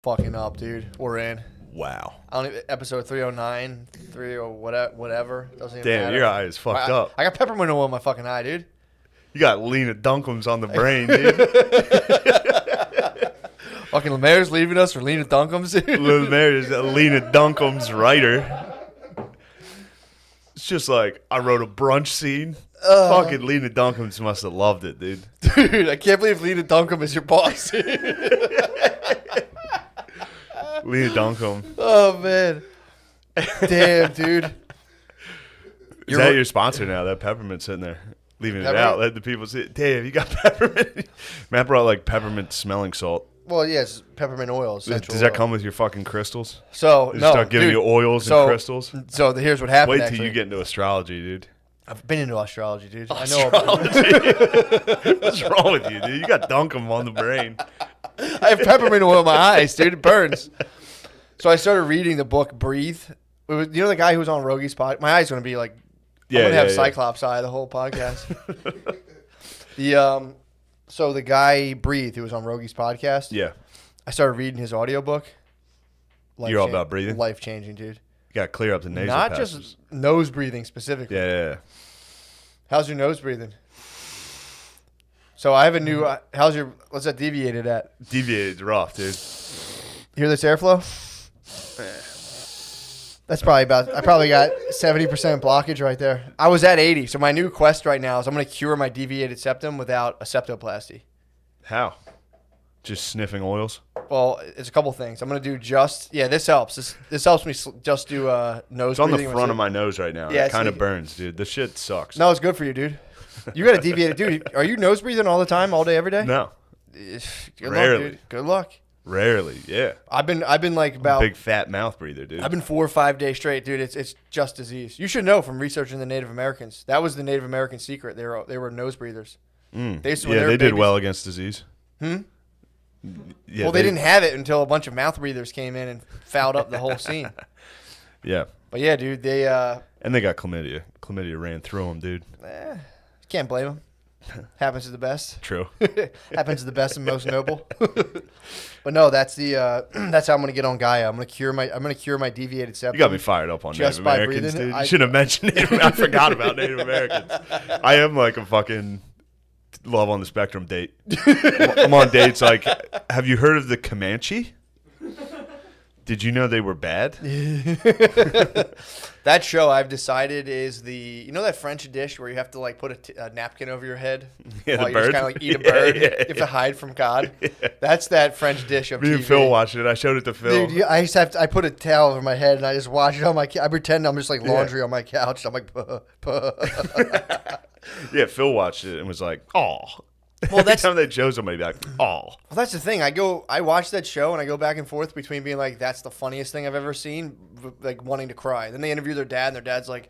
Fucking up, dude. We're in. Wow. I don't even, episode 309, 30 whatever. Doesn't even Damn, matter. your eye is fucked up. I got peppermint oil in my fucking eye, dude. You got Lena Dunham's on the brain, dude. Fucking Lemaire's leaving us for Lena Dunham's, dude. Lemaire is Lena Dunham's writer. It's just like, I wrote a brunch scene. Fucking Lena Dunham's must have loved it, dude. Dude, I can't believe Lena Dunham is your boss, dude. Lena Dunham. Oh, man. Damn, dude. Is that your sponsor now? That peppermint sitting there. Leaving it out. Let the people see. Damn, you got peppermint. Matt brought like peppermint smelling salt. Well, yeah, it's peppermint oil. Does that come with your fucking crystals? So, Does no. it start giving you oils and crystals? So, here's what happened. Wait till you get into astrology, dude. I've been into astrology, dude. Astrology. I know. What's wrong with you, dude? You got Dunham on the brain. I have peppermint oil in my eyes, dude. It burns. So I started reading the book Breathe. You know the guy who was on Rogie's podcast? My eye's going to be like, I'm going to have Cyclops eye the whole podcast. So the guy Breathe who was on Rogie's podcast. Yeah. I started reading his audiobook. You're all about breathing? Life-changing, dude. You got to clear up the nasal Not passages. just nose breathing specifically. Yeah. How's your nose breathing? So I have a new, what's that deviated at? Deviated's rough, dude. Hear this airflow? That's probably I probably got 70% blockage right there. I was at 80. So my new quest right now is I'm going to cure my deviated septum without a septoplasty. How? Just sniffing oils? Well, it's a couple things. I'm going to do this helps. This helps me just do nose It's on the breathing. front of my nose right now. Yeah, it kind of burns, dude. This shit sucks. No, it's good for you, dude. You got a deviated, dude. Are you nose breathing all the time, all day, every day? No. Good Rarely. luck, dude. Good luck. Rarely, yeah. I've been like about big fat mouth breather, dude. I've been 4 or 5 days straight, dude. It's just disease. You should know from researching the Native Americans. That was the Native American secret. They were nose breathers. They did well against disease. Yeah, Yeah, they didn't have it until a bunch of mouth breathers came in and fouled up the whole scene. Yeah. But yeah, dude, they and they got chlamydia. Chlamydia ran through them, dude. Can't blame them. Happens to the best. True. Happens to the best and most noble. But no, that's that's how I'm gonna get on Gaia. I'm gonna cure my deviated septum. You got me fired up on just Native by Americans, breathing. dude. You should have mentioned Native. I forgot about Native Americans. I am like a fucking love on the spectrum date. I'm on dates like, have you heard of the Comanche? Did you know they were bad? That show I've decided is that French dish where you have to like put a napkin over your head Yeah, while the you bird. just kind of like eat a bird. Yeah, You have to hide from God. Yeah. That's that French dish of Me TV. and Phil watched it. I showed it to Phil. Dude, I put a towel over my head and I just watch it on my. I pretend I'm just like laundry on my couch. I'm like, puh. Yeah, Phil watched it and was like, "Oh." Well, Every time they show somebody, like, "Oh." Well, that's the thing. I watch that show and I go back and forth between being like, that's the funniest thing I've ever seen, like wanting to cry. Then they interview their dad and their dad's like,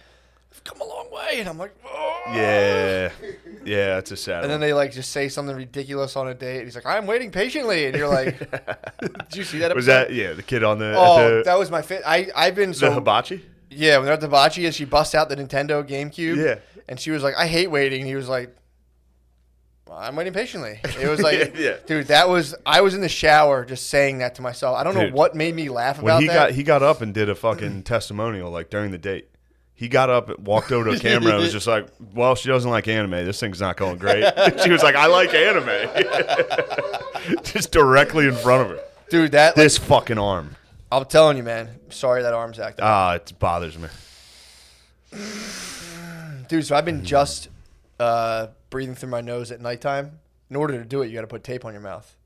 I've come a long way. And I'm like, oh. Yeah, it's a sad. And then they like just say something ridiculous on a date. And he's like, I'm waiting patiently. And you're like, did you see that episode? Was that the kid on the? Oh, that was my fit. I've been so. The hibachi. Yeah, when they're at the hibachi, and she busts out the Nintendo GameCube. Yeah. And she was like, I hate waiting. And he was like, I'm waiting patiently. It was like, dude, I was in the shower just saying that to myself. I don't know what made me laugh about that. He got up and did a fucking testimonial like during the date. He got up, walked over to a camera, and was just like, well, she doesn't like anime. This thing's not going great. She was like, I like anime. Just directly in front of her. Dude, this fucking arm. I'm telling you, man. Sorry that arm's acting. It bothers me. Dude, so I've been just breathing through my nose at nighttime. In order to do it, you got to put tape on your mouth.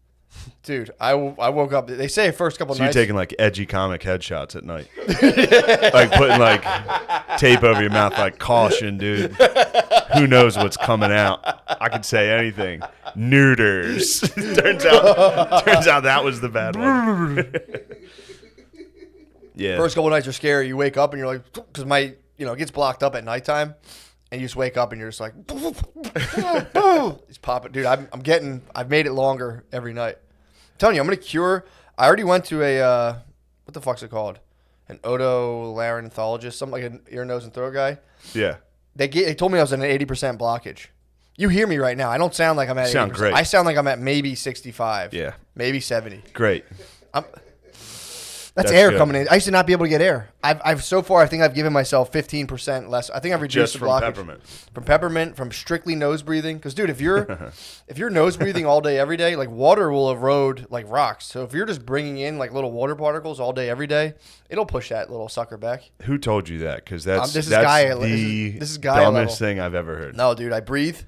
Dude, I woke up. They say first couple nights. So you're taking like edgy comic headshots at night. Like putting like tape over your mouth like, caution, dude. Who knows what's coming out? I could say anything. Neuters. turns out that was the bad one. Yeah. First couple nights are scary. You wake up and you're like, because it gets blocked up at nighttime. And you just wake up and you're just like, it's popping. Dude, I've made it longer every night. I'm telling you, I'm going to cure. I already went to what the fuck's it called? An otolaryngologist, something like an ear, nose, and throat guy. Yeah. They told me I was at an 80% blockage. You hear me right now. I don't sound like I'm at 80%. Sound great. I sound like I'm at maybe 65. Yeah. Maybe 70. Great. That's air good. Coming in. I used to not be able to get air. I've so far, I think I've given myself 15% less. I think I've reduced just the blockage. From peppermint, from strictly nose breathing. Because, dude, if you're nose breathing all day, every day, like water will erode like rocks. So if you're just bringing in like little water particles all day, every day, it'll push that little sucker back. Who told you that? Because that's the dumbest level. Thing I've ever heard. No, dude, I breathe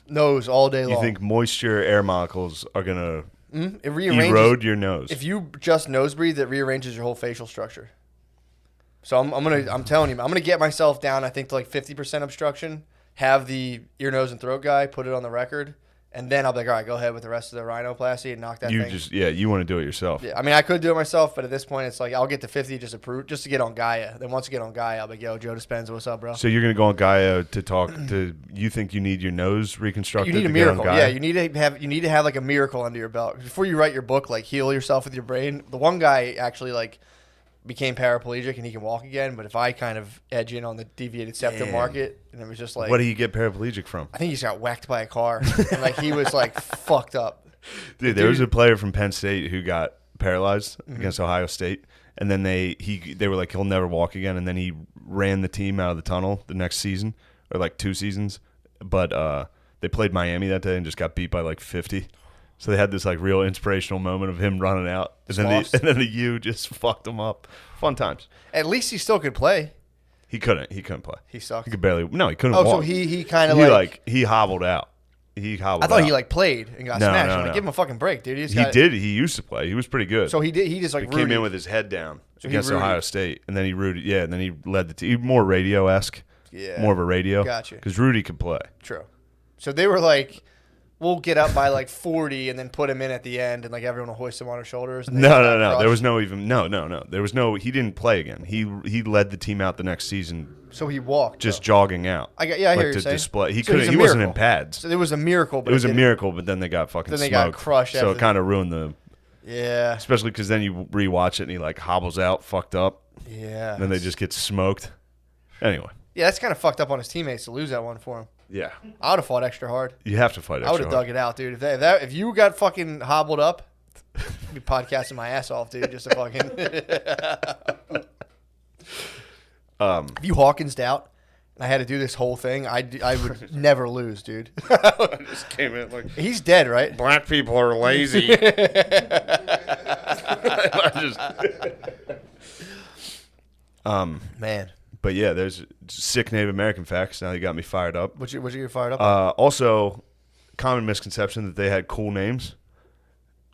nose all day long. You think moisture air molecules are gonna it rearranges, erode your nose? If you just nose breathe, it rearranges your whole facial structure. So I'm telling you, I'm gonna get myself down. I think to like 50% obstruction. Have the ear, nose, and throat guy put it on the record, and then I'll be like, all right, go ahead with the rest of the rhinoplasty and knock that thing. You want to do it yourself. Yeah, I mean, I could do it myself, but at this point, it's like I'll get to 50 just to get on Gaia. Then once I get on Gaia, I'll be like, yo, Joe Dispenza, what's up, bro? So you're gonna go on Gaia to talk to? You think you need your nose reconstructed? You need a miracle. Yeah, you need to have like a miracle under your belt before you write your book. Like heal yourself with your brain. The one guy actually like became paraplegic and he can walk again. But if I kind of edge in on the deviated septum market, and it was just like, what did he get paraplegic from? I think he just got whacked by a car, and like he was like fucked up. Dude, there was a player from Penn State who got paralyzed against Ohio State, and then they were like, he'll never walk again, and then he ran the team out of the tunnel the next season, or like 2 seasons, but they played Miami that day and just got beat by like 50. So they had this like real inspirational moment of him running out, and then the U just fucked him up. Fun times. At least he still could play. He couldn't play. He sucked. He could barely. No, he couldn't walk. So he kind of he hobbled out. I thought he like played and got smashed. No. Like, give him a fucking break, dude. He did. He used to play. He was pretty good. So he did. He just like came in with his head down against Ohio State, and then he rooted. Yeah, and then he led the team. More radio-esque. Yeah. More of a radio. Gotcha. Because Rudy could play. True. So they were like, we'll get up by like 40 and then put him in at the end, and like everyone will hoist him on their shoulders. No. There was no. There was no. He didn't play again. He led the team out the next season. So he walked, just jogging out. I hear you saying. Display. He couldn't. He wasn't in pads. So it was a miracle. But it was a miracle, but then they got fucking. Then they smoked. got crushed. So it kind of ruined the. Yeah. Especially because then you rewatch it and he like hobbles out, fucked up. Yeah. And then they just get smoked. Anyway. Yeah, that's kind of fucked up on his teammates to lose that one for him. Yeah. I would have fought extra hard. You have to fight extra hard. I would have dug it out, dude. If you got fucking hobbled up, I'd be podcasting my ass off, dude, just to fucking. If you Hawkins'd out and I had to do this whole thing, I would never lose, dude. I just came in like. He's dead, right? Black people are lazy. Man. But yeah, there's sick Native American facts. Now you got me fired up. What'd you get fired up? Also, common misconception that they had cool names.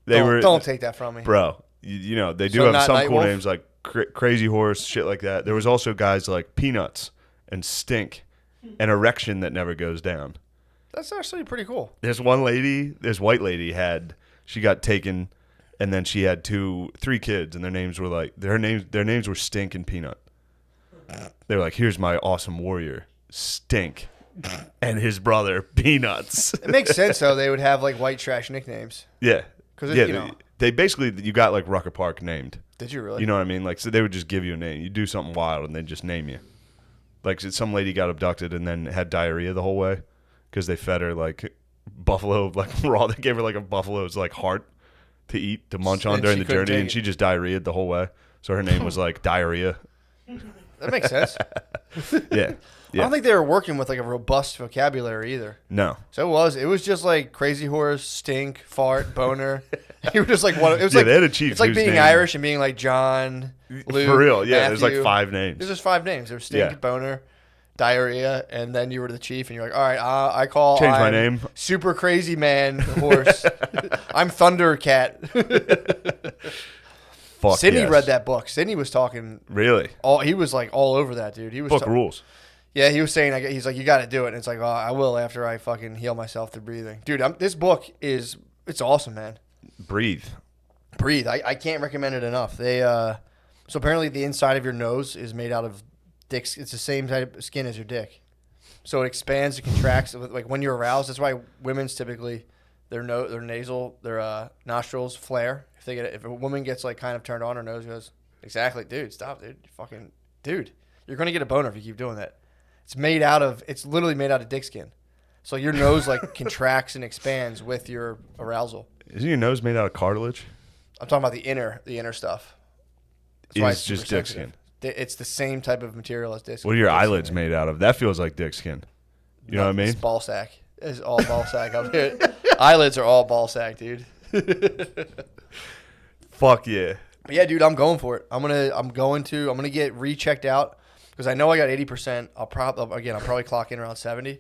Don't take that from me, bro. You know they do have some cool names like Crazy Horse, shit like that. There was also guys like Peanuts and Stink, and Erection that never goes down. That's actually pretty cool. This white lady she got taken, and then she had 3 kids, and their names were Stink and Peanut. They were like, here's my awesome warrior, Stink, and his brother, Peanuts. It makes sense, though. They would have, like, white trash nicknames. Yeah. They basically, you got, like, Rucker Park named. Did you really? You know what I mean? Like, so they would just give you a name. You do something wild, and they'd just name you. Like, some lady got abducted and then had diarrhea the whole way because they fed her, like, buffalo, like, raw. They gave her, like, a buffalo's, like, heart to eat, to munch on during the journey, and she just diarrheaed the whole way. So her name was, like, Diarrhea. That makes sense. Yeah. I don't think they were working with like a robust vocabulary either. No. So it was just like Crazy Horse, Stink, Fart, Boner. You were just like one. It was they had a chief. It's like being Irish and being like John, Luke, for real. Yeah, Matthew. there's like 5 names. There's just 5 names. There's Stink, Boner, Diarrhea, and then you were the chief, and you're like, all right, change my name. Super Crazy Man Horse. I'm Thundercat. Fuck Sydney read that book. Sydney was talking. Really? He was like all over that, dude. He was book rules. Yeah, he was saying, he's like, you got to do it. And it's like, I will after I fucking heal myself through breathing. Dude, this book it's awesome, man. Breathe. I can't recommend it enough. So apparently the inside of your nose is made out of dicks. It's the same type of skin as your dick. So it expands, it contracts. Like when you're aroused, that's why women's typically, their nostrils flare. If a woman gets like kind of turned on, her nose goes, exactly, dude, stop, dude. Dude, you're going to get a boner if you keep doing that. It's literally made out of dick skin. So your nose like contracts and expands with your arousal. Isn't your nose made out of cartilage? I'm talking about the inner stuff. That's why is it's just super dick sensitive. skin. It's the same type of material as dick skin. What are your dick skin, eyelids made out of? That feels like dick skin. You know what I mean? It's ball sack. It's all ball sack up here. Eyelids are all ball sack, dude. Fuck yeah. But yeah, dude, I'm going for it. I'm gonna get rechecked out because I know I got 80%. I'll probably clock in around 70.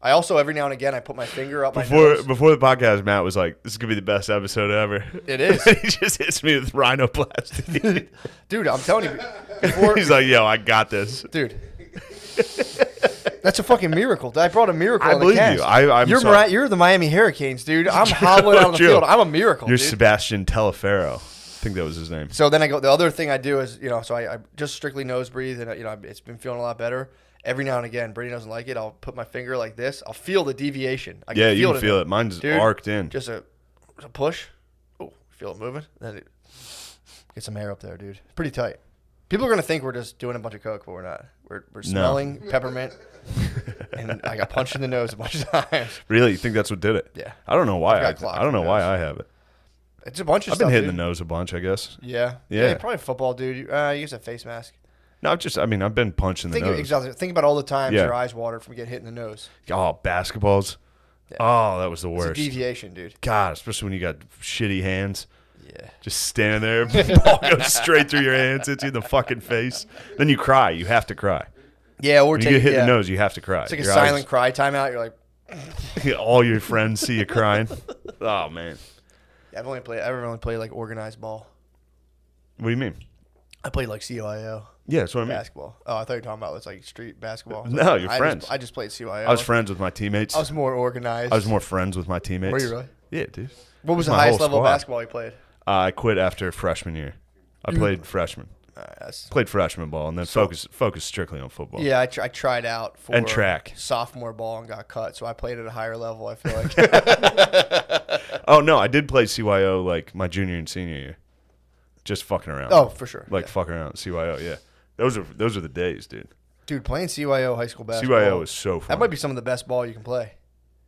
I also every now and again I put my finger up my nose. Before the podcast, Matt was like, "This is gonna be the best episode ever." It is. He just hits me with rhinoplasty. Dude, I'm telling you. He's like, "Yo, I got this." Dude. That's a fucking miracle. I brought a miracle. I in the believe cast. you. I'm sorry. You're the Miami Hurricanes, dude. I'm hobbling out on the field. I'm a miracle. You're dude. Sebastian Telefero. I think that was his name. So then the other thing I do is, so I just strictly nose breathe, and it's been feeling a lot better. Every now and again, Brady doesn't like it. I'll put my finger like this. I'll feel the deviation. You can feel it. Mine's arced in. Just a push. Oh, feel it moving. Then it get some air up there, dude. Pretty tight. People are gonna think we're just doing a bunch of coke, but we're not. We're smelling peppermint, and I got punched in the nose a bunch of times. Really? You think that's what did it? Yeah. I don't know why. I don't know why nose. I have it. It's a bunch of I've stuff. been hitting dude. the nose a bunch, I guess. Yeah. Yeah. Probably football, dude. You use a face mask. No, I've been punched in the nose. Exactly. Think about all the times Yeah. your eyes watered from getting hit in the nose. Oh, basketballs. Yeah. Oh, that was the It's a worst. deviation, dude. God, especially when you got shitty hands. Yeah. Just stand there, ball goes straight through your hands, hits you in the fucking face. Then you cry. You have to cry. Yeah, or When you get hit in the nose, you have to cry. It's like a silent cry timeout. You're like, all your friends see you crying. Oh man. yeah, I've only played like organized ball. What do you mean? I played like CYO. Yeah, that's what I mean. Basketball. Oh, I thought you were talking about it's like street basketball. No, you're friends. I just played CYO. I was friends with my teammates. I was more organized. I was more friends with my teammates. Were you really? Yeah, dude. What was the My highest whole level of squad. basketball you played? I quit after freshman year. I played freshman. Played freshman ball and then focused strictly on football. Yeah, I tried out for And track. sophomore ball and got cut, so I played at a higher level. I feel like. Oh no, I did play CYO like my junior and senior year. Just fucking around. Oh, for sure. Like fucking around at CYO. Yeah, those are the days, dude. Dude, playing CYO high school basketball. CYO is so fun. That might be some of the best ball you can play.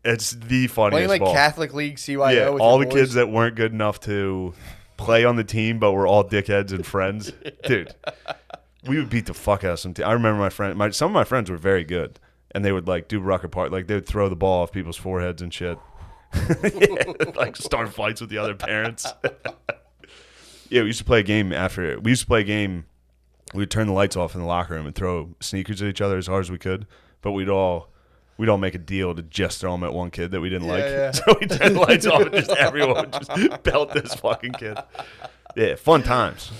It's the funniest Playing like ball. Catholic League CYO. Yeah, with all your the boys. kids that weren't good enough to play on the team, but were all dickheads and friends, dude. We would beat the fuck out of some team. I remember some of my friends were very good, and they would like do ruck apart, like they would throw the ball off people's foreheads and shit. Yeah, like start fights with the other parents. Yeah, we used to play a game after it. We used to play a game. We would turn the lights off in the locker room and throw sneakers at each other as hard as we could, but we'd all make a deal to just throw them at one kid that we didn't like. Yeah. So we turned the lights off and just everyone would just belt this fucking kid. Yeah, fun times.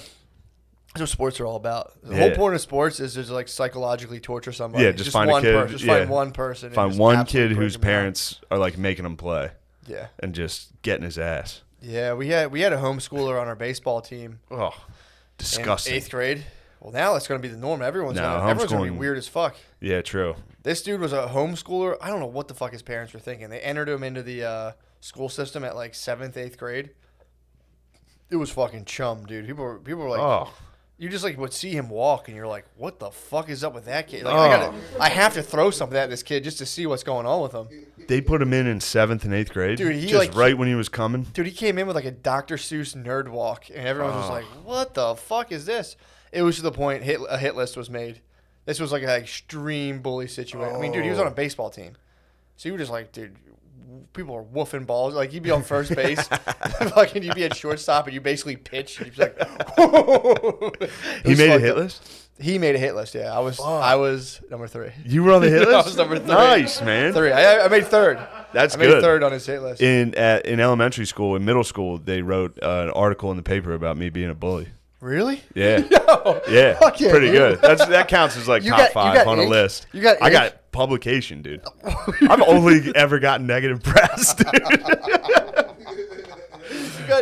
That's what sports are all about. The Yeah. whole point of sports is just like psychologically torture somebody. Yeah, just find a one kid. Person. Just Yeah. find one person. and Find just one absolutely kid break whose them down. parents are like making him play Yeah. and just getting his ass. Yeah, we had a homeschooler on our baseball team Oh, in disgusting. 8th grade. Well, now that's going to be the norm. Everyone's going to be homeschooling- weird as fuck. Yeah, true. This dude was a homeschooler. I don't know what the fuck his parents were thinking. They entered him into the school system at like 7th, 8th grade. It was fucking chum, dude. People were like, Oh, you just like would see him walk, and you're like, what the fuck is up with that kid? Like, I have to throw something at this kid just to see what's going on with him. they put him in 7th and 8th grade. Dude, he, just like- right when he was coming. Dude, he came in with like a Dr. Seuss nerd walk, and everyone was like, what the fuck is this? It was to the point a hit list was made. This was like an extreme bully situation. I mean, dude, he was on a baseball team. So you were just like, dude, people are woofing balls. Like, you'd be on first base, fucking, you'd be at shortstop, and you basically pitch, and you'd be like, He made a hit list? He made a hit list, yeah. I was number 3. You were on the hit list? I was number 3. Nice, man. 3. I made 3rd. That's I made good. 3rd on his hit list. In elementary school, in middle school, they wrote an article in the paper about me being a bully. Really? Yeah. No. Yeah. Fuck yeah, Pretty dude. good. That counts as like You top got 5 on a ink? list. You got I ink? got publication, dude. I've only ever gotten negative press, dude.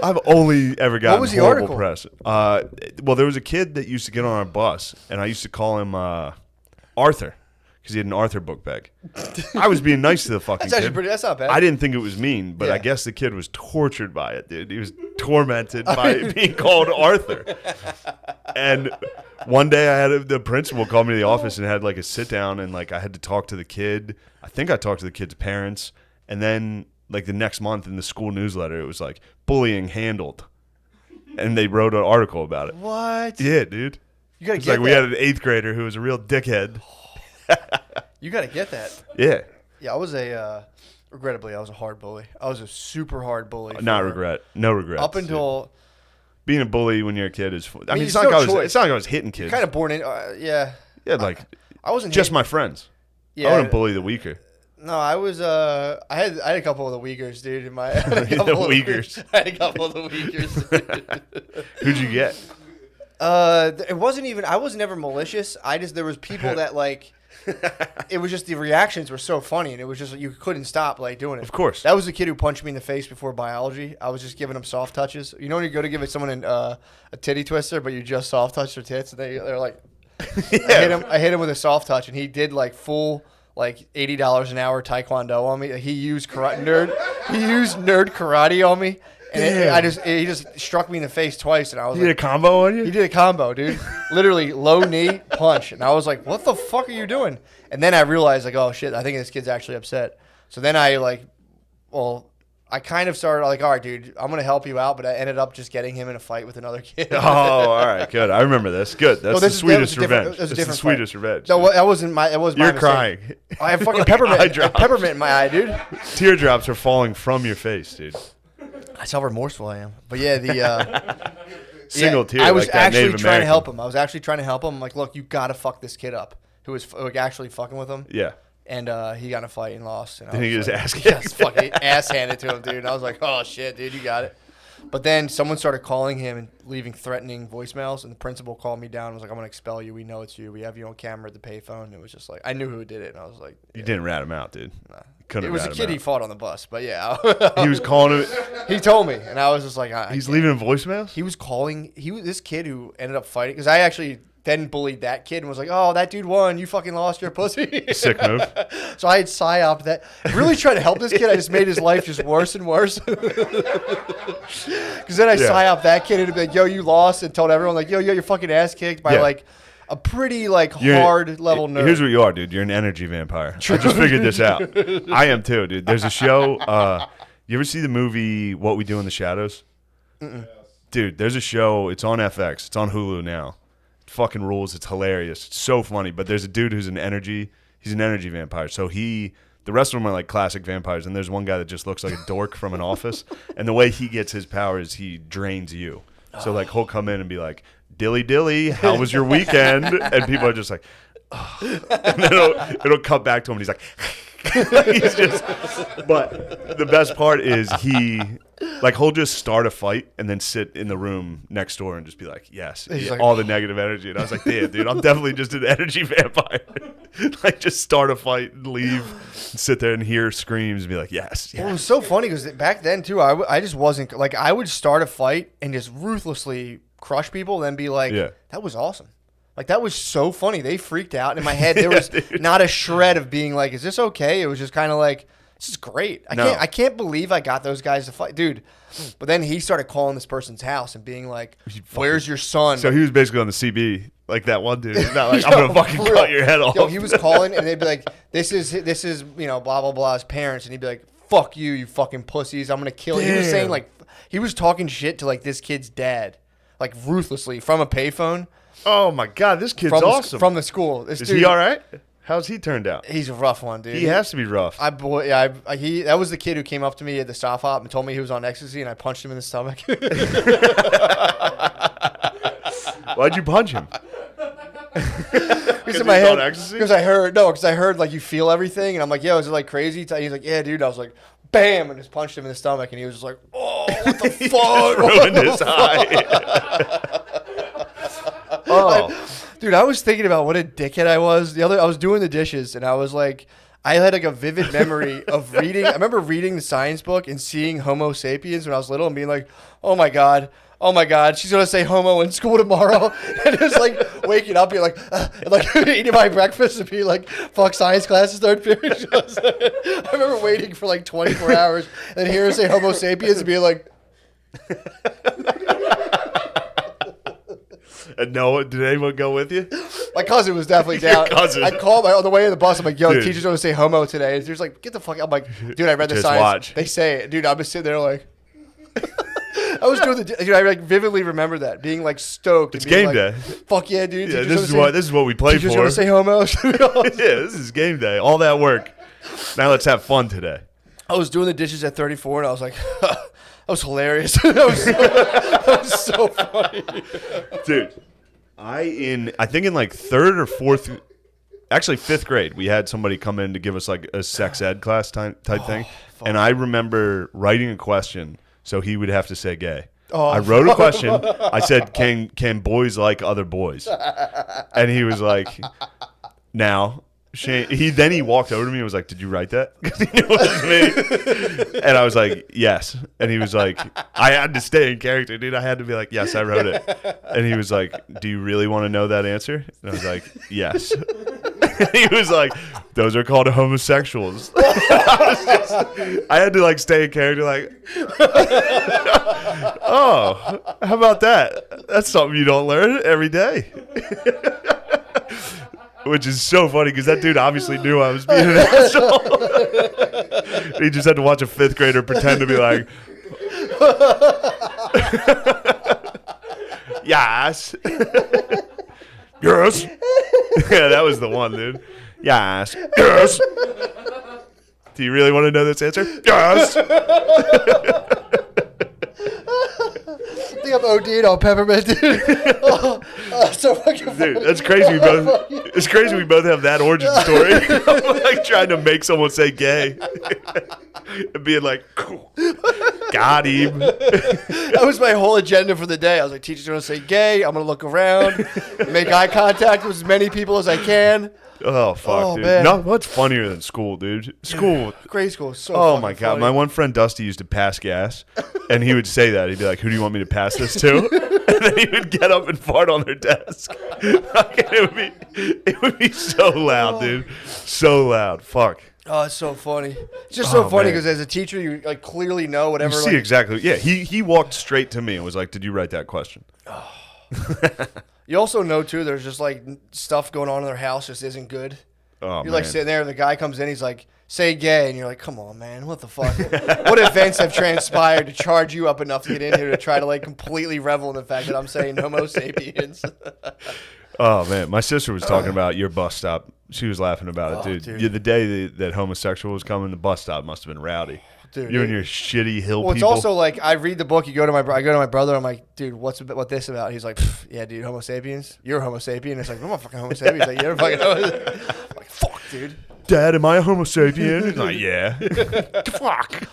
I've only ever gotten was the horrible article? press. Well, there was a kid that used to get on our bus, and I used to call him Arthur because he had an Arthur book bag. I was being nice to the fucking kid. That's not bad. I didn't think it was mean, but Yeah. I guess the kid was tortured by it, dude. He was tormented by being called Arthur. And one day I had the principal call me to the office and had like a sit down, and like I had to talk to the kid. I think I talked to the kid's parents, and then like the next month in the school newsletter, it was like bullying handled. and they wrote an article about it. What? Yeah, dude. You gotta It's get like that. we had an 8th grader who was a real dickhead. You gotta get that. Yeah. Yeah, I was regrettably, I was a hard bully. I was a super hard bully. No regrets. Up until being a bully when you're a kid is. I mean, it's it's not no like choice. it's not like I was hitting kids. kind of born in. Yeah. Yeah, like I wasn't just hitting- my friends. Yeah. I wouldn't bully the weaker. No, I was. I had a couple of the Uyghurs, dude. In my I had a The couple of Uyghurs. I had a couple of the Uyghurs. Who'd you get? It wasn't even. I was never malicious. There was people that like. It was just the reactions were so funny, and it was just you couldn't stop like doing it. Of course. That was the kid who punched me in the face before biology. I was just giving him soft touches. You know when you go to give someone a titty twister, but you just soft touch their tits, and they're like, I hit him with a soft touch, and he did like full like $80 an hour taekwondo on me. He used nerd karate on me, and he just struck me in the face twice, and I was He did a combo on you? he did a combo, dude. Literally low knee punch. And I was like, what the fuck are you doing? And then I realized, like, oh, shit, I think this kid's actually upset. So then I kind of started like, all right, dude, I'm going to help you out. But I ended up just getting him in a fight with another kid. Oh, all right, good. I remember this. Good. That's the sweetest revenge. That's That's the sweetest revenge. No, that wasn't my. It was my You're mistake. crying. I have fucking Like peppermint. eye drops. Peppermint in my eye, dude. Teardrops are falling from your face, dude. That's how remorseful I am. But yeah, the Single tear. I was like that actually Native trying to American. help him. I was actually trying to help him. I'm like, look, you gotta fuck this kid up. Who was actually fucking with him. Yeah. And he got in a fight and lost. And Then he was get his like, ass kicked. yes, fucking ass handed to him, dude. And I was like, oh shit, dude, you got it. But then someone started calling him and leaving threatening voicemails, and the principal called me down and was like, I'm gonna expel you. We know it's you. We have you on camera at the payphone. It was just like I knew who did it, and I was like, You didn't rat him out, dude. nah. Couldn't It was a rat him kid he out. fought on the bus, but yeah, He was calling him. he told me, and I was just like, I He's can't. leaving him voicemails? He was calling. He was this kid who ended up fighting because I actually then bullied that kid and was like, "Oh, that dude won. You fucking lost your pussy." Sick move. So I had psyop that. Really trying to help this kid. I just made his life just worse and worse. Because then I psyop that kid and be like, "Yo, you lost," and told everyone like, "Yo, you're fucking ass kicked by Yeah. like a pretty like You're- hard level nerd." Here's what you are, dude. You're an energy vampire. I just figured this out. I am too, dude. There's a show. You ever see the movie What We Do in the Shadows? Dude, there's a show. It's on FX. It's on Hulu now. It fucking rules. It's hilarious. It's so funny. But there's a dude who's an energy. He's an energy vampire. So the rest of them are like classic vampires. And there's one guy that just looks like a dork from an office. And the way he gets his power is he drains you. So like he'll come in and be like, "Dilly dilly, how was your weekend?" And people are just like, "Oh." And then it'll cut back to him and he's like, he's just. But the best part is he'll just start a fight and then sit in the room next door and just be like, "Yes," He's like, all the negative energy. And I was like, "Damn, dude, I'm definitely just an energy vampire." Like just start a fight and leave, and sit there and hear screams and be like, "Yes, Well, it yes." was so funny because back then too, I just wasn't like I would start a fight and just ruthlessly crush people, then be like, Yeah. "That was awesome." Like that was so funny. They freaked out. And in my head, there was not a shred of being like, "Is this okay?" It was just kind of like, "This is great." I can't believe I got those guys to fight, dude. But then he started calling this person's house and being like, "Where's your son?" So he was basically on the CB, like that one dude. He's not like, "I'm gonna fucking for real. cut your head off." Yo, he was calling and they'd be like, this is blah blah blah's parents, and he'd be like, "Fuck you, you fucking pussies! I'm gonna kill you." He was saying like, he was talking shit to like this kid's dad, like ruthlessly from a payphone. Oh my god, this kid's From awesome. from the school. This Is dude, he all right? How's he turned out? He's a rough one, dude. He has to be rough. That was the kid who came up to me at the stop hop and told me he was on ecstasy, and I punched him in the stomach. Why'd you punch him? Because in he my was on head, ecstasy? because I heard like you feel everything, and I'm like, "Yo, is it like crazy?" He's like, "Yeah, dude." I was like, "Bam!" and just punched him in the stomach, and he was just like, "Oh, what the fuck?" Ruined his eye. Oh, Dude, I was thinking about what a dickhead I was. I was doing the dishes, and I was like, I had like a vivid memory of reading. I remember reading the science book and seeing Homo sapiens when I was little, and being like, "Oh my god, she's gonna say homo in school tomorrow," and just like waking up, you're like, and, like eating my breakfast and being like, "Fuck science classes, third period." I remember waiting for like 24 hours and hearing her say Homo sapiens and being like. and no, did anyone go with you? My cousin was definitely down. Your cousin. I called on the way in the bus. I'm like, "Yo, Dude. teacher's going to say homo today." And he was like, "Get the fuck out." I'm like, "Dude, I read the Just science." watch. They say it. Dude, I'm just sitting there like. I was doing dude, I like vividly remember that being like stoked. It's game day. Fuck yeah, dude. Yeah, this is what we play for. Teachers gonna say homo. Yeah, this is game day. All that work. Now let's have fun today. I was doing the dishes at 34, and I was like, that was hilarious. that was so funny. Dude, I think in like third or fourth, actually fifth grade, we had somebody come in to give us like a sex ed class type thing. Fuck. And I remember writing a question, so he would have to say gay. I wrote a question. I said, can boys like other boys? And he was like, now. He walked over to me and was like, did you write that? Because he knew it was me. And I was like, yes. And he was like, I had to stay in character, dude. I had to be like, yes, I wrote it. And he was like, do you really want to know that answer? And I was like, yes. And he was like, those are called homosexuals. I had to like stay in character like, oh, how about that? That's something you don't learn every day. Which is so funny because that dude obviously knew I was being an asshole. He just had to watch a fifth grader pretend to be like, yes. Yes. Yeah, that was the one, dude. Yes. Yes. Do you really want to know this answer? Yes. I think I'm OD'd on peppermint, dude. So fucking funny. Dude, that's crazy. It's crazy we both have that origin story. I'm like trying to make someone say gay. And being like, got him. That was my whole agenda for the day. I was like, teacher's going to say gay. I'm going to look around, make eye contact with as many people as I can. Oh, fuck, dude. Man. No, what's funnier than school, dude? School. Grade school is so Oh, my God. funny. My one friend, Dusty, used to pass gas, and he would say that. He'd be like, who do you want me to pass this to? And then he would get up and fart on their desk. It would be so loud, dude. So loud. Fuck. Oh, it's so funny. It's just so funny man. because as a teacher, you like clearly know whatever. You see like, exactly. Yeah, he walked straight to me and was like, did you write that question? You also know, too, there's just like stuff going on in their house just isn't good. Oh, You're like sitting there and the guy comes in, he's like, say gay. And you're like, come on, man. What the fuck? What events have transpired to charge you up enough to get in here to try to like completely revel in the fact that I'm saying Homo sapiens? Oh, man. My sister was talking about your bus stop. She was laughing about it, dude. The day that homosexual was coming, the bus stop must have been rowdy. Dude, you and your shitty hill people. Well, it's also like I read the book. I go to my brother. I'm like, dude, what this about? He's like, yeah, dude, Homo sapiens. You're a Homo sapien. It's like, I'm a fucking Homo sapien. He's like, you're a fucking Homo. I'm like, fuck, dude. Dad, am I a Homo sapien? He's like, yeah. Fuck.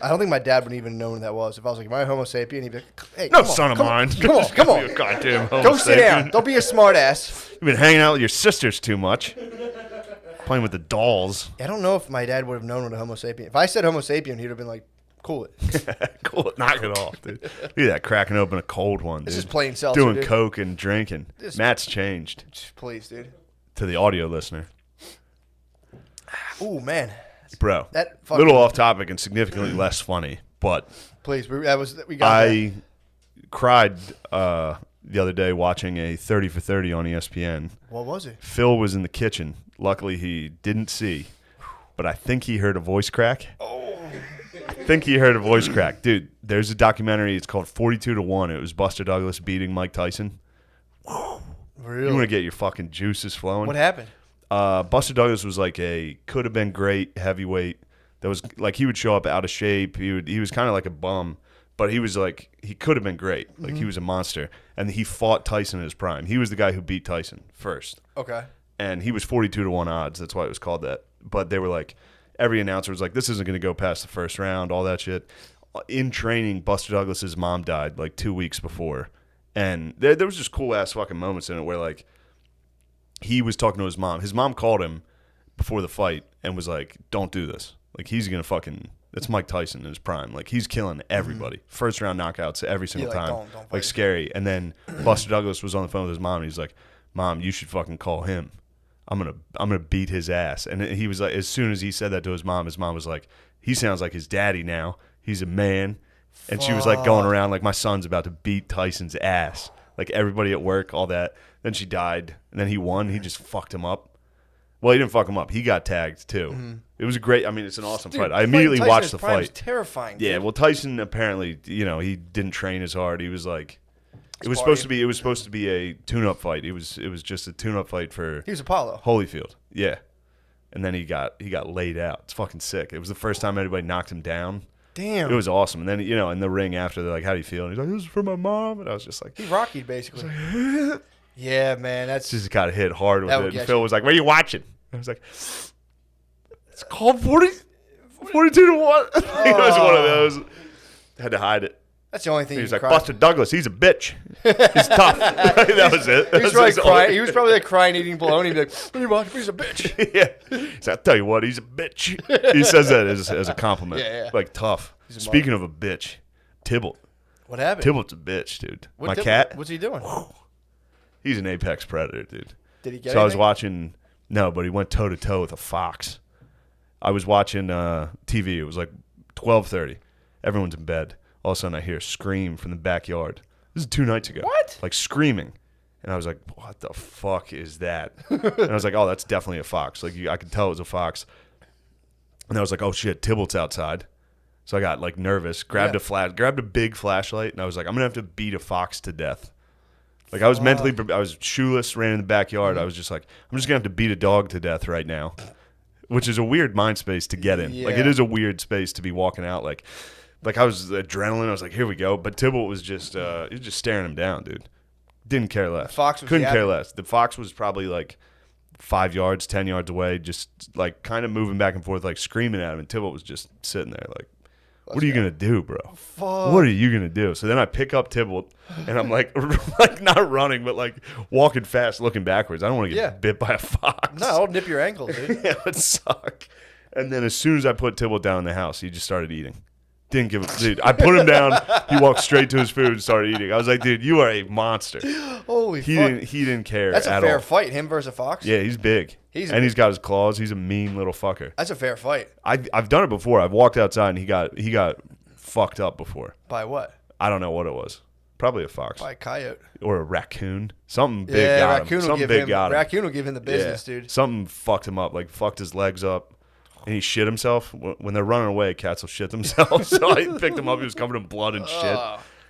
I don't think my dad would even know what that was. If I was like, am I a Homo sapien? He'd be like, hey, no, son of mine. Come on. You goddamn Homo Go sit down. Don't be a smart ass. You've been hanging out with your sisters too much. Playing with the dolls. I don't know if my dad would have known what a Homo sapien. If I said Homo sapien, he'd have been like, cool it. Cool it. Knock it off, dude. Look at that, cracking open a cold one, dude. This is plain seltzer, doing dude. coke and drinking. Matt's changed. Please, dude. To the audio listener. Ooh, man. Bro, little off topic and significantly less funny, but please, we got I cried the other day watching a 30 for 30 on ESPN. What was it? Phil was in the kitchen. Luckily, he didn't see, but I think he heard a voice crack. Oh. I think he heard a voice crack. Dude, there's a documentary. It's called 42-1. It was Buster Douglas beating Mike Tyson. Really? You want to get your fucking juices flowing? What happened? Buster Douglas was like could have been great heavyweight. That was like he would show up out of shape. He was kind of like a bum, but he was like he could have been great. Like he was a monster, and he fought Tyson in his prime. He was the guy who beat Tyson first. Okay. And he was 42-1 odds. That's why it was called that. But they were like, every announcer was like, this isn't going to go past the first round. All that shit. In training, Buster Douglas's mom died like 2 weeks before, and there was just cool ass fucking moments in it where like. He was talking to his mom. His mom called him before the fight and was like, don't do this. Like, he's going to fucking... That's Mike Tyson in his prime. Like, he's killing everybody. First round knockouts every single time. Don't like, scary. And then Buster Douglas was on the phone with his mom, and he's like, Mom, you should fucking call him. I'm gonna beat his ass. And he was like, as soon as he said that to his mom was like, he sounds like his daddy now. He's a man. And she was like going around like, my son's about to beat Tyson's ass. Like, everybody at work, all that. Then she died, and then he won. He just fucked him up. Well, he didn't fuck him up. He got tagged too. Mm-hmm. It was a great. I mean, it's an awesome fight. I fighting immediately Tyson watched in the his prime fight. was terrifying. Yeah. Dude. Well, Tyson apparently, he didn't train as hard. He was like, it was supposed to be a tune-up fight. It was just a tune-up fight for. He was Apollo. Holyfield. Yeah. And then he got laid out. It's fucking sick. It was the first time anybody knocked him down. Damn. It was awesome. And then, in the ring after, they're like, how do you feel? And he's like, this is for my mom. And I was just like. He Rockied, basically. Yeah, man. That's just got hit hard with it. And Phil you. was like, what are you watching? I was like, it's called 42 to 1. It was one of those. Had to hide it. That's the only thing. He was like, Buster Douglas, he's a bitch. He's tough. That was it. He was probably crying. He was probably like crying, eating bologna. He'd be like, what are you watching? He's a bitch. Yeah. He's like, I'll tell you what, he's a bitch. He says that as a compliment. Yeah. Like, tough. Speaking of a bitch, Tybalt. What happened? Tybalt's a bitch, dude. My Tybalt? cat. What's he doing? He's an apex predator, dude. Did he get So anything? I was watching, no, but he went toe-to-toe with a fox. I was watching TV. It was like 12:30. Everyone's in bed. All of a sudden, I hear a scream from the backyard. This is 2 nights ago. What? Like screaming. And I was like, what the fuck is that? And I was like, oh, that's definitely a fox. Like, I could tell it was a fox. And I was like, oh, shit, Tybalt's outside. So I got, like, nervous, grabbed a big flashlight, and I was like, I'm going to have to beat a fox to death. Like, I was I was shoeless, ran in the backyard. I was just like, I'm just going to have to beat a dog to death right now, which is a weird mind space to get in. Yeah. Like, it is a weird space to be walking out. Like I was adrenaline. I was like, here we go. But Tybalt was just, he was just staring him down, dude. Didn't care less. The fox was Couldn't care less. The fox was probably like 5 yards, 10 yards away, just like kind of moving back and forth, like screaming at him. And Tybalt was just sitting there like, what are you going to do, bro? Fuck. What are you going to do? So then I pick up Tybalt, and I'm like, like not running, but like walking fast, looking backwards. I don't want to get bit by a fox. No, I'll nip your ankles, dude. Yeah, it would suck. And then as soon as I put Tybalt down in the house, he just started eating. Didn't give a dude. I put him down. He walked straight to his food and started eating. I was like, dude, you are a monster. Holy He fuck. He didn't care That's at a fair all. fight, him versus a fox? Yeah, he's big. He's got his claws. He's a mean little fucker. That's a fair fight. I've done it before. I've walked outside and he got fucked up before. By what? I don't know what it was. Probably a fox. By a coyote. Or a raccoon. Something big Yeah, got him. raccoon will Something give big him. got him. Raccoon will give him the business, dude. Something fucked him up. Like fucked his legs up. And he shit himself. When they're running away, cats will shit themselves. So I picked him up. He was covered in blood and shit.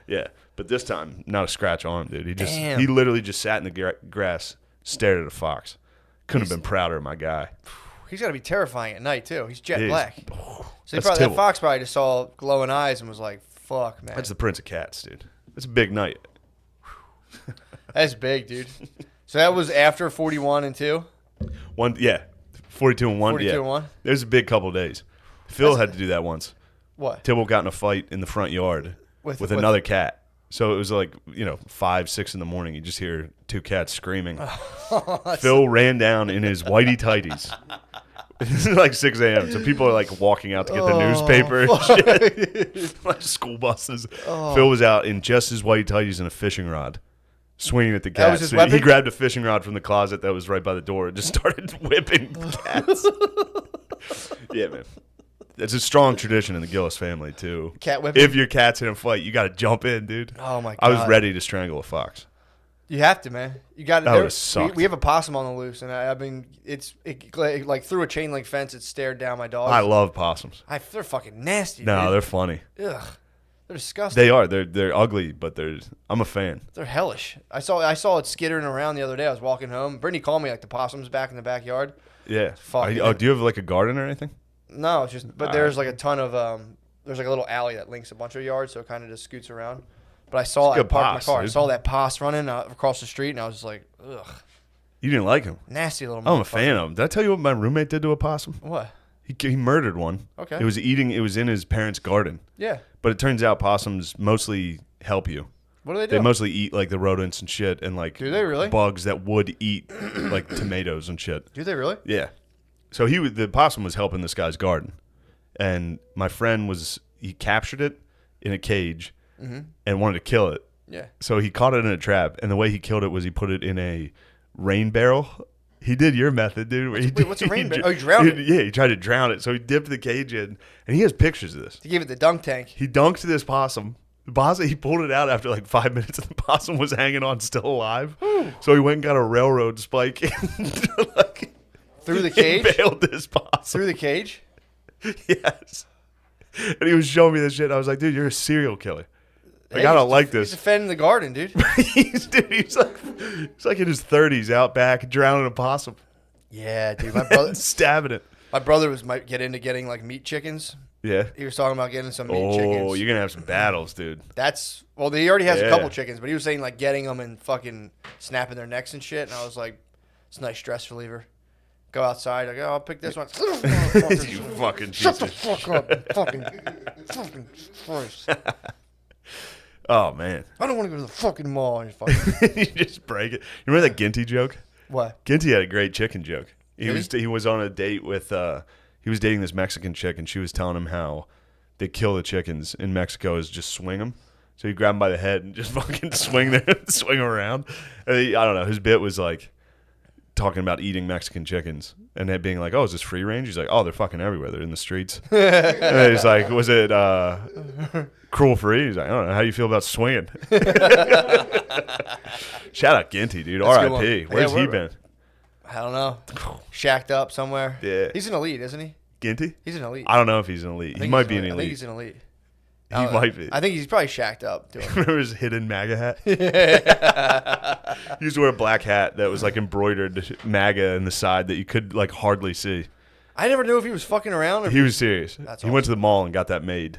Yeah. But this time, not a scratch on him, dude. He literally just sat in the grass, stared at a fox. Couldn't have been prouder of my guy. He's got to be terrifying at night, too. He's jet black. So that fox probably just saw glowing eyes and was like, fuck, man. That's the Prince of Cats, dude. It's a big night. That's big, dude. So that was after 41 and 2? 42 and 1. 42 and 1? There's a big couple of days. Phil had to do that once. What? Tybalt got in a fight in the front yard with another cat. So it was like, 5, 6 in the morning. You just hear 2 cats screaming. Phil ran down in his whitey tighties. It's like 6 a.m. So people are like walking out to get the newspaper and shit. Like school buses. Phil was out in just his whitey tighties and a fishing rod, swinging at the cats. That was his weapon? He grabbed a fishing rod from the closet that was right by the door and just started whipping cats. Yeah, man. It's a strong tradition in the Gillis family, too. Cat whipping? If your cat's in a fight, you got to jump in, dude. Oh, my God. I was ready to strangle a fox. You have to, man. You got to. That would've sucked. We have a possum on the loose, and I mean, it like through a chain link fence. It stared down my dog. I love possums. They're fucking nasty. No, dude. they're funny. Ugh, they're disgusting. They are. They're ugly, but I'm a fan. They're hellish. I saw it skittering around the other day. I was walking home. Brittany called me like the possum's back in the backyard. Yeah. Fuck. Do you have like a garden or anything? No, it's just. But there's like a ton of there's like a little alley that links a bunch of yards, so it kind of just scoots around. But I parked my car. Dude. I saw that poss running across the street, and I was just like, ugh. You didn't like him? Nasty little. I'm a fan of him. Did I tell you what my roommate did to a possum? What? He murdered one. Okay. It was in his parents' garden. Yeah. But it turns out possums mostly help you. What do they do? They mostly eat like the rodents and shit and like Do they really? bugs that would eat like tomatoes and shit. Do they really? Yeah. So the possum was helping this guy's garden. And my friend he captured it in a cage and wanted to kill it. Yeah. So he caught it in a trap, and the way he killed it was he put it in a rain barrel. He did your method, dude. What's a rain barrel? Oh, you drowned it? Yeah, he tried to drown it. So he dipped the cage in, and he has pictures of this. To give it the dunk tank. He dunked this possum. He pulled it out after like 5 minutes, and the possum was hanging on still alive. So he went and got a railroad spike. Through the cage? Impaled this possum. Through the cage? Yes. And he was showing me this shit. I was like, dude, you're a serial killer. Like, I don't like this. He's defending the garden, dude. he's like in his 30s out back drowning a possum. Yeah, dude. My brother stabbing it. My brother might get into getting like meat chickens. Yeah. He was talking about getting some meat chickens. Oh, you're gonna have some battles, dude. He already has a couple chickens, but he was saying like getting them and fucking snapping their necks and shit. And I was like, it's a nice stress reliever. Go outside. I go, I'll pick this one. You fucking shut the fuck up, fucking Christ. Oh man, I don't want to go to the fucking mall. And fucking you just break it. You remember that Ginty joke? What? Ginty had a great chicken joke. Really? He was on a date with he was dating this Mexican chick, and she was telling him how they kill the chickens in Mexico is just swing them. So you grab them by the head and just fucking swing them around. And I don't know. His bit was like talking about eating Mexican chickens and it being like, oh, is this free range? He's like, oh, they're fucking everywhere. They're in the streets. And he's like, was it cruel free? He's like, I don't know. How do you feel about swinging? Shout out Ginty, dude. R.I.P. Where's he been? I don't know. Shacked up somewhere. Yeah. He's an elite, isn't he? Ginty? He's an elite. I don't know if he's an elite. He might be an elite. I think he's an elite. He might be. I think he's probably shacked up. Remember his hidden MAGA hat? He used to wear a black hat that was like embroidered MAGA in the side that you could like hardly see. I never knew if he was fucking around. Or he was serious. That's he went to the mall and got that made.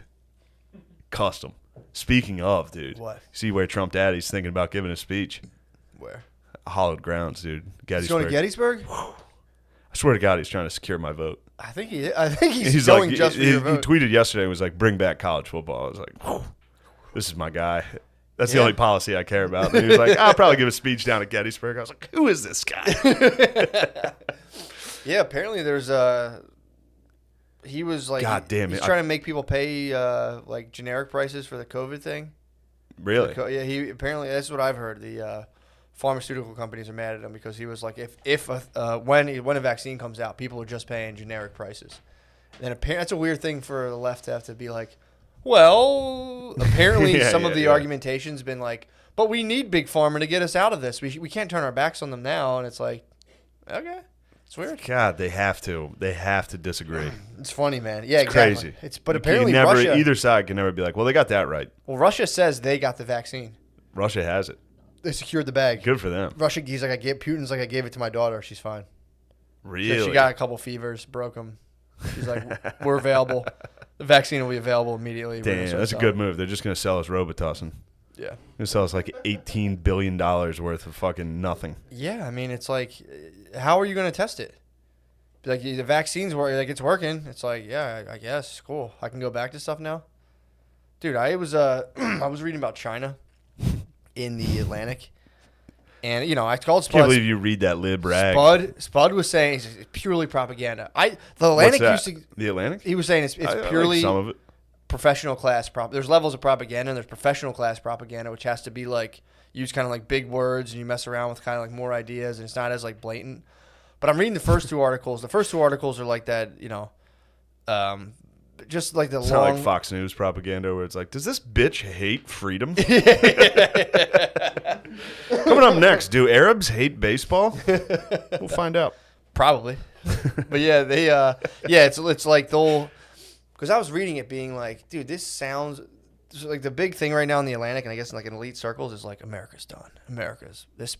Custom. Speaking of, dude. What? See where Trump Daddy's thinking about giving a speech. Where? Hollowed grounds, dude. Gettysburg. He's going to Gettysburg? I swear to God, he's trying to secure my vote. I think he's going like, just for your vote. He tweeted yesterday and was like, bring back college football. I was like, whew, this is my guy. That's the only policy I care about. And he was like, I'll probably give a speech down at Gettysburg. I was like, who is this guy? Yeah, apparently there's he was like, God damn it. He's trying to make people pay like generic prices for the COVID thing. Really? Yeah, he apparently, that's what I've heard. The pharmaceutical companies are mad at him because he was like, when a vaccine comes out, people are just paying generic prices. And apparently, that's a weird thing for the left to have to be like, well, apparently some of the argumentation's been like, but we need Big Pharma to get us out of this. We can't turn our backs on them now. And it's like, okay. It's weird. God, they have to. They have to disagree. It's funny, man. Yeah, it's exactly. Crazy. But apparently Russia, either side can never be like, well, they got that right. Well, Russia says they got the vaccine. Russia has it. They secured the bag. Good for them. He's like, Putin's like, I gave it to my daughter. She's fine. Really? So she got a couple fevers, broke them. She's like, we're available. The vaccine will be available immediately. Damn, that's a good move. They're just going to sell us Robitussin. Yeah. They're going to sell us like $18 billion worth of fucking nothing. Yeah, I mean, it's like, how are you going to test it? Like, the vaccine's like, it's working. It's like, yeah, I guess. Cool. I can go back to stuff now. Dude, I was reading about China in the Atlantic. And, you know, I called Spud. I can't believe you read that lib rag. Spud was saying it's purely propaganda. The Atlantic used to. The Atlantic? He was saying it's purely like some of it. Professional class There's levels of propaganda, and there's professional class propaganda, which has to be like use kind of like big words, and you mess around with kind of like more ideas, and it's not as like blatant. But I'm reading the first two articles. The first two articles are like that, you know, just like the it's long. Not like Fox News propaganda where it's like, does this bitch hate freedom? Coming up next, do Arabs hate baseball? We'll find out. Probably. But yeah, it's like they'll, because I was reading it being like, dude, this sounds like the big thing right now in the Atlantic, and I guess like in elite circles, is like America's done.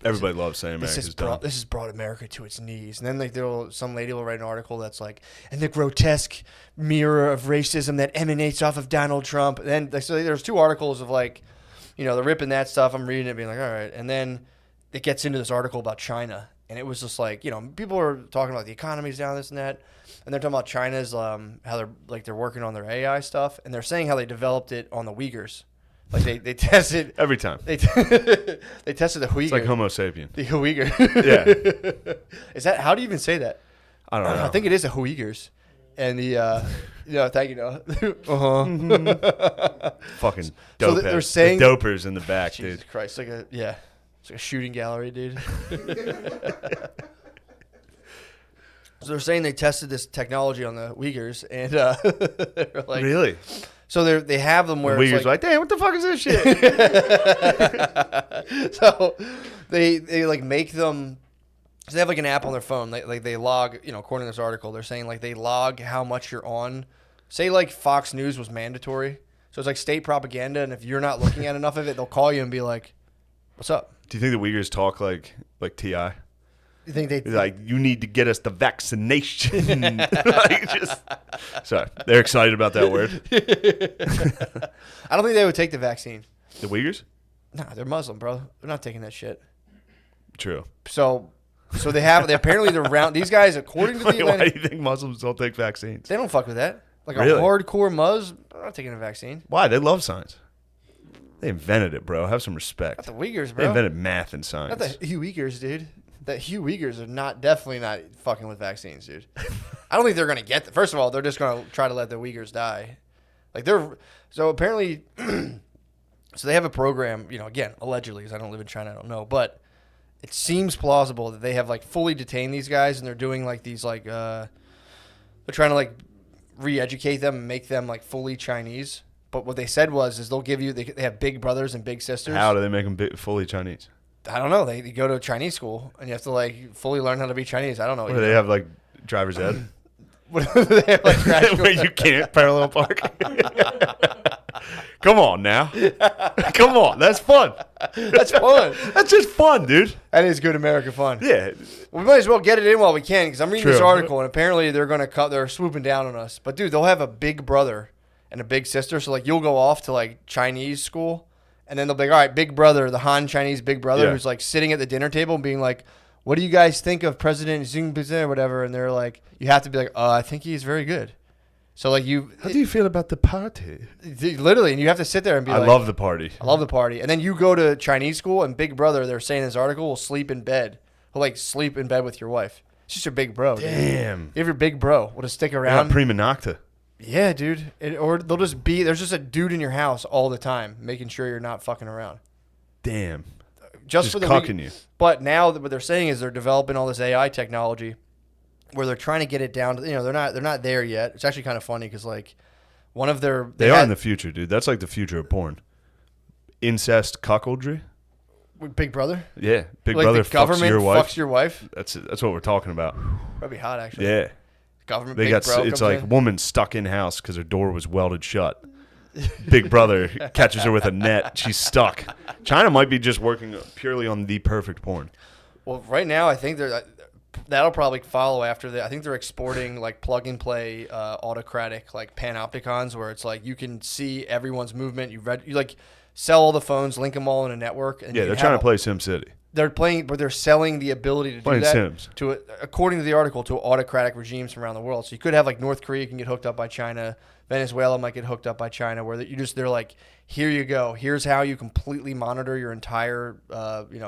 Everybody loves saying America's done. This has brought America to its knees. And then like some lady will write an article that's like, and the grotesque mirror of racism that emanates off of Donald Trump. And then so there's two articles of like, you know, they're ripping that stuff. I'm reading it being like, all right. And then it gets into this article about China. And it was just like, you know, people are talking about the economy's down, this and that. And they're talking about China's, how they're working on their AI stuff. And they're saying how they developed it on the Uyghurs. Like they tested. Every time. They tested the Uyghur. It's like Homosapien. The Uyghur. Yeah. Is that, how do you even say that? I don't know. I think it is the Uyghurs. And thank you. Uh-huh. Fucking So dope they're saying. The dopers in the back, Jesus dude. Christ. It's like a shooting gallery, dude. So they're saying they tested this technology on the Uyghurs, and they're like, really? So they have them where the Uyghurs it's like, damn, what the fuck is this shit? So they like make them So they have like an app on their phone. They log, according to this article, they're saying like they log how much you're on. Say like Fox News was mandatory. So it's like state propaganda, and if you're not looking at enough of it, they'll call you and be like, "What's up?" Do you think the Uyghurs talk like T.I.? You think they like, you need to get us the vaccination? Sorry, they're excited about that word. I don't think they would take the vaccine. The Uyghurs? No, they're Muslim, bro. They're not taking that shit. True. So apparently they're round. These guys, according to the Why do you think Muslims don't take vaccines? They don't fuck with that. Like really? A hardcore Muz, they're not taking a vaccine. Why? They love science. They invented it, bro. Have some respect. Not the Uyghurs, bro. They invented math and science. Not the Hugh Uyghurs, dude. The Hugh Uyghurs are definitely not fucking with vaccines, dude. I don't think they're gonna get. First of all, they're just gonna try to let the Uyghurs die. So apparently, so they have a program. Again, allegedly, because I don't live in China, I don't know, but it seems plausible that they have like fully detained these guys, and they're doing like these like they're trying to like re-educate them and make them like fully Chinese. But what they said is they'll give you they have big brothers and big sisters. How do they make them fully Chinese? I don't know. They go to Chinese school and you have to like fully learn how to be Chinese. I don't know. What, do they have like driver's ed? What do they have like crash Where you can't parallel park? Come on now. Come on. That's fun. That's fun. That's just fun, dude. That is good American fun. Yeah. We might as well get it in while we can, because I'm reading this True. article and apparently they're swooping down on us. But dude, they'll have a big brother and a big sister. So like you'll go off to like Chinese school and then they'll be like, all right, big brother, the Han Chinese big brother who's like sitting at the dinner table and being like, what do you guys think of President Xi Jinping or whatever? And they're like, you have to be like, I think he's very good. So like how do you feel about the party? Literally, and you have to sit there and be I like, love the party. I love the party. And then you go to Chinese school and big brother, they're saying in this article, will sleep in bed. He'll like sleep in bed with your wife. It's just your big bro. Damn. Dude. You have your big bro. Will just stick They're around. not prima nocta. Yeah, dude. Or they'll just be, there's just a dude in your house all the time, making sure you're not fucking around. Damn. Just for the cucking you. But now what they're saying is they're developing all this AI technology where they're trying to get it down to, they're not there yet. It's actually kind of funny because like one of their... They are in the future, dude. That's like the future of porn. Incest cuckoldry. Big brother? Yeah. Big like brother the government fucks your wife. Fucks your wife? That's what we're talking about. That'd be hot, actually. Yeah. Government They big got bro it's comes like in. woman stuck in house because her door was welded shut. Big brother catches her with a net. She's stuck. China might be just working purely on the perfect porn. Well, right now I think that'll probably follow after that. I think they're exporting like plug and play autocratic like panopticons where it's like you can see everyone's movement. You like sell all the phones, link them all in a network. And Yeah, they're trying to play SimCity. They're playing, but they're selling the ability to do that Sims. according to the article, to autocratic regimes from around the world. So you could have like North Korea can get hooked up by China, Venezuela might get hooked up by China, where they're like, here you go, here's how you completely monitor your entire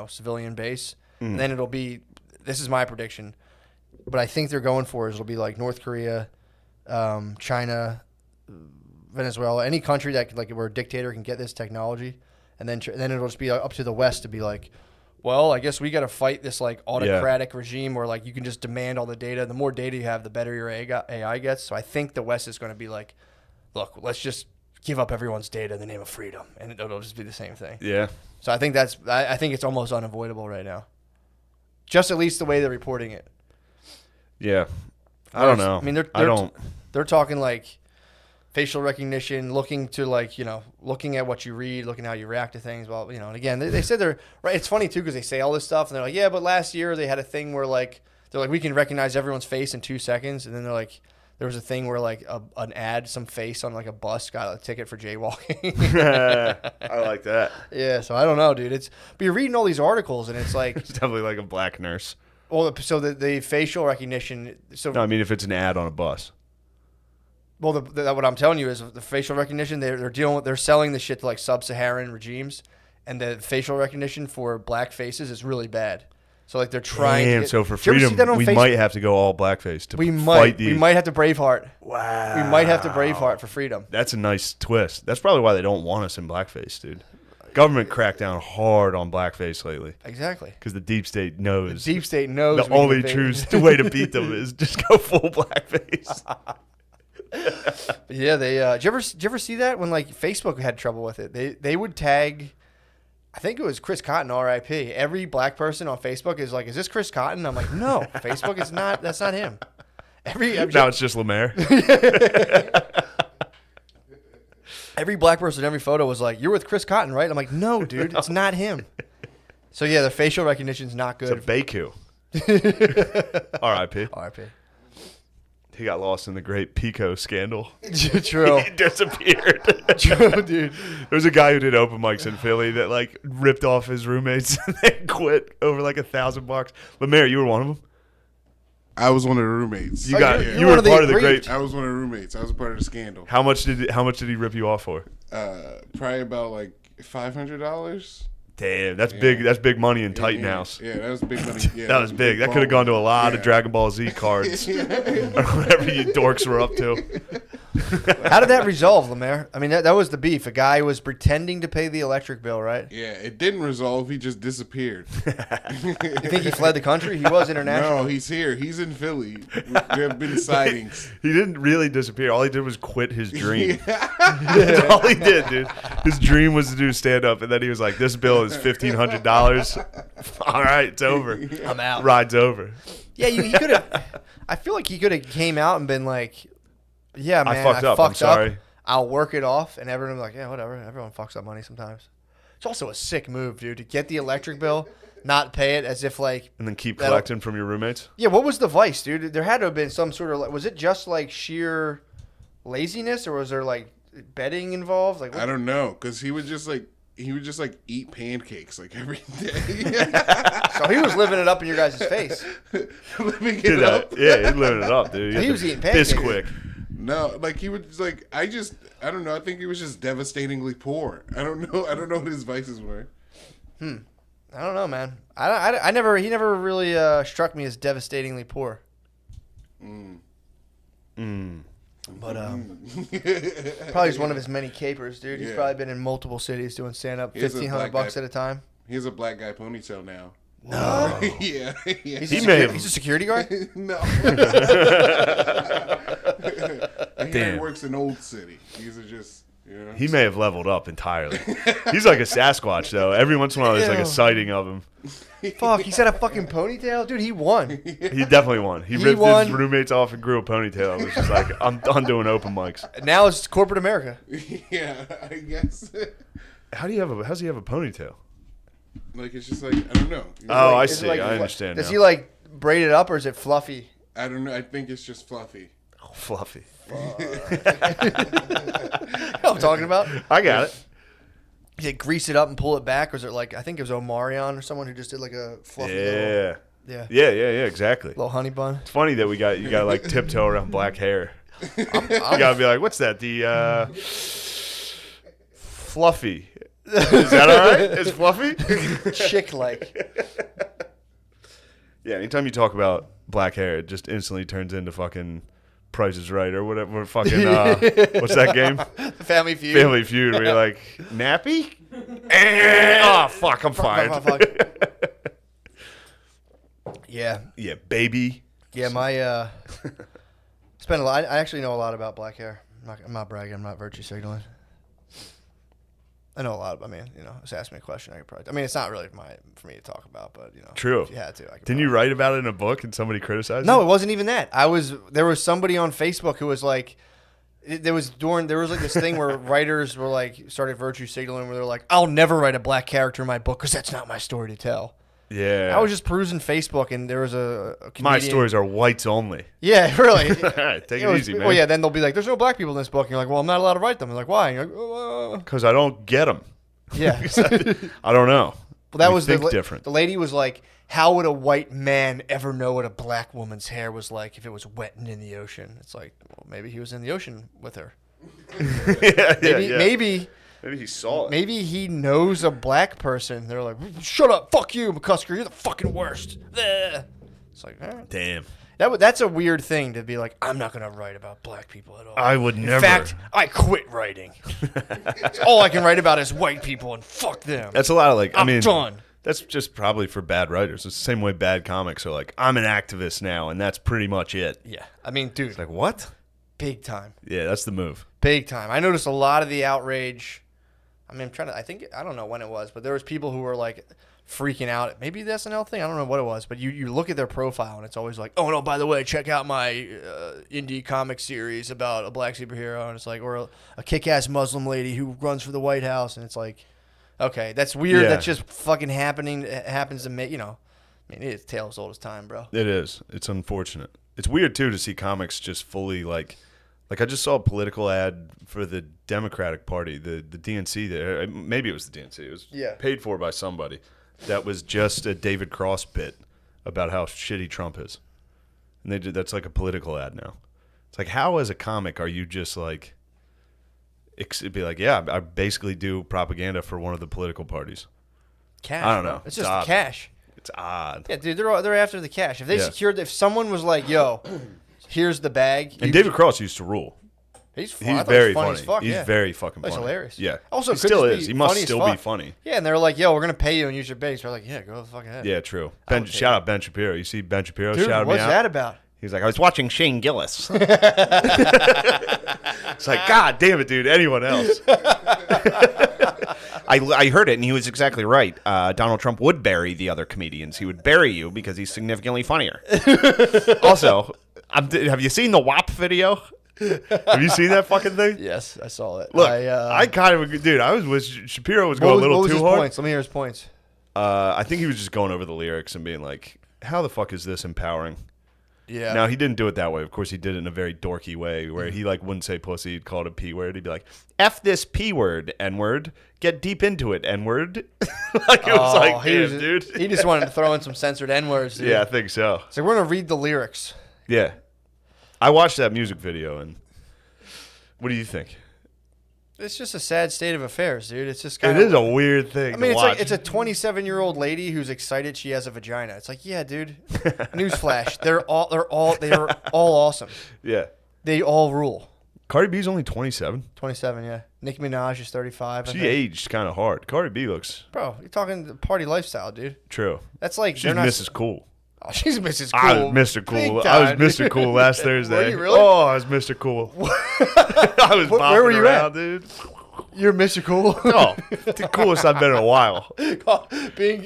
civilian base. And then it'll be, this is my prediction, but I think they're going for is it'll be like North Korea, China, Venezuela, any country that like where a dictator can get this technology, and then it'll just be up to the West to be like, well, I guess we got to fight this like autocratic regime where like you can just demand all the data. The more data you have, the better your AI gets. So I think the West is going to be like, look, let's just give up everyone's data in the name of freedom, and it'll just be the same thing. Yeah. So I think I think it's almost unavoidable right now. Just at least the way they're reporting it. Yeah. I don't know. I mean, they're talking like facial recognition, looking to like, looking at what you read, looking at how you react to things. Well, and again, they said they're right. It's funny too, because they say all this stuff and they're like, yeah, but last year they had a thing where like, they're like, we can recognize everyone's face in 2 seconds. And then they're like, there was a thing where like an ad, some face on like a bus got a ticket for jaywalking. I like that. Yeah. So I don't know, dude. But you're reading all these articles and it's like, It's definitely like a black nurse. well, so the facial recognition. So No, I mean if it's an ad on a bus. well, what I'm telling you is the facial recognition. They're selling the shit to like sub-Saharan regimes, and the facial recognition for black faces is really bad. So like they're trying. Damn, so for freedom, we might have to go all blackface to fight these. We might have to Braveheart. Wow. We might have to Braveheart for freedom. That's a nice twist. That's probably why they don't want us in blackface, dude. Government cracked down hard on blackface lately. Exactly. Because the deep state knows. The deep state knows. The only true way to beat them is just go full blackface. Yeah, did you ever see that when like Facebook had trouble with it? They would tag. I think it was Chris Cotton, R.I.P. Every black person on Facebook is like, "Is this Chris Cotton?" I'm like, "No, Facebook is not. That's not him." Now it's just Lemaire. Every black person, every photo was like, "You're with Chris Cotton, right?" I'm like, "No, dude, it's not him." So yeah, the facial recognition's not good. It's a Baku. R.I.P. R.I.P. He got lost in the great Pico scandal. True. He disappeared. True, dude. There was a guy who did open mics in Philly that like ripped off his roommates and then quit over like $1,000. Lemaire, you were one of them. I was one of the roommates. You you're were one of the part of the aggrieved. great. I was one of the roommates. I was a part of the scandal. How much did he rip you off for? Probably about like $500. Damn, that's big. That's big money in Titan House. Yeah, that was big money. Yeah, That was big. That could have gone to a lot of Dragon Ball Z cards, or whatever you dorks were up to. How did that resolve, Lemaire? I mean, that was the beef. A guy was pretending to pay the electric bill, right? Yeah, it didn't resolve. He just disappeared. You think he fled the country? He was international. No, he's here. He's in Philly. There have been sightings. He didn't really disappear. All he did was quit his dream. That's all he did, dude. His dream was to do stand up, and then he was like, "This bill is $1,500. All right, it's over. I'm out." Ride's over. Yeah, he could have. I feel like he could have came out and been like, "Yeah, man, I fucked up. I'm sorry. I'll work it off," and everyone would be like, "Yeah, whatever. Everyone fucks up money sometimes." It's also a sick move, dude, to get the electric bill, not pay it, as if like. And then keep collecting from your roommates. Yeah, what was the vice, dude? There had to have been some sort of. Was it just like sheer laziness, or was there like betting involved? Like, I don't know, because he would just like eat pancakes like every day. So he was living it up in your guys' face. Living it up. Yeah, he's living it up, dude. He was eating pancakes. Bisquick. No, like he would like I don't know. I think he was just devastatingly poor. I don't know what his vices were. I don't know, man. He never really struck me as devastatingly poor. But probably just one of his many capers, dude. He's probably been in multiple cities doing stand up, $1,500 at a time. He has a black guy ponytail now. No. Yeah. He's a security guard? No. He Damn. works in Old City. These are just, He may have leveled up entirely. He's like a Sasquatch, though. Every once in a while, there's like a sighting of him. Fuck, he's had a fucking ponytail? Dude, he won. He definitely won. He ripped won. his roommates off and grew a ponytail. It was just like, I'm done doing open mics. Now it's corporate America. Yeah, I guess. How's he have a ponytail? Like, it's just like, I don't know. Oh, I Is it see. like- I understand Does now. he like braid it up or is it fluffy? I don't know. I think it's just fluffy. Oh, fluffy. You know what I'm talking about? I got it. You grease it up and pull it back, or is it like, I think it was Omarion or someone who just did like a fluffy little, Yeah, exactly. little honey bun. It's funny that you got to like tiptoe around black hair. You got to be like, what's that? The fluffy. Is that all right? Is fluffy? Chick-like. Yeah, anytime you talk about black hair, it just instantly turns into fucking Price is Right or whatever. Fucking, what's that game? Family Feud. Family Feud, where you're like, nappy? Oh, fuck, I'm fired. Fuck. Yeah. Yeah, baby. Yeah, my, spend a lot. I actually know a lot about black hair. I'm not bragging. I'm not virtue signaling. I know a lot. I mean, just ask me a question. I could probably. I mean, it's not really for me to talk about, but True. if you had to. I could Didn't you write about it in a book and somebody criticized No, it? it wasn't even that. There was somebody on Facebook who was like, there was like this thing where writers were like started virtue signaling where they're like, I'll never write a black character in my book because that's not my story to tell. Yeah. I was just perusing Facebook and there was a comedian. My stories are whites only. Yeah, really. All right, take it easy, man. Well, yeah, then they'll be like, there's no black people in this book. And you're like, well, I'm not allowed to write them. I'm like, why? And you're like, Because I don't get them. yeah. I don't know. Well, that We was think different. The lady was like, how would a white man ever know what a black woman's hair was like if it was wet and in the ocean? It's like, well, maybe he was in the ocean with her. Maybe he saw it. Maybe he knows a black person. They're like, shut up, fuck you, McCusker, you're the fucking worst. It's like, all right. Damn. That's a weird thing to be like, I'm not going to write about black people at all. I would never. In fact, I quit writing. All I can write about is white people and fuck them. That's a lot of like, I'm done. That's just probably for bad writers. It's the same way bad comics are like, I'm an activist now, and that's pretty much it. Yeah. I mean, dude. It's like, what? Big time. Yeah, that's the move. Big time. I noticed a lot of the outrage I mean, I don't know when it was, but there was people who were like freaking out. Maybe the SNL thing. I don't know what it was, but you look at their profile and it's always like, oh no, by the way, check out my indie comic series about a black superhero, and it's like, or a kick-ass Muslim lady who runs for the White House, and it's like, okay, that's weird. Yeah. That's just fucking happening. It happens to me, I mean, it's tale as old as time, bro. It is. It's unfortunate. It's weird too to see comics just fully like I just saw a political ad for the Democratic Party, the DNC there. Maybe it was the DNC. It was paid for by somebody. That was just a David Cross bit about how shitty Trump is. And that's like a political ad now. It's like, how as a comic are you just like, it'd be like, yeah, I basically do propaganda for one of the political parties. Cash. I don't know. It's just cash. It's odd. Yeah, dude, they're after the cash. If they if someone was like, yo, here's the bag. And David Cross used to rule. He's very funny. As fuck, he's very fucking funny. He's hilarious. Yeah. Also, he still is. He must still be funny. Yeah, and they're like, yo, we're going to pay you and use your base. We're like, yeah, go the fuck ahead. Yeah, true. Shout out Ben Shapiro. You see Ben Shapiro dude, shouted me out? What's that about? He was like, I was watching Shane Gillis. It's like, God damn it, dude. Anyone else? I heard it, and he was exactly right. Donald Trump would bury the other comedians. He would bury you because he's significantly funnier. Also, have you seen the WAP video? Have you seen that fucking thing? Yes, I saw it. Look, I kind of, dude, I was with Shapiro was going a little too hard. Points? Let me hear his points. I think he was just going over the lyrics and being like, how the fuck is this empowering? Yeah. Now, he didn't do it that way. Of course, he did it in a very dorky way where he like wouldn't say pussy. He'd call it a P word. He'd be like, F this P word, N word. Get deep into it, N word. Like, it was like, damn, dude. He just wanted to throw in some censored N words, dude. Yeah, I think so. So we're going to read the lyrics. Yeah. I watched that music video, and what do you think? It's just a sad state of affairs, dude. It's just kind It is a weird thing. I mean, to watch. it's a 27-year-old lady who's excited she has a vagina. It's like, yeah, dude. Newsflash, they are all awesome. Yeah. They all rule. Cardi B's only 27. 27, yeah. Nicki Minaj is 35. She aged kind of hard. Cardi B looks Bro, you're talking party lifestyle, dude. true. That's like She's Mrs. Cool. Oh, she's Mrs. Cool. I was Mr. Cool. I was Mr. Cool last Thursday. Were you really? Oh, I was Mr. Cool. I was bopping where were you around, at? Dude. You're Mr. Cool. Oh, the coolest I've been in a while.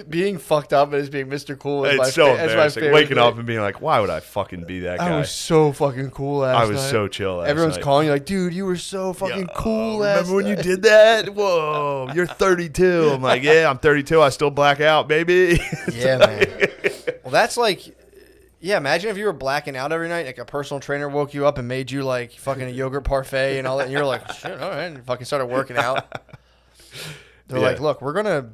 being fucked up as being Mr. Cool is It's so embarrassing. favorite Waking thing. up and being like, why would I fucking be that guy? I was so fucking cool last night. I was so chill last Everyone's night. calling you like, dude, you were so fucking cool last Remember when night. you did that? Whoa, you're 32. I'm like, yeah, I'm 32. I still black out, baby. Yeah, man. Well, that's like, yeah, imagine if you were blacking out every night, like a personal trainer woke you up and made you like fucking a yogurt parfait and all that, and you're like, shit, all right, and fucking started working out. They're like, look, we're going to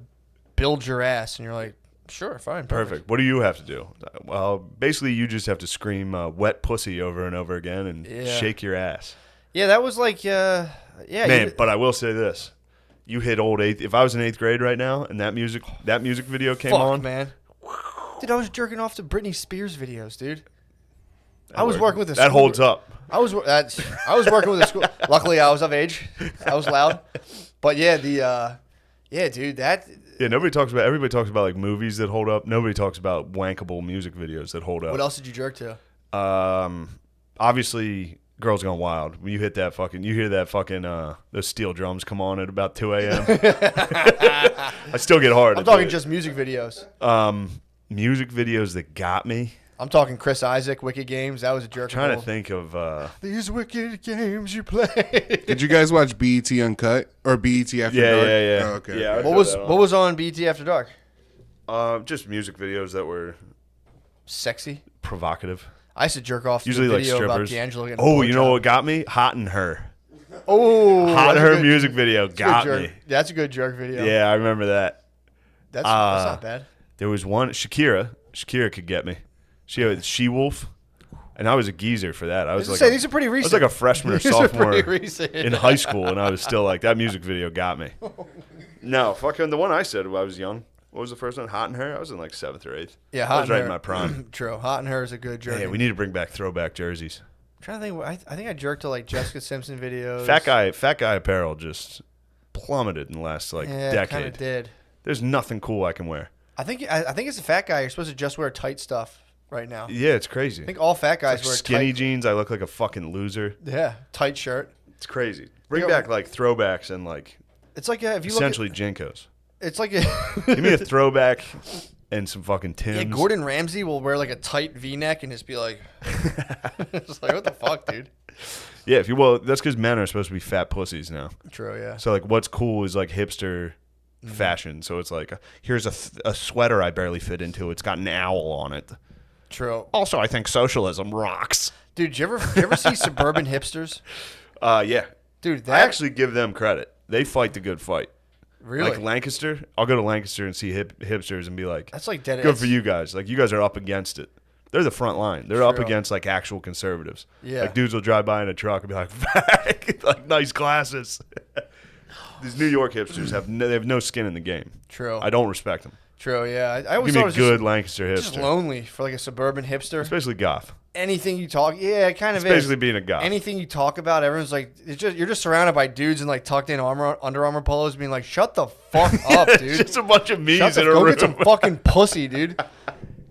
build your ass. And you're like, sure, fine. Perfect. What do you have to do? Well, basically, you just have to scream wet pussy over and over again and shake your ass. Yeah, that was like, Man, but I will say this. You hit old eighth. If I was in 8th grade right now and that music video came on. Man. Dude, I was jerking off to Britney Spears videos, dude. I was working with a That school. holds up. I was working with a school. Luckily, I was of age. I was loud. But yeah, dude, that. Yeah, everybody talks about like movies that hold up. Nobody talks about wankable music videos that hold up. What else did you jerk to? Obviously, Girls Gone Wild. When you hit that fucking, you hear that fucking those steel drums come on at about 2 a.m. I still get hard. I'm talking just music videos. Music videos that got me. I'm talking Chris Isaac, Wicked Games. That was a jerk. Trying to think of these wicked games you play. Did you guys watch BET Uncut or BET After Dark? Yeah. Oh, okay. Yeah, what was on BT After Dark? Just music videos that were Sexy. provocative. I used to jerk off to Usually the like video about strippers. D'Angelo getting a Oh, you know blowjob. what got me? Hot in Her. Oh, Hot in that's a Her good- music video that's a got good me. jerk. That's a good jerk video. Yeah, I remember that. That's not bad. There was one Shakira. Shakira could get me. She had She-Wolf, and I was a geezer for that. I was like, these are pretty recent. I was like a freshman or These are sophomore pretty recent. in high school, and I was still like, that music video got me. No, fucking the one I said when I was young. What was the first one? Hot in Her? I was in like 7th or 8th. Yeah, I Hot was in right Her. in my prime. True. Hot in Her is a good jerk. Yeah, we need to bring back throwback jerseys. I'm trying to think. I think I jerked to like Jessica Simpson videos. Fat guy apparel just plummeted in the last like Yeah, decade. kind of did. There's nothing cool I can wear. I think as a fat guy, you're supposed to just wear tight stuff right now. Yeah, it's crazy. I think all fat guys wear skinny tight. jeans. I look like a fucking loser. Yeah, tight shirt. It's crazy. Bring Yo. back like throwbacks and like It's like if you look Essentially, Jinkos. it's like a Give me a throwback and some fucking Timbs. yeah. Gordon Ramsay will wear like a tight V-neck and just be like, it's like what the fuck, dude. Yeah, well, that's because men are supposed to be fat pussies now. True, yeah. So like, what's cool is like hipster fashion. So it's like, here's a sweater I barely fit into. It's got an owl on it. True. Also, I think socialism rocks. Dude, did you ever see suburban hipsters? Yeah. Dude, I actually give them credit. They fight the good fight. really? Like Lancaster, I'll go to Lancaster and see hipsters and be like, That's like dead. good for you guys. Like, you guys are up against it. They're the front line. They're up True. against like actual conservatives. Yeah. Like dudes will drive by in a truck and be like, like nice glasses. These New York hipsters they have no skin in the game. True. I don't respect them. True, yeah. I always Give me thought it a was good Lancaster just hipster. lonely for like a suburban hipster. It's basically goth. Anything you talk, yeah, it kind of It's basically being a goth. Anything you talk about, everyone's like, you're just surrounded by dudes in like tucked in Under Armour polos, being like, "Shut the fuck up, It's dude! just a bunch of me's in a Go room. get some fucking pussy, dude."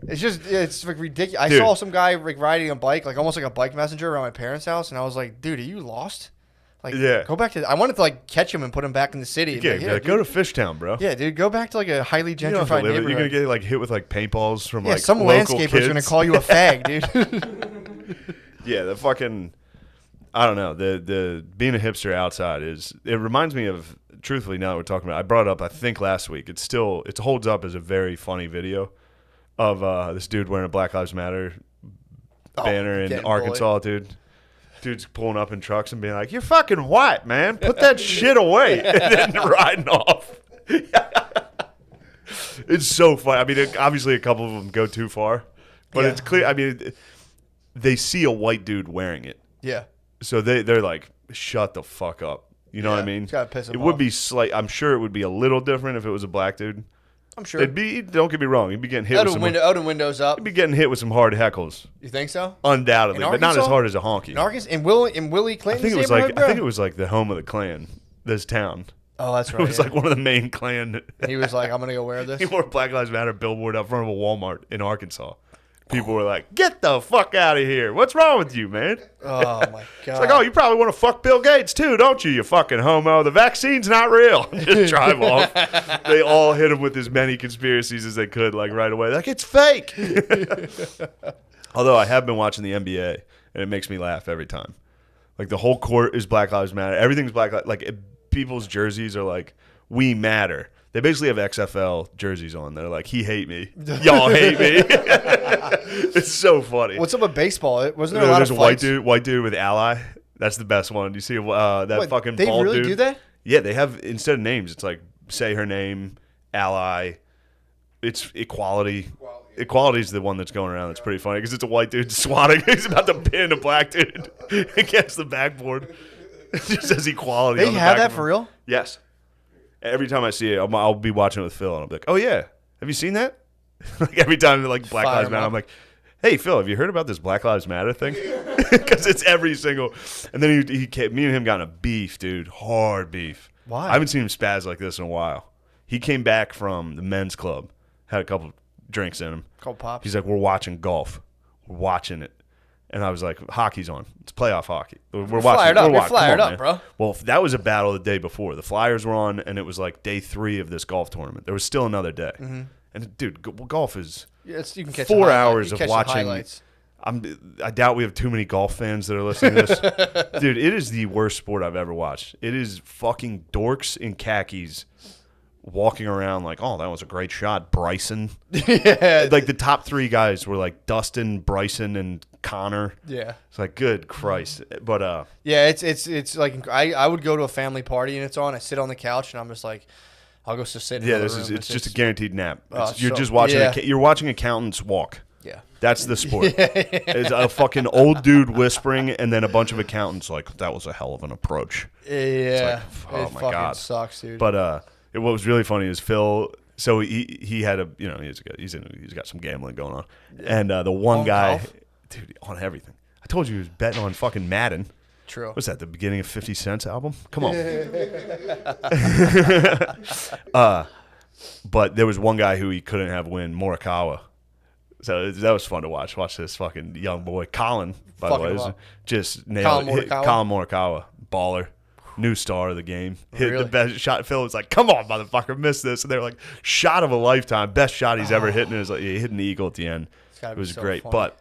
It's like ridiculous. I Dude. saw some guy like riding a bike, like almost like a bike messenger around my parents' house, and I was like, "Dude, are you lost?" Like, Yeah. go back to. I wanted to like catch him and put him back in the city. and be Yeah, like, be like, go to Fishtown, bro. yeah, dude, go back to like a highly You don't have to gentrified live it. neighborhood. You're gonna get like hit with like paintballs from yeah, like some local landscaper's kids. gonna call you a fag, dude. Yeah, the fucking, I don't know. The being a hipster outside it reminds me of, truthfully, now that we're talking about it, I brought it up I think last week. It holds up as a very funny video of this dude wearing a Black Lives Matter banner in getting Arkansas, dude. Dude's pulling up in trucks and being like, "You're fucking white, man. Put that shit away," and then riding off. It's so funny. I mean, obviously a couple of them go too far, but Yeah. it's clear. I mean, they see a white dude wearing it, Yeah. so they're like, "Shut the fuck up." You know what I Yeah, mean? it's gotta piss 'em It would off. be I'm sure it would be a little different if it was a black dude. I'm sure. It'd be. Don't get me wrong. He'd be getting hit with some. Out of windows up. He'd be getting hit with some hard heckles, You think so? undoubtedly, In but not as Arkansas? hard as a honky. In Arkansas, in Willie I Clinton's think it was neighborhood, like bro? I think it was like the home of the Klan. This town. Oh, that's right. It was yeah. like one of the main Klan. He was like, "I'm gonna go wear this." He wore a Black Lives Matter billboard out front of a Walmart in Arkansas. People were like, "Get the fuck out of here! What's wrong with you, man?" Oh my god! It's like, "Oh, you probably want to fuck Bill Gates too, don't you? You fucking homo. The vaccine's not real." Just drive off. They all hit him with as many conspiracies as they could, like right away. Like, it's fake. Although I have been watching the NBA, and it makes me laugh every time. Like the whole court is Black Lives Matter. Everything's Black Lives. Like people's jerseys are like, "We matter." They basically have XFL jerseys on. They're like, "He hate me. Y'all hate me." It's so funny. What's up with baseball? Wasn't there a lot There's of a white fights? white dude with ally. That's the best one. Do you see that What, fucking they bald really dude? do that? Yeah, they have, instead of names, it's like, say her name, ally. It's equality. Equality is the one that's going around. That's pretty funny because it's a white dude swatting. He's about to pin a black dude against the backboard. It just says equality. They on the have back that of for them. real? Yes. Every time I see it, I'll be watching it with Phil, and I'll be like, "Oh yeah, have you seen that?" Like every time, like Black Fire Lives 'em Matter, up. I'm like, "Hey Phil, have you heard about this Black Lives Matter thing?" Because it's every single. And then me and him got in a beef, dude, hard beef. Why? I haven't seen him spaz like this in a while. He came back from the men's club, had a couple drinks in him. Called pops. He's like, "We're watching golf. We're watching it." And I was like, "Hockey's on. It's playoff hockey. We're watching. fired up. We're You're watching. Come fired on, up, man." bro. Well, that was a battle the day before. The Flyers were on, and it was like day 3 of this golf tournament. There was still another day. Mm-hmm. And dude, golf is Yeah, you can catch 4 the highlight- hours you of catch the watching. highlights. I doubt we have too many golf fans that are listening to this. Dude, it is the worst sport I've ever watched. It is fucking dorks in khakis walking around like, "Oh, that was a great shot, Bryson." Yeah. Like the top 3 guys were like Dustin, Bryson, and Connor. Yeah. It's like, good Christ. But Yeah, it's like I would go to a family party and it's on. I sit on the couch and I'm just like, I'll go sit in yeah, another room. it's just a guaranteed nap. Oh, You're so- just watching. yeah. You're watching accountants walk. yeah. That's the sport. It's a fucking old dude whispering, and then a bunch of accountants like, "That was a hell of an approach." Yeah. oh it my fucking God. sucks, dude. But what was really funny is Phil. So he had a he's got some gambling going on, and the one On guy, golf? dude, on everything. I told you he was betting on fucking Madden. True. What's that? The beginning of 50 Cent's album? Come on. But there was one guy who he couldn't have win, Morikawa. So that was fun to watch. Watch this fucking young boy, Colin, by Fucking the way, him up. just nailed Colin it. Morikawa? Colin Morikawa, baller. new star of the game. Hit Really? the best shot. Phil was like, "Come on, motherfucker, miss this!" And they were like, "Shot of a lifetime, best shot he's ever hit." And it was like he hit an eagle at the end. gotta It be was so great, funny. but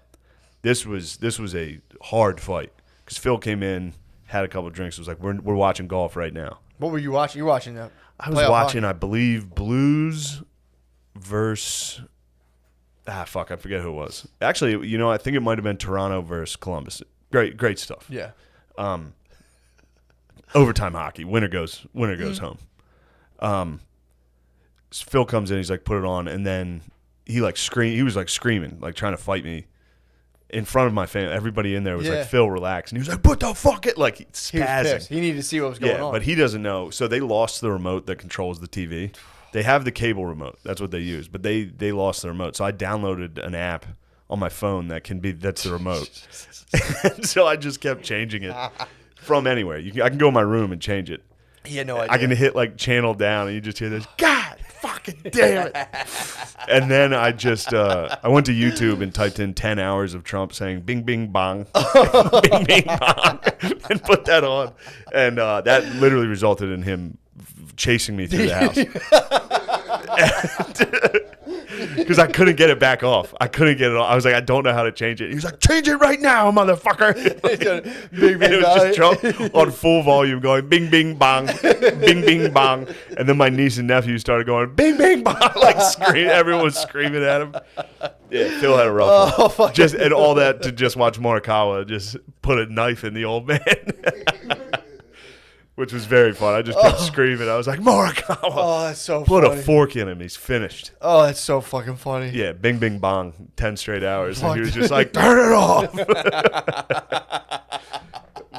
this was a hard fight because Phil came in, had a couple of drinks, was like, "We're watching golf right now." What were you watching? You were watching that? I was watching, I believe, Blues versus. Fuck, I forget who it was. Actually, I think it might have been Toronto versus Columbus. Great stuff. Yeah. Overtime hockey. Winner goes home. Phil comes in, he's like, put it on, and then he was screaming, like trying to fight me in front of my family. Everybody in there was like, Phil, relax. And he was like, "What the fuck it?" Like He was spazzing. pissed. He needed to see what was going on. But he doesn't know. So they lost the remote that controls the TV. They have the cable remote. That's what they use. But they lost the remote. So I downloaded an app on my phone that's the remote. And so I just kept changing it from anywhere. I can go in my room and change it. He had no idea. I can hit like channel down and you just hear this, "God fucking damn it." And then I just I went to YouTube and typed in 10 hours of Trump saying bing bing bong, bing bing bong, and put that on. And that literally resulted in him chasing me through the house. Because I couldn't get it back off. I couldn't get it off. I was like, "I don't know how to change it." He was like, "Change it right now, motherfucker." Bing, And it was just Trump on full volume going bing, bing, bong, bing, bing, bong. And then my niece and nephew started going bing, bing, bong, like screaming. Everyone was screaming at him. Yeah, Phil had a rough one. fuck. And all that to just watch Morikawa just put a knife in the old man. Which was very fun. I just kept screaming. I was like, "Morikawa." Oh, that's so Put funny. a fork in him. He's finished. Oh, that's so fucking funny. Yeah, bing, bing, bong, 10 straight hours. And he Fuck. was just like, "Turn it off."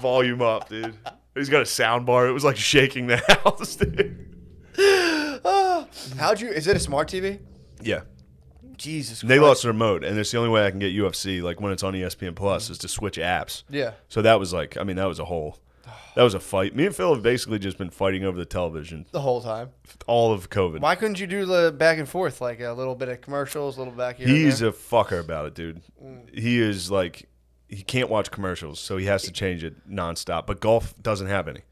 Volume up, dude. He's got a sound bar. It was like shaking the house, dude. Is it a smart TV? Yeah. Jesus They Christ. lost the remote, and it's the only way I can get UFC, like when it's on ESPN Plus, is to switch apps. Yeah. So that was like, that was a fight. Me and Phil have basically just been fighting over the television The whole time. all of COVID. Why couldn't you do the back and forth, like a little bit of commercials, a little back here? He's and a fucker about it, dude. He is like, he can't watch commercials, so he has to change it nonstop. But golf doesn't have any.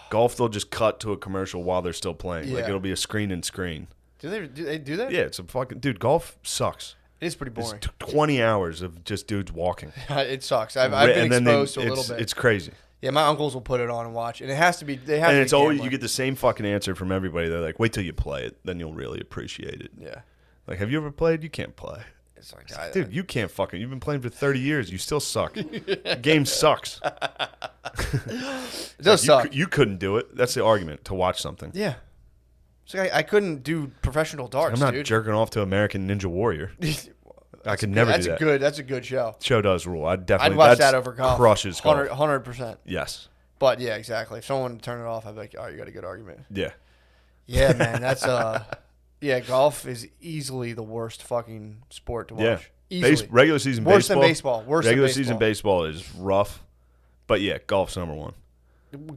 Golf, they'll just cut to a commercial while they're still playing. Like Yeah. it'll be a screen and screen. Do they do that? Yeah, it's a fucking dude. Golf sucks. It is pretty It's boring. 20 hours of just dudes walking. It sucks. I've been And then exposed to a little bit. It's crazy. Yeah, my uncles will put it on and watch, and it has to be. They have And to it's be always, you gambling. get the same fucking answer from everybody. They're like, "Wait till you play it, then you'll really appreciate it." Yeah, Like, have you ever played? You can't play. it's like, Dude, you can't fucking. You've been playing for 30 years. You still suck. The game sucks. it does suck. You couldn't do it. That's the argument to watch something. Yeah, it's like I couldn't do professional darts. I'm not dude. jerking off to American Ninja Warrior. I could never do that. That's a good show. Show does rule. I'd definitely. I'd watch that's that over golf. Crushes golf. 100%. Yes. But yeah, exactly. If someone would turn it off, I'd be like, "Oh, you got a good argument." Yeah. Yeah, man, that's yeah, golf is easily the worst fucking sport to watch. Yeah. Easily. Regular season Worse baseball. than baseball. Worse than Regular baseball. season baseball is rough, but yeah, golf's number one.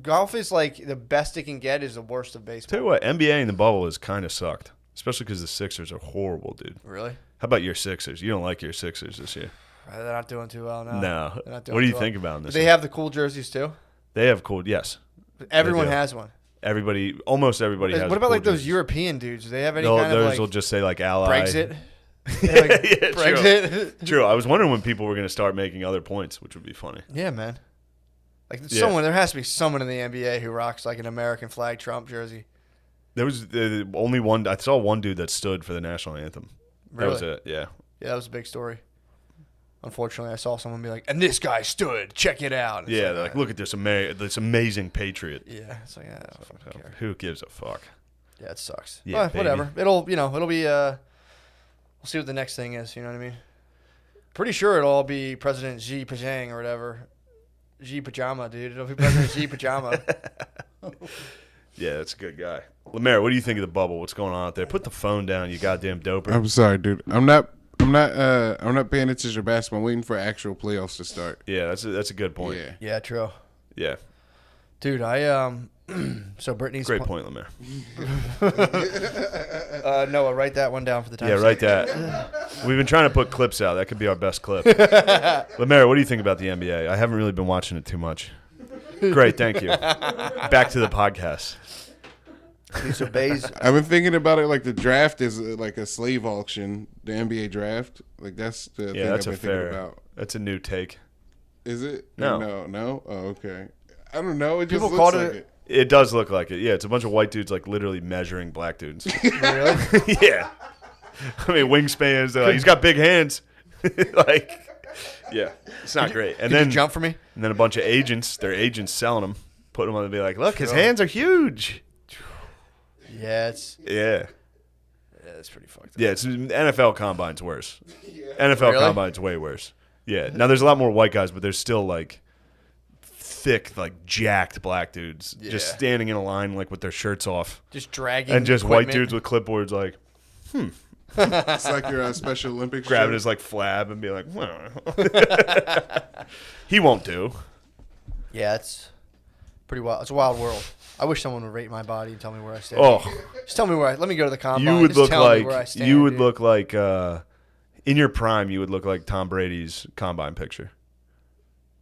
Golf is like the best it can get is the worst of baseball. Tell you what, NBA in the bubble has kind of sucked, especially because the Sixers are horrible, dude. Really? How about your Sixers? You don't like your Sixers this year? They're not doing too well now. No. They're not doing What do you too think well. about them But this they year? have the cool jerseys too. They have cool. Yes, Everyone do. has one. everybody, almost everybody has. What about cool like those jerseys. European dudes? Do they have any No, kind of those like will just say like ally. Brexit? Like, Yeah, true. Brexit? True. I was wondering when people were going to start making other points, which would be funny. Yeah, man. Like Yeah. someone, there has to be someone in the NBA who rocks like an American flag Trump jersey. There was only one. I saw one dude that stood for the national anthem. That was Really? it. Yeah. Yeah, that was a big story. Unfortunately, I saw someone be like, "And this guy stood. Check it out." And it's Yeah. They're like, look at this this amazing patriot. Yeah, it's like, I don't fucking care. Who gives a fuck? Yeah, it sucks. Yeah, But whatever. It'll be. We'll see what the next thing is. You know what I mean? Pretty sure it'll all be President Xi Jinping or whatever. Xi Pajama, dude. It'll be President Xi Pajama. Yeah, that's a good guy. Lemaire, what do you think of the bubble? What's going on out there? Put the phone down, you goddamn doper. I'm sorry, dude. I'm not paying attention to basketball. I'm waiting for actual playoffs to start. Yeah, that's a good point. Yeah. Yeah, true. Yeah. Dude, so Brittany's Great point, Lemaire. Noah, write that one down for the time. Yeah, write that. We've been trying to put clips out. That could be our best clip. Lemaire, what do you think about the NBA? I haven't really been watching it too much. Great, thank you. Back to the podcast. So Bays, I've been thinking about it like the draft is like a slave auction, the NBA draft. Like that's the thing Yeah, that's I've a been thinking fair. about. That's a new take. Is it? No. No. Oh, okay. I don't know. It just People looks called like it- it. It does look like it. Yeah, it's a bunch of white dudes like literally measuring black dudes. really? Yeah. I mean, wingspans. They're like, he's got big hands. Like, yeah, it's not great. And Could then you jump for me? And then a bunch of agents. Their agents selling them, putting them on to be like, look, his hands are huge. Yeah, it's pretty fucked up. Yeah, it's NFL combine's worse. NFL Really? combine's way worse. Yeah. Now there's a lot more white guys, but there's still like thick, like jacked black dudes just Yeah. standing in a line like with their shirts off, Just dragging and just white equipment. dudes with clipboards like It's like your Special Olympics. grabbing shirt. his like flab and be like, well. He won't do. Yeah, it's pretty wild. It's a wild world. I wish someone would rate my body and tell me where I stand. Oh, Just tell me where. Let me go to the combine. you would Just look tell me where I like stand, you would dude. look like in your prime. You would look like Tom Brady's combine picture.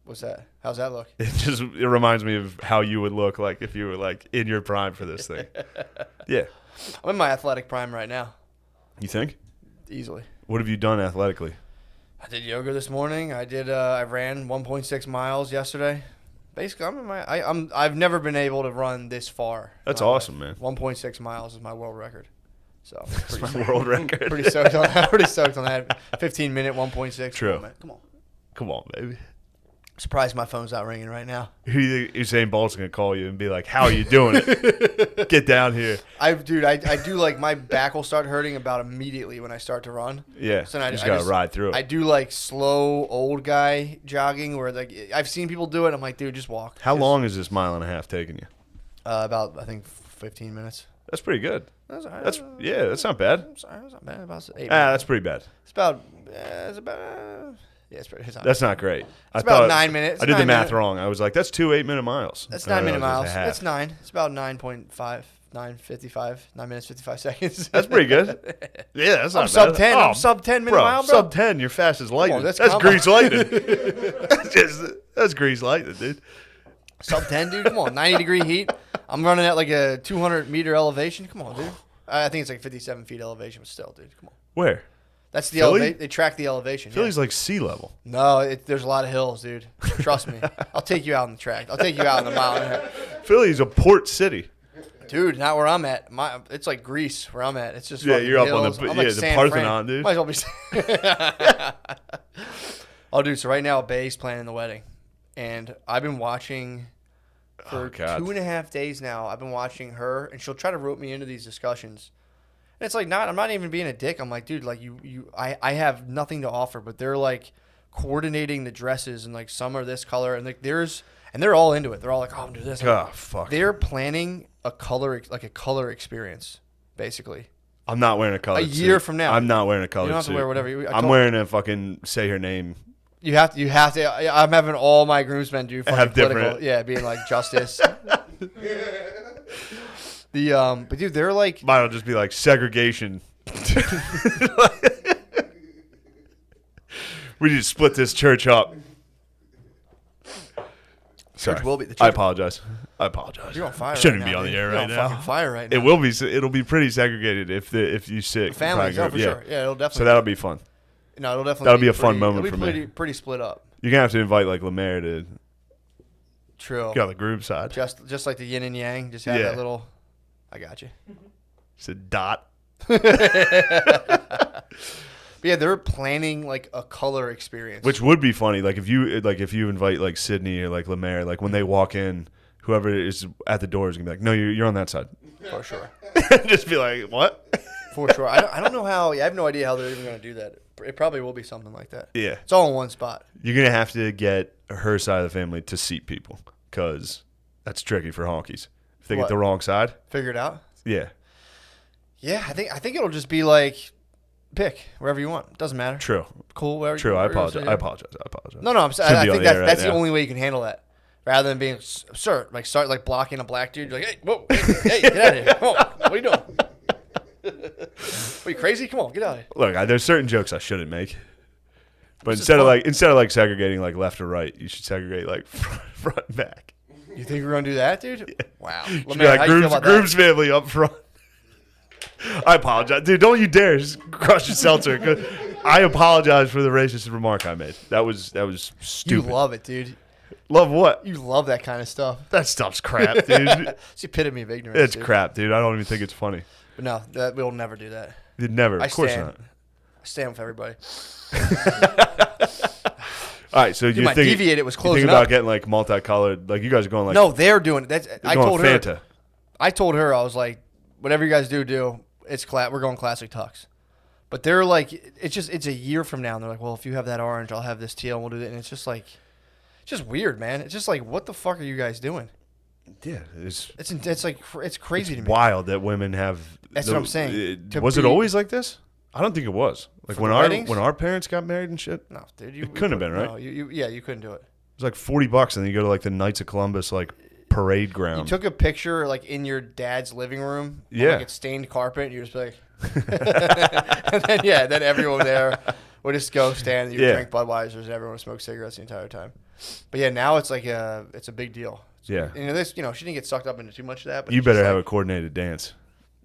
What's that? How's that look? It reminds me of how you would look like if you were like in your prime for this thing. Yeah. I'm in my athletic prime right now, You think? easily. What have you done athletically? I did yoga this morning. I ran 1.6 miles yesterday. Basically, I've never been able to run this far. That's in my awesome, life. man. 1.6 miles is my world record. So It's pretty, my world record. pretty stoked on that. Pretty stoked on that. 15-minute 1.6. True. Come on, man. Come on. Come on, baby. Surprised my phone's not ringing right now. Who you think Usain Bolt's gonna call you and be like, "How are you doing it? Get down here." I do like my back will start hurting about immediately when I start to run. Yeah. So then you just gotta ride through it. I do like slow old guy jogging where like I've seen people do it. I'm like, dude, just walk. How Just, long is this mile and a half taking you? About I think 15 minutes. That's pretty good. That's all right. That's that's not bad. That's not bad. About 8 minutes. That's pretty bad. It's about yeah, it's not. That's not great. It's about 9 minutes. I did the 9 math minutes. wrong. I was like, that's 2 8-minute miles. That's I 9 minute realized it miles. was a half. It's 9. It's about 9.5, 9:55, 9 minutes 55 seconds. That's pretty good. Yeah, that's not I'm sub bad. 10. Oh, I'm sub 10 minute bro, mile, bro. sub 10. You're fast as lightning. that's That's combo. grease lightning. that's grease lightning, dude. Sub 10, dude. Come on, 90-degree heat. I'm running at like a 200-meter elevation. Come on, dude. I think it's like 57 feet elevation, but still, dude. Come on. Where? That's the Philly? elevation. They track the elevation. Philly's yeah. like sea level. No, there's a lot of hills, dude. Trust me. I'll take you out on the track. I'll take you out on the mile and a half. Philly's a port city. Dude, not where I'm at. It's like Greece where I'm at. It's just Yeah, fucking you're up on hills. the- I'm yeah, like the San Parthenon, Fran. dude. Might as well be. Oh, dude. So right now, Bay's planning the wedding, and I've been watching for Oh, God. 2.5 days now. I've been watching her, and she'll try to rope me into these discussions. And it's like I'm not even being a dick. I'm like, dude, like I have nothing to offer, but they're like coordinating the dresses and like some are this color and like and they're all into it. They're all like, oh, I'm doing this. Oh, fuck. They're planning a color experience, basically. I'm not wearing a colored A year suit. from now. I'm not wearing a colored You don't have suit. to wear whatever I'm wearing a fucking say her name. You have to. I'm having all my groomsmen do fucking Have political. different- Yeah, being like justice. But dude, they're like, Mine'll just be like segregation. We need to split this church up. Sorry. will be- the I church- apologize. I apologize. you're on fire. Shouldn't right be now, on the dude. air You're right on now. fucking fire right now. It will be. It'll be pretty segregated if you sit. Families, probably for yeah. sure. Yeah, it'll definitely. So that'll be fun. No, it'll definitely. that'll be a fun pretty- moment it'll for be me. Pretty split up. You're gonna have to invite like Lemaire to True. get on the group side. Just like the yin and yang. Just have Yeah. that little. I got you. It's a dot. But yeah, they're planning like a color experience. Which would be funny, like if you invite like Sydney or like Lemaire, like when they walk in, whoever is at the door is gonna be like, no, you're on that side. for sure. Just be like, what? For sure. I don't know how. Yeah, I have no idea how they're even going to do that. It probably will be something like that. Yeah, It's all in one spot. you're gonna have to get her side of the family to seat people because that's tricky for honkies. If they What? get the wrong side, Figure it out. yeah, Yeah, I think it'll just be like pick wherever you want. Doesn't matter. true, Cool. Wherever. true. I wherever you apologize. want. I apologize. No, I'm Shouldn't I be on think the air right that's the now. only way you can handle that. Rather than being sir, like start like blocking a black dude. You're like, hey, whoa, hey, get out of here. Come on, what are you doing? Are you crazy? Come on, get out of here. Look, there's certain jokes I shouldn't make. But instead of like segregating like left or right, you should segregate like front and back. You think we're gonna do that, dude? Wow. Should Well, be man, like how you feel about that? groom's family up front. I apologize, dude. Don't you dare just crush your seltzer. 'Cause I apologize for the racist remark I made. That was You stupid. love it, dude. Love what? You love that kind of stuff. That stuff's crap, dude. It's the epitome of ignorance. It's dude. crap, dude. I don't even think it's funny. But no, we'll never do that. You'd never. I Of course stand. not. I stand with everybody. All right, so Dude, you my think Deviated was you closing think about up. getting like multicolored? Like you guys are going like No, they're doing it. That's I going told Fanta. her. I told her I was like, whatever you guys do. It's we're going classic tux. But they're like, it's a year from now, and they're like, well, if you have that orange, I'll have this teal, and we'll do that. And it's just like, it's just weird, man. It's just like, what the fuck are you guys doing? Yeah, it's It's like it's crazy to me. wild that women have. That's what I'm saying. To Was it be- always like this? I don't think it was. Like For when the weddings? when our parents got married and shit, it No, dude, It couldn't have been, right? No, you couldn't do it. was like $40, and then you go to like the Knights of Columbus like parade You ground. took a picture like in your dad's living room. On, Yeah. like it's stained carpet. And you're just like, and then everyone there would just go stand and you Yeah. drink Budweisers and everyone would smoke cigarettes the entire time. But yeah, now it's like it's a big deal. Yeah. And she didn't get sucked up into too much of that. But You it's better just have like, a coordinated dance.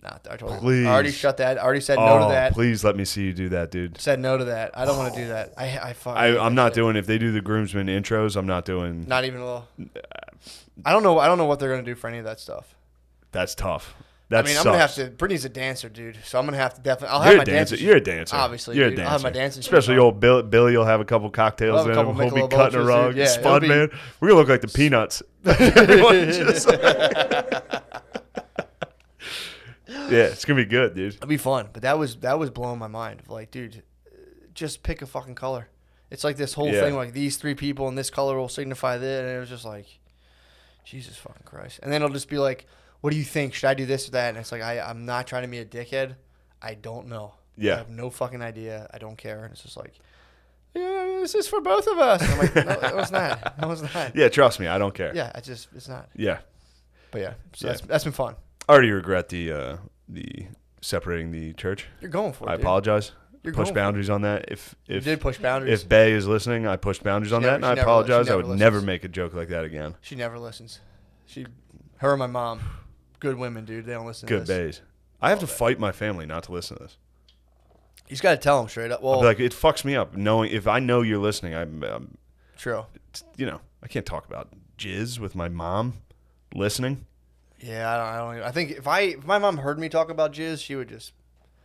Nah, I told her. Please. I already shut that. I already said no to that. Please let me see you do that, dude. Said no to that. I don't want to do that. I'm not doing. If they do the groomsmen intros, I'm not doing. Not even a little. I don't know. I don't know what they're gonna do for any of that stuff. That's tough. That I mean, sucks. I'm gonna have to. Brittany's a dancer, dude. So I'm gonna have to definitely. I'll You're have a my dancer. dancing. You're a dancer. Obviously, you're dude. a dancer. I'll have my dancing shoes Especially on. old Billy will have a couple cocktails I'll in have a him. couple He'll be Michelob cutting a Ultras, rug. dude. Yeah, It's it'll fun, be- man. We're gonna look like the Peanuts. Everyone just- yeah, it's gonna be good, dude. It'll be fun. But that was blowing my mind. Like, dude, just pick a fucking color. It's like this whole Yeah. thing. Like these three people and this color will signify this. And it was just like, Jesus fucking Christ. And then it'll just be like, what do you think? Should I do this or that? And it's like, I'm not trying to be a dickhead. I don't know. Yeah. I have no fucking idea. I don't care. And it's just like, yeah, this is for both of us. And I'm like, no, it's not. No, it's not. Yeah, trust me, I don't care. Yeah, it's not. Yeah. But yeah, so Yeah. that's been fun. I already regret the separating the church. You're going for it. I dude. apologize. You're Push going for it. boundaries on that. If You did push boundaries. if Bay is listening, I pushed boundaries on never- that, and she I never- apologize. she I never would never listens. make a joke like that again. She never listens. Her and my mom, good women, dude. They don't listen Good to this. Bays. I have to fight my family not to listen to this. You just got to tell them straight up. I'll Well, be like, it fucks me up knowing if I know you're listening. I'm true. I can't talk about jizz with my mom listening. Yeah, I don't. I think if my mom heard me talk about jizz, she would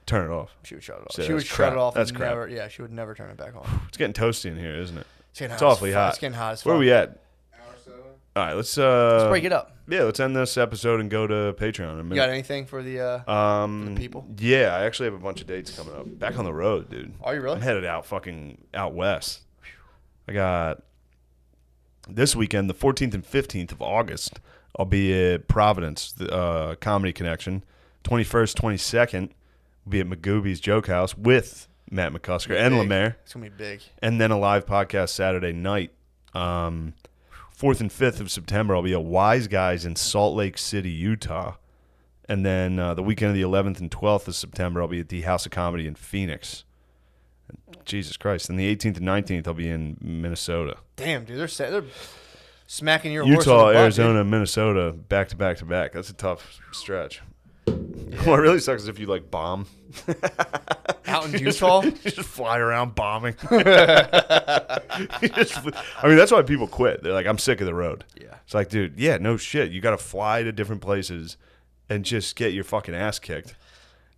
Turn it off. shut it off. Say She would that's shut crap. it off. That's and crap. never. Yeah, she would never turn it back on. It's getting toasty in here, isn't it? It's It's awfully hot. It's getting hot as fuck. Where are we at? Hour 7. All right, let's break it up. Yeah, let's end this episode and go to Patreon in a You minute. got anything for the? the people? Yeah, I actually have a bunch of dates coming up. Back on the road, dude. Are you really? I'm headed out west. I got this weekend, the 14th and 15th of August. I'll be at Providence, the Comedy Connection. 21st, 22nd, will be at Magooby's Joke House with Matt McCusker and Big. Lemaire. It's gonna be big. And then a live podcast Saturday night. 4th and 5th of September, I'll be at Wise Guys in Salt Lake City, Utah. And then the weekend of the 11th and 12th of September, I'll be at the House of Comedy in Phoenix. Jesus Christ. And the 18th and 19th, I'll be in Minnesota. Damn, dude, they're smacking your horse in Utah, the butt, Arizona, Minnesota, back to back to back. That's a tough stretch. What really sucks is if you like bomb. dude. Out in Utah. You just fly around bombing. I mean, that's why people quit. They're like, I'm sick of the road. Yeah. It's like, dude, yeah, no shit. You got to fly to different places and just get your fucking ass kicked.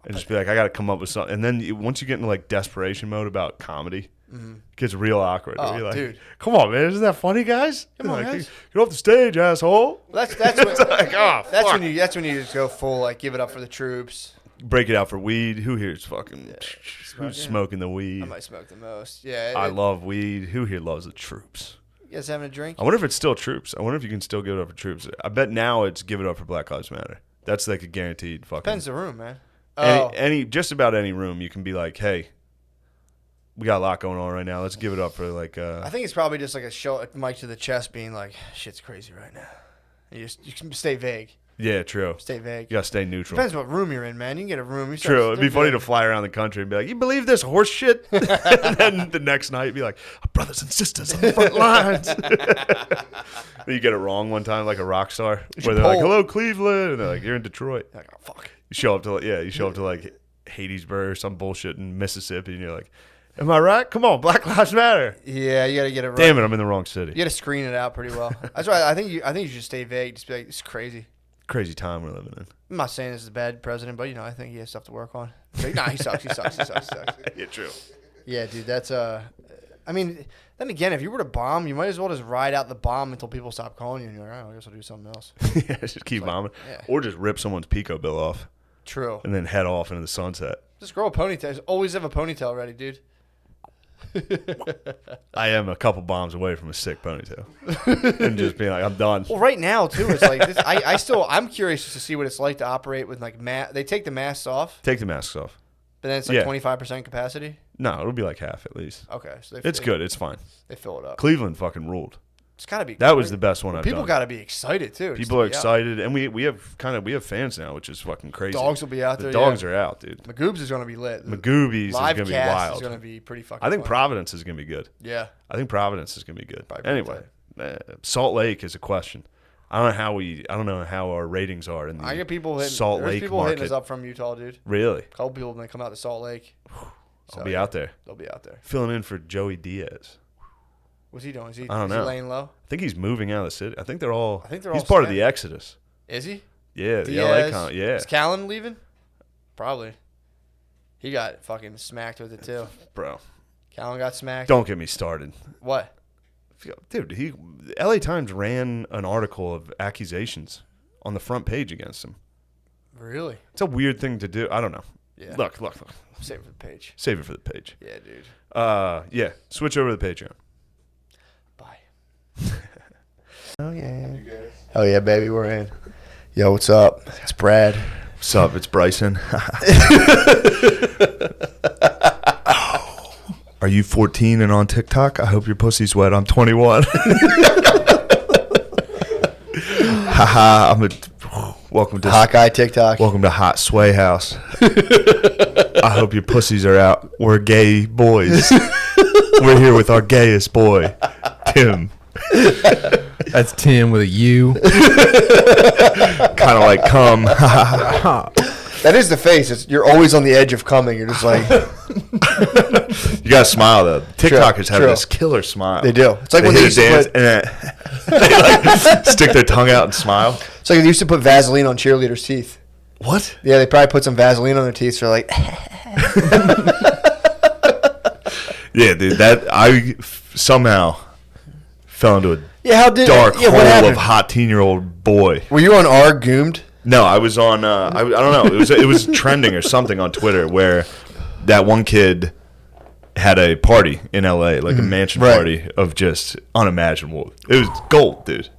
And just be like, I got to come up with something. And then once you get into like desperation mode about comedy, it gets real awkward. Oh, You're like, dude. come on, man. Isn't that funny, guys? Come on, Like, guys. Get off the stage, asshole. That's when, Like, oh, that's fuck. when you just go full like give it up for the troops. Break it out for weed. Who here's fucking smoking. who's smoking the weed? I might smoke the most. Yeah. I love weed. Who here loves the troops? You guys having a drink? I wonder if it's still troops. I wonder if you can still give it up for troops. I bet now it's give it up for Black Lives Matter. That's like a guaranteed fucking. Depends the room, man. Oh, Any just about any room you can be like, hey, we got a lot going on right now. Let's give it up for like. I think it's probably just like a mic to the chest, being like, "Shit's crazy right now." You can stay vague. Yeah, true. Stay vague. You gotta stay neutral. Depends what room you're in, man. You can get a room. True. It'd be funny to fly around the country and be like, "You believe this horse shit?" And then the next night, be like, "Brothers and sisters on the front lines." You get it wrong one time, like a rock star, where they're like, "Hello, Cleveland," and they're like, "You're in Detroit." Like, oh, fuck. You show up to like Hattiesburg or some bullshit in Mississippi, and you're like, "Am I right? Come on, Black Lives Matter." Yeah, you got to get it right. Damn it, I'm in the wrong city. You got to screen it out pretty well. That's why I think you should stay vague. Just be like, it's crazy. Crazy time we're living in. I'm not saying this is a bad president, but I think he has stuff to work on. Like, nah, he sucks. He sucks. Yeah, true. Yeah, dude, that's I mean, then again, if you were to bomb, you might as well just ride out the bomb until people stop calling you, and you're like, oh, I guess I'll do something else. Yeah, just keep bombing, yeah. or just rip someone's Pico bill off. True. And then head off into the sunset. Just grow a ponytail. Just always have a ponytail ready, dude. I am a couple bombs away from a sick ponytail, and just being like, I'm done. Well, right now too, it's like this, I'm curious to see what it's like to operate with like They take the masks off, Take the masks off. but then it's like Yeah. 25% capacity. No, it'll be like half at least. Okay, so It's good. It's fine. They fill it up. Cleveland fucking ruled. It's gotta be. That was the best one I've People done. gotta be excited too. People are excited, and we have fans now, which is fucking crazy. Dogs will be out there. The dogs are out, dude. Magoobs is gonna be lit. Magoobies is Live gonna be cast wild. is gonna be pretty fucking. I think fun. Providence is gonna be good. Yeah. I think Providence is gonna be good. Probably Anyway, Salt Lake is a question. I don't know how our ratings are in the I get people hitting Salt there's Lake people market. hitting us up from Utah, dude. Really? A couple people when they come out to Salt Lake. I'll be out there. They'll be out there. Filling in for Joey Diaz. What's he doing? Is he I don't know. laying low? I think he's moving out of the city. I think they're all. He's He's part of the Exodus. Is he? Yeah, the Diaz. LA yeah. Is Callan leaving? Probably. He got fucking smacked with it too. Bro, Callan got smacked. don't get me started. What? Dude, LA Times ran an article of accusations on the front page against him. Really? It's a weird thing to do. I don't know. Yeah. Look. Save it for the page. Save it for the page. Yeah, dude. Yeah. Switch over to the Patreon. Bye. Oh yeah. Oh yeah, baby, we're in. Yo, what's up? It's Brad. What's up? It's Bryson. Are you 14 and on TikTok? I hope your pussy's wet. I'm 21. Haha. Welcome to Hot guy TikTok. Welcome to Hot Sway House. I hope your pussies are out. We're gay boys. We're here with our gayest boy, Tim. That's Tim with a U. Kind of like cum. That is the face. You're always on the edge of coming. You're just like You gotta smile though. TikTokers have true. this killer smile. they do. It's like They when they hit used a to dance put. and then they like stick their tongue out and smile. It's like they used to put Vaseline on cheerleaders' teeth. What? Yeah, they probably put some Vaseline on their teeth. So they're like, Yeah, dude. That I somehow fell into a yeah, how did dark yeah, what hole happened? of hot teen-year-old boy. Were you on R Goomed? No, I was on. I don't know. It was trending or something on Twitter where that one kid had a party in LA, like a mansion Right. party of just unimaginable. It was gold, dude.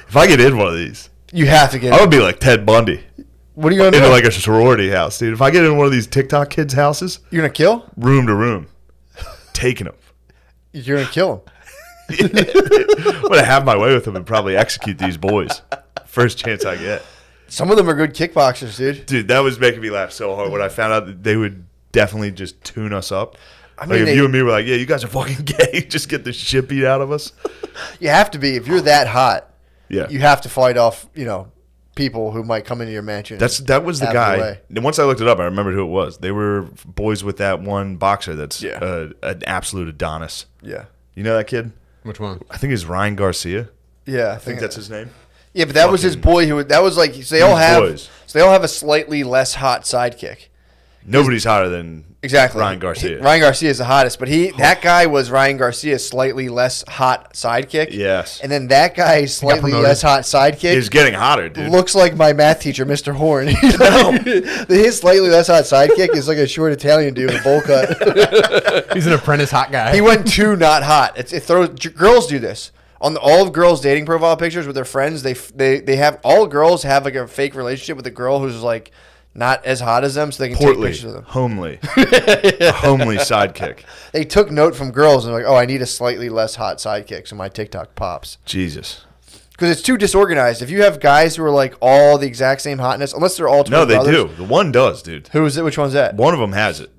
If I get in one of these, You have to get. I would be like Ted Bundy What are you gonna into do? like a sorority house, dude. If I get in one of these TikTok kids' houses, You're gonna kill? room to room, taking them. You're gonna kill him. I'm gonna have my way with them and probably execute these boys first chance I get. Some of them are good kickboxers, dude. Dude, that was making me laugh so hard when I found out that they would definitely just tune us up. I Like mean, if you and me were like, yeah, you guys are fucking gay, just get the shit beat out of us. you have to be if you're that hot. Yeah. You have to fight off, people who might come into your mansion. That was the Out of the guy. way. And once I looked it up, I remembered who it was. They were boys with that one boxer that's Yeah. an absolute Adonis. yeah, You know that kid? Which one? I think it's Ryan Garcia. yeah. I think that's his name. Yeah, but that was his fucking- boy who. That was like so they all have. boys. So they all have a slightly less hot sidekick. Nobody's hotter than Exactly. Ryan Garcia. Ryan Garcia is the hottest, but that guy was Ryan Garcia's slightly less hot sidekick. Yes. And then that guy's slightly promoted. less hot sidekick He's getting hotter, dude. looks like my math teacher, Mr. Horn. His slightly less hot sidekick is like a short Italian dude with a bowl cut. He's an apprentice hot guy. He went too not hot. It throws girls do this. On all of girls' dating profile pictures with their friends, they have all girls have like a fake relationship with a girl who's like not as hot as them, so they can take Portly, pictures of them. homely, a homely sidekick. They took note from girls and they're like, oh, I need a slightly less hot sidekick, so my TikTok pops. Jesus. Because it's too disorganized. If you have guys who are like all the exact same hotness, unless they're all twin No, they brothers. do. The one does, dude. Who is it? Which one's that? One of them has it.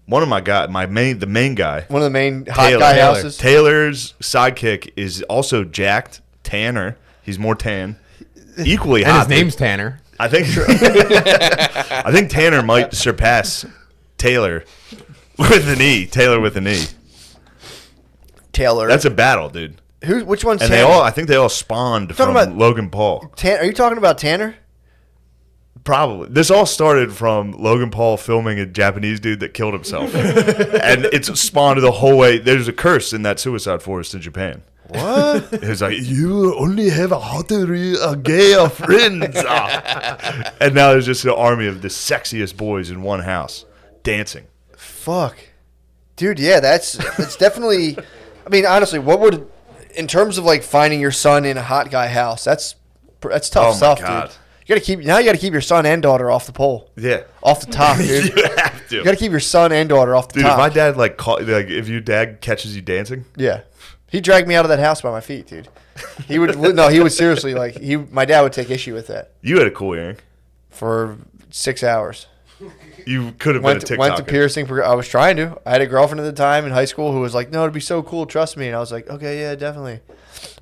One of the main guy. One of the main hot Taylor. guy houses. Taylor's sidekick is also jacked. Tanner. He's more tan. Equally And hot. his name's Tanner. I think. I think Tanner might surpass Taylor with an E. Taylor with an E. Taylor. That's a battle, dude. Which one's And Tanner? I think they all spawned Talking from about- Logan Paul. Are you talking about Tanner? Probably. This all started from Logan Paul filming a Japanese dude that killed himself. And it's spawned the whole way. There's a curse in that suicide forest in Japan. What? It's like, you only have a gay friends. And now there's just an army of the sexiest boys in one house dancing. Fuck. Dude, yeah, that's definitely... I mean, honestly, what would... In terms of, like, finding your son in a hot guy house, that's tough Oh, my stuff, God. dude. You gotta keep your son and daughter off the pole. Yeah. Off the top, dude. You have to. You gotta keep your son and daughter off the Dude, top. if my dad, if your dad catches you dancing, Yeah. He dragged me out of that house by my feet, dude. He would seriously, like, my dad would take issue with that you had a cool earring. for 6 hours. You could have been a TikToker. Went to piercing. I was trying to. I had a girlfriend at the time in high school who was like, "No, it'd be so cool. Trust me." And I was like, "Okay, yeah, definitely."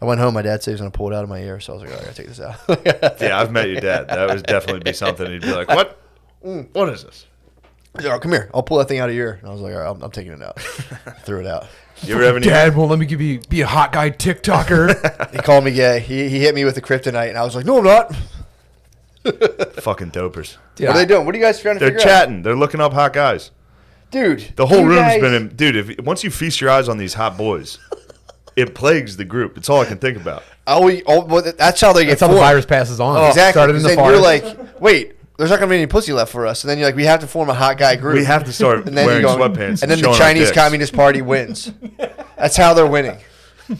I went home. My dad said he was gonna pull it out of my ear, so I was like, "Oh, I gotta take this out." Yeah, I've met your dad. That would definitely be something. He'd be like, "What? What is this?" He's like, "Oh, come here. I'll pull that thing out of your ear." And I was like, "All right, I'm taking it out." Threw it out. You ever have any? Dad won't let me be a hot guy TikToker. He called me gay. He hit me with the kryptonite, and I was like, "No, I'm not." Fucking dopers. Dude, What are they doing? What are you guys trying to They're figure out? chatting. They're looking up hot guys. Dude. The whole you room's guys- been in. Dude, once you feast your eyes on these hot boys, it plagues the group. It's all I can think about. Well, that's how they get That's how the formed. virus passes on. Oh, exactly. Started in 'Cause the then you're forest. like, wait, there's not gonna be any pussy left for us. And then you're like, we have to form a hot guy group. We have to start And then wearing you go, sweatpants. and then the showing our Chinese dicks. Communist Party wins. That's how they're winning.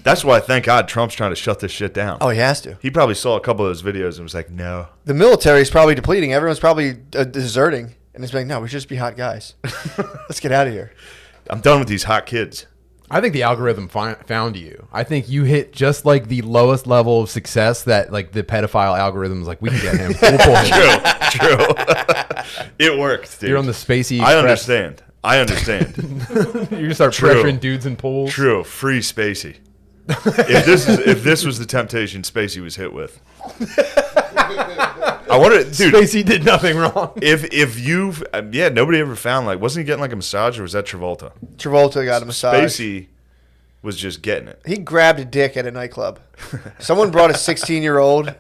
That's why, thank God, Trump's trying to shut this shit down. Oh, he has to. He probably saw a couple of those videos and was like, no. The military is probably depleting. Everyone's probably deserting. And it's like, no, we should just be hot guys. Let's get out of here. I'm done with these hot kids. I think the algorithm found you. I think you hit just like the lowest level of success that like the pedophile algorithm's like, we can get him. We'll pull him. True. It worked, dude. You're on the spacey. I express. understand. You're gonna start True. pressuring dudes in pools. True. Free Spacey. If this was the temptation Spacey was hit with. I wonder, dude. Spacey did nothing wrong. If you've nobody ever found wasn't he getting like a massage or was that Travolta? Travolta got a massage. Spacey was just getting it. He grabbed a dick at a nightclub. Someone brought a 16-year-old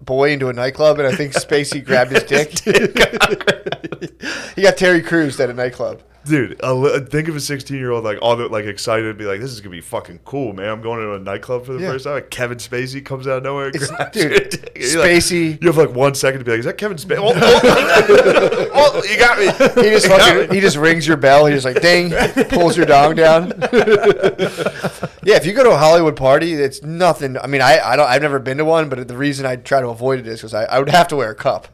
boy into a nightclub, and I think Spacey grabbed his dick. He got Terry Crews at a nightclub. Dude, think of a 16-year-old excited to be like, this is gonna be fucking cool, man. I'm going to a nightclub for the Yeah. first time. Like, Kevin Spacey comes out of nowhere and grabs dude, your dick. You're like- Spacey. you have 1 second to be like, is that Kevin Spacey? Oh, you got me. He just rings your bell. He just like ding, pulls your dong down. Yeah, if you go to a Hollywood party, it's nothing. I mean, I've never been to one, but the reason I try to avoid it is because I would have to wear a cup.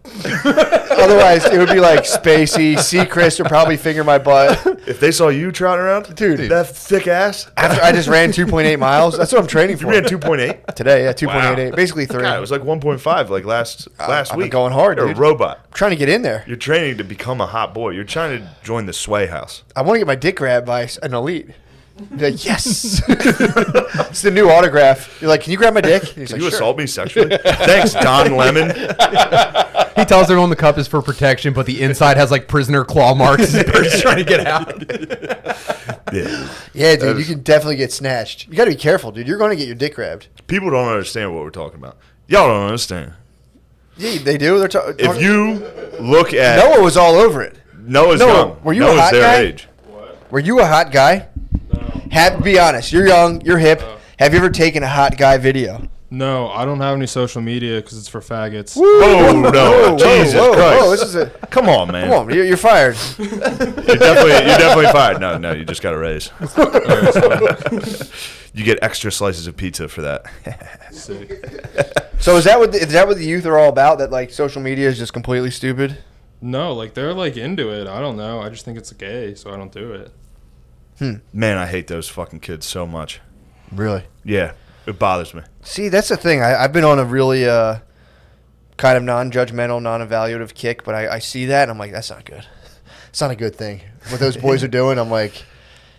Otherwise, it would be like Spacey, Seacrest would probably finger my butt. If they saw you trotting around, Dude. that thick ass. After I just ran 2.8 miles. That's what I'm training You for. ran 2.8. Today, yeah, 2.88, Wow. basically 3. God, it was like 1.5 last I've been week. going hard, You're dude. a robot. I'm trying to get in there. You're training to become a hot boy. You're trying to join the Sway House. I want to get my dick grabbed by an elite. Be like, yes. It's the new autograph. You're like, can you grab my dick? And he's Did like, you sure. assault me sexually? Thanks, Don Lemon. He tells everyone the cup is for protection, but the inside has like prisoner claw marks. His person's trying to get out. Yeah. Yeah, dude, That you is- can definitely get snatched. You got to be careful, dude. You're going to get your dick grabbed. People don't understand what we're talking about. Y'all don't understand. Yeah, they do. They're talking. If you look at Noah was all over it. Noah's Noah, young. were you a Noah's hot their guy? age. Were you a hot guy? Be honest. You're young. You're hip. Have you ever taken a hot guy video? No, I don't have any social media because it's for faggots. Oh no! Jesus Christ! Whoa, this is a. Come on, man. Come on, you're fired. You're definitely fired. No, you just got a raise. You get extra slices of pizza for that. So is that what the youth are all about? That like social media is just completely stupid? No, like they're like into it. I don't know. I just think it's gay, so I don't do it. Man, I hate those fucking kids so much. Really? Yeah. It bothers me. See, that's the thing. I've been on a really kind of non-judgmental, non-evaluative kick, but I see that and I'm like, that's not good. It's not a good thing. What those boys are doing, I'm like,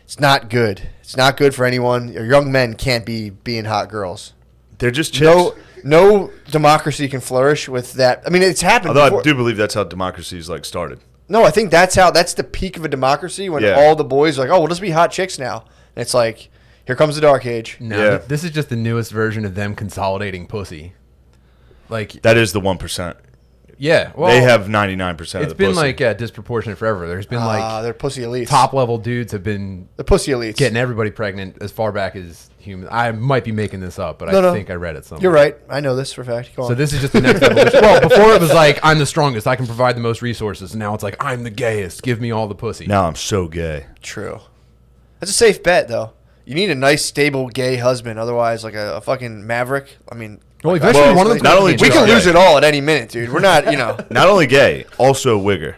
it's not good. It's not good for anyone. Your young men can't be being hot girls. They're just chicks. No democracy can flourish with that. I mean, it's happened Although before. I do believe that's how democracy's like started. No, I think that's the peak of a democracy when all the boys are like, oh, we'll just be hot chicks now. And it's like, here comes the dark age. No, Yeah. this is just the newest version of them consolidating pussy. Like, That is the 1%. yeah, well, They have 99% of the it's been pussy. like disproportionate forever. There's been like they're pussy elites. top level dudes have been The pussy elites. getting everybody pregnant as far back as human. I might be making this up, but No. I think I read it somewhere. You're right. I know this for a fact. Go on. So this is just the next evolution. Well, before it was like, I'm the strongest, I can provide the most resources. And now it's like, I'm the gayest, give me all the pussy. Now I'm so gay. True. That's a safe bet, though. You need a nice, stable, gay husband. Otherwise, like a fucking maverick. I mean, Well, eventually one of them's not gonna only be we a can gay. lose it all at any minute, dude. We're not, Not only gay, also wigger.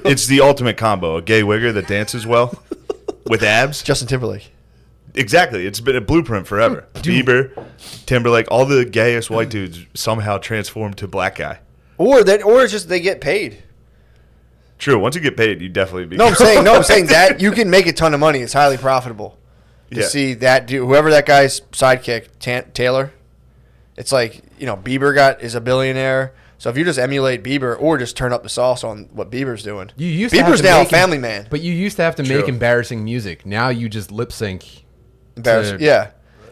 It's the ultimate combo. A gay wigger that dances well with abs. Justin Timberlake. Exactly. It's been a blueprint forever. Bieber, Timberlake, all the gayest white dudes somehow transformed to black guy. Or it's just they get paid. True. Once you get paid, you definitely be. No, I'm saying that you can make a ton of money. It's highly profitable to Yeah. see that dude, whoever that guy's sidekick, Taylor. It's like, Bieber is a billionaire. So if you just emulate Bieber or just turn up the sauce on what Bieber's doing. You used to have Bieber's to now a make family man. But you used to have to True. make embarrassing music. Now you just lip sync. Embarrassing. to- Yeah.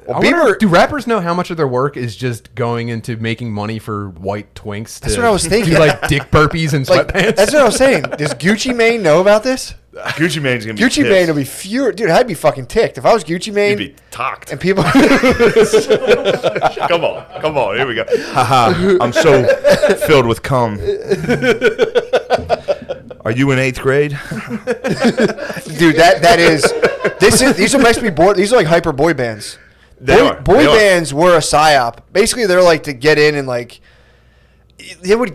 Well, I wonder, Bieber. do rappers know how much of their work is just going into making money for white twinks? That's what I was thinking. Do like dick burpees and Like, sweatpants. that's what I was saying. Does Gucci Mane know about this? Gucci Mane's gonna be Gucci pissed. Mane will be furious. Dude, I'd be fucking ticked. If I was Gucci Mane He'd be talked. and people. Come on, here we go. Haha, I'm so filled with cum. Are you in 8th grade? Dude, these are must be these are like hyper boy bands. Boy They are. bands were a psyop. Basically, they're like to get in and like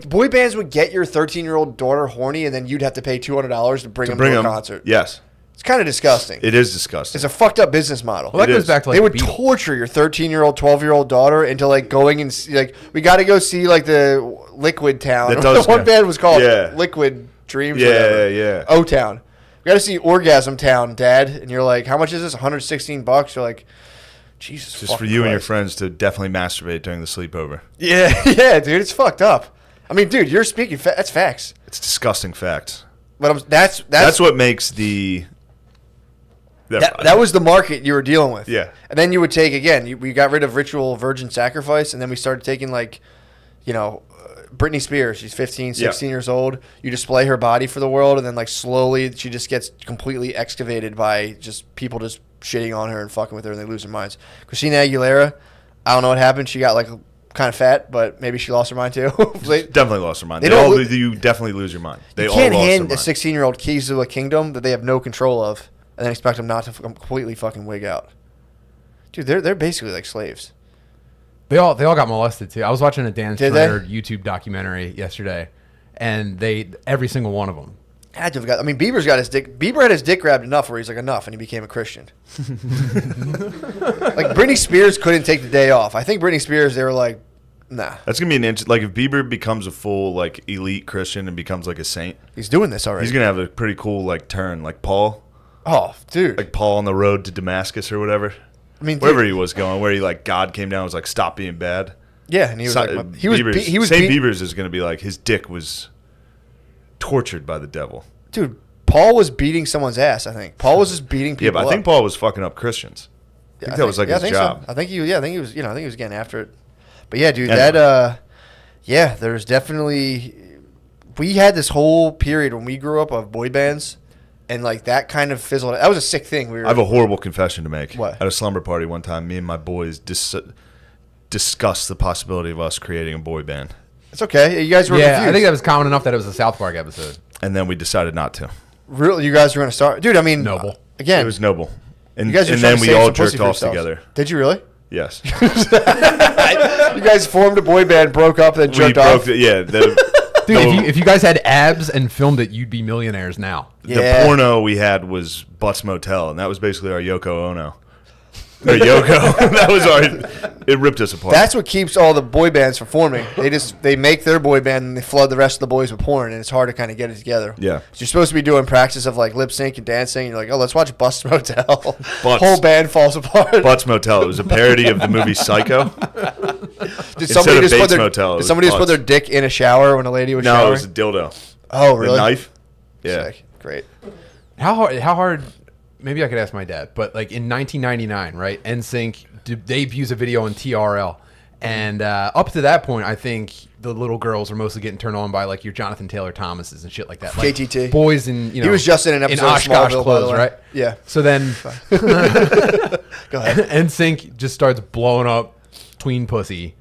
boy bands would get your 13-year-old daughter horny, and then you'd have to pay $200 to bring them to a concert. Yes, It's kind of disgusting. it is disgusting. It's a fucked up business model. well, that it goes is. back to like They would the Beatles. torture your 13-year-old, 12-year-old daughter into like going and see, like, we got to go see like the Liquid Town. That does One go- band was called Yeah. Liquid Dreams. Yeah, whatever. yeah. O Town. We got to see Orgasm Town, Dad. And you're like, how much is this? $116. You're like, Jesus. Just for fucking you and your Christ. friends to definitely masturbate during the sleepover. Yeah, yeah, dude. It's fucked up. I mean, dude, you're speaking. That's facts. It's disgusting facts. But that's what makes the. That was the market you were dealing with. Yeah. And then you would take, again, we got rid of ritual virgin sacrifice, and then we started taking, like, Britney Spears. She's 15, 16 years old. You display her body for the world, and then, like, slowly she just gets completely excavated by just people just shitting on her and fucking with her, and they lose their minds. Christina Aguilera, I don't know what happened. She got, like, kind of fat, but maybe she lost her mind, too. Definitely lost their mind. They They don't all, lo- you definitely lose your mind. They You all can't lost hand their a mind. 16-year-old keys to a kingdom that they have no control of, and then expect them not to completely fucking wig out. Dude, they're basically like slaves. They all got molested too. I was watching a Dan Did they? Schneider YouTube documentary yesterday, and every single one of them. Had to have got. I mean, Bieber's got his dick. Bieber had his dick grabbed enough where he's like enough, and he became a Christian. Like Britney Spears couldn't take the day off. I think Britney Spears, they were like, nah, That's gonna be like if Bieber becomes a full like elite Christian and becomes like a saint, he's doing this already. he's gonna have a pretty cool like turn, like Paul, Oh, dude. like Paul on the road to Damascus or whatever, I mean, wherever dude, he was going, where he like God came down and was like stop being bad. yeah, and he was Si- like, he was Bieber's- Saint Bieber's is gonna be like his dick was tortured by the devil. dude. Paul was beating someone's ass. I think Paul was just beating people. Yeah, but I think up. Paul was fucking up Christians. I think that was like his job. So. I think he was getting after it. But yeah, dude, Anyway. there's definitely we had this whole period when we grew up of boy bands, and like that kind of fizzled. That was a sick thing. I have a horrible confession to make. What? At a slumber party one time, me and my boys discussed the possibility of us creating a boy band, It's okay. You guys were Yeah, confused. I think that was common enough that it was a South Park episode. and then we decided not to. Really, you guys were gonna start, dude. I mean, Noble. Again, It was noble. And, you guys were and trying then to we save all some pussy jerked for off yourselves. together. Did you really? Yes. You guys formed a boy band, broke up, then We jerked broke off. the, yeah, Dude, if you guys had abs and filmed it, you'd be millionaires now. the Yeah. porno we had was Butts Motel, and that was basically our Yoko Ono. Or Yoko. That was it ripped us apart. That's what keeps all the boy bands from forming. They make their boy band and they flood the rest of the boys with porn, and it's hard to kind of get it together. Yeah. So you're supposed to be doing practice of like lip sync and dancing. And you're like, oh, let's watch Butts Motel. Butts. Whole band falls apart. Butts Motel. It was a parody of the movie Psycho. Did somebody of just put Bates their Motel, it did was somebody just put Butts. their dick in a shower when a lady was No, showering? it was a dildo. Oh, The really? knife. Yeah. Sick. Great. How hard? Maybe I could ask my dad, but like in 1999, right? NSYNC debuts a video on TRL, and up to that point, I think the little girls were mostly getting turned on by like your Jonathan Taylor Thomases and shit like that. Like KTT. boys in He was just in an episode of Oshkosh Smallville, by the clothes, way. right? Yeah. So then, Go ahead. NSYNC just starts blowing up tween pussy.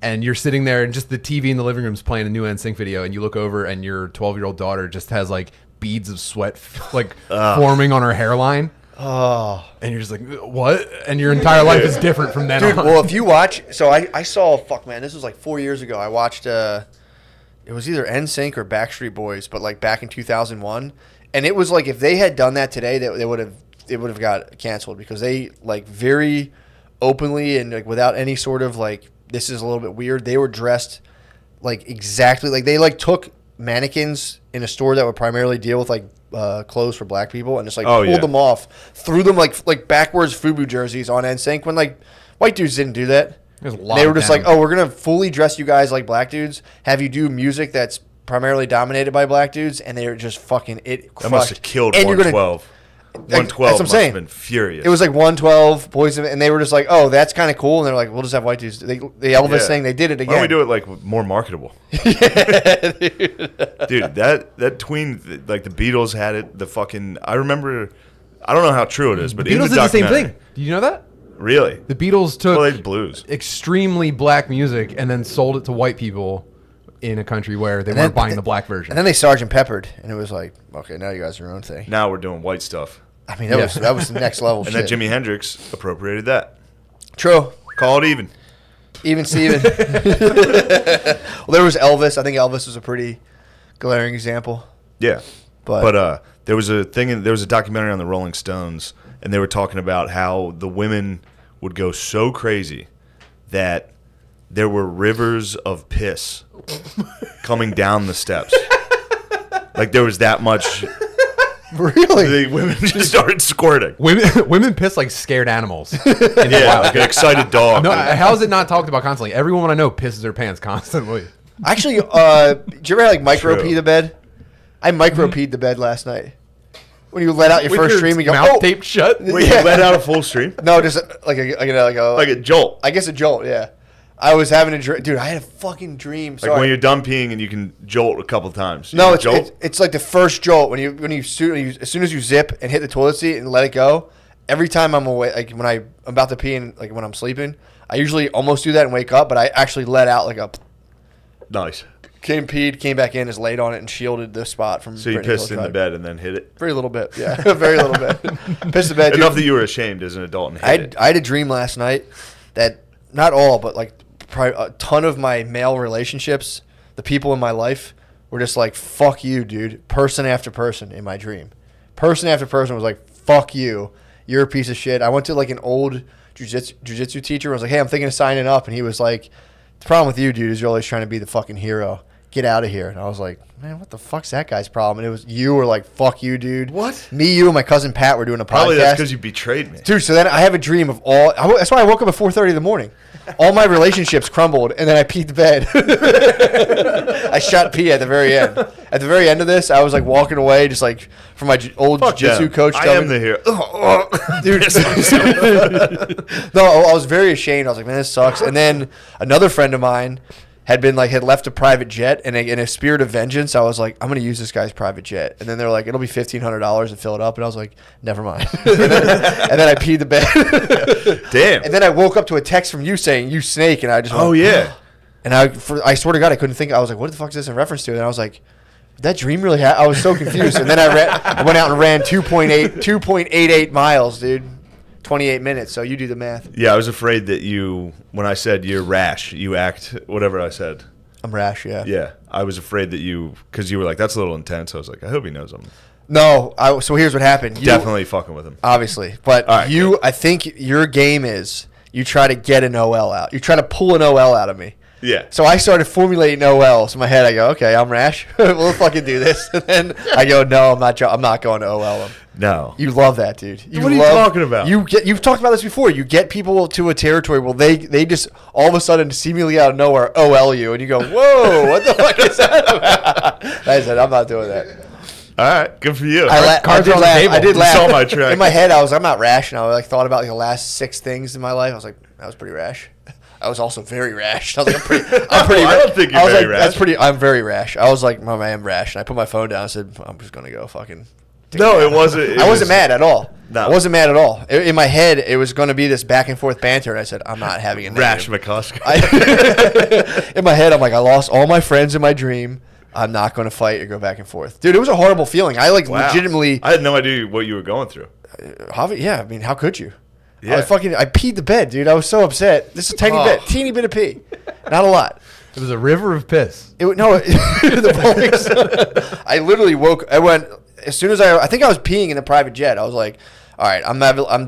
And you're sitting there, and just the TV in the living room is playing a new NSYNC video, and you look over, and your 12-year-old daughter just has like beads of sweat like forming on her hairline. Oh. And you're just like, what? And your entire life is different from then Dude, on. well, if you watch, so I saw, fuck man, this was like 4 years ago. I watched, it was either NSYNC or Backstreet Boys, but like back in 2001, and it was like if they had done that today, they would have got canceled because they like very openly and like without any sort of like this is a little bit weird. They were dressed like exactly like they like took mannequins in a store that would primarily deal with like clothes for black people and just like pulled them off, threw them like backwards FUBU jerseys on NSYNC when like white dudes didn't do that. There's a lot They were of just them. like, oh, we're gonna fully dress you guys like black dudes, have you do music that's primarily dominated by black dudes, and they were just fucking it. That must have killed and you're gonna 112. That's 112 what I'm must saying. have been furious. It was like 112 boys, and they were just like, "Oh, that's kind of cool." And they're like, "We'll just have white dudes." The Elvis thing, they did it Why again. don't we do it like more marketable? Dude, that tween, like the Beatles had it. The fucking I remember. I don't know how true it is, but Beatles in the did the same documentary- thing. Did you know that? Really? The Beatles took Well, they did blues. extremely black music and then sold it to white people in a country where they weren't buying the black version. And then they Sergeant Peppered, and it was like, okay, now you guys are your own thing. Now we're doing white stuff, I mean, that was the next level and shit. then Jimi Hendrix appropriated that. True. Call it even. Even Steven. Well, there was Elvis. I think Elvis was a pretty glaring example. Yeah, But- there was a thing. There was a documentary on the Rolling Stones, and they were talking about how the women would go so crazy that there were rivers of piss coming down the steps. Like there was that much. Really? The women just started squirting. Women piss like scared animals. Yeah, like an excited dog. No, how is it not talked about constantly? Every woman I know pisses her pants constantly. Actually, did you ever like micro True. pee the bed? I micro peed the bed last night. When you let out your With first your stream, you go, mouth oh! taped shut. Wait, Yeah. you let out a full stream? No, just like Like a jolt. I guess a jolt, yeah. I was having a dream. Dude, I had a fucking dream. Like Sorry. when you're done peeing and you can jolt a couple times. You No, can it's, jolt. it's like the first jolt when you as soon as you zip and hit the toilet seat and let it go. Every time I'm awake, like when I'm about to pee and like when I'm sleeping, I usually almost do that and wake up, but I actually let out like a Nice. came back in, just laid on it and shielded the spot from. So you Brittany pissed Hill in the Drive. bed and then hit it? Very little bit, yeah, very little bit. Pissed the bed. Enough Dude. that you were ashamed as an adult and hit it. I had a dream last night that not all, but like probably a ton of my male relationships, the people in my life, were just like, "Fuck you, dude." Person after person in my dream, person after person was like, "Fuck you, you're a piece of shit." I went to like an old jiu-jitsu teacher. I was like, "Hey, I'm thinking of signing up," and he was like, "The problem with you, dude, is you're always trying to be the fucking hero. Get out of here." And I was like, man, what the fuck's that guy's problem? And it was you were like, fuck you, dude. What? Me, you, and my cousin Pat were doing a podcast. Probably that's because you betrayed me. Dude, so then I have a dream of that's why I woke up at 4:30 in the morning. All my relationships crumbled, and then I peed the bed. I shot pee at the very end. At the very end of this, I was like walking away, just like from my old Fuck jiu-jitsu them. coach. I telling am me- the hero. Dude. No, I was very ashamed. I was like, man, this sucks. And then another friend of mine had left a private jet, and in a spirit of vengeance, I was like, I'm going to use this guy's private jet. And then they're like, it'll be $1,500 to fill it up. And I was like, never mind. and then I peed the bed. Damn. And then I woke up to a text from you saying, you snake. And I just went, Oh, yeah. And I swear to God, I couldn't think. I was like, what the fuck is this in reference to? And I was like, that dream really I was so confused. And then I went out and ran 2.88 miles, dude. 28 minutes. So you do the math. Yeah, I was afraid that when I said you're rash, you act, whatever I said. I'm rash, yeah. Yeah, I was afraid that because you were like, that's a little intense. I was like, I hope he knows I'm. No, so here's what happened. Definitely fucking with him. Obviously. But All right, I think your game is you try to get an OL out. You try to pull an OL out of me. Yeah. So I started formulating OLs in my head. I go, okay, I'm rash. We'll fucking do this. And then I go, no, I'm not going to OL him. No. You love that, dude. What are you talking about? You've talked about this before. You get people to a territory where they just all of a sudden seemingly out of nowhere OL you, and you go, whoa, what the fuck is that about? I said, I'm not doing that. All right. Good for you. Cards are on the table. I did You laugh. saw my track. In my head, I'm not rash, and I like thought about the last 6 things in my life. I was like, that was pretty rash. I was also very rash. I was like, I'm pretty. I don't think you're very rash. That's pretty. I'm very rash. I was like, I am rash, and I put my phone down. I said, I'm just gonna go fucking. No, it wasn't. I wasn't mad at all. No. I wasn't mad at all. In my head, it was going to be this back and forth banter, and I said, I'm not having a Rash negative. McCusker. In my head, I'm like, I lost all my friends in my dream. I'm not going to fight or go back and forth. Dude, it was a horrible feeling. I legitimately. I had no idea what you were going through. Yeah, I mean, how could you? Yeah. I peed the bed, dude. I was so upset. This is a teeny bit of pee. Not a lot. It was a river of piss. The following I literally I went, as soon as I think I was peeing in the private jet. I was like, all right,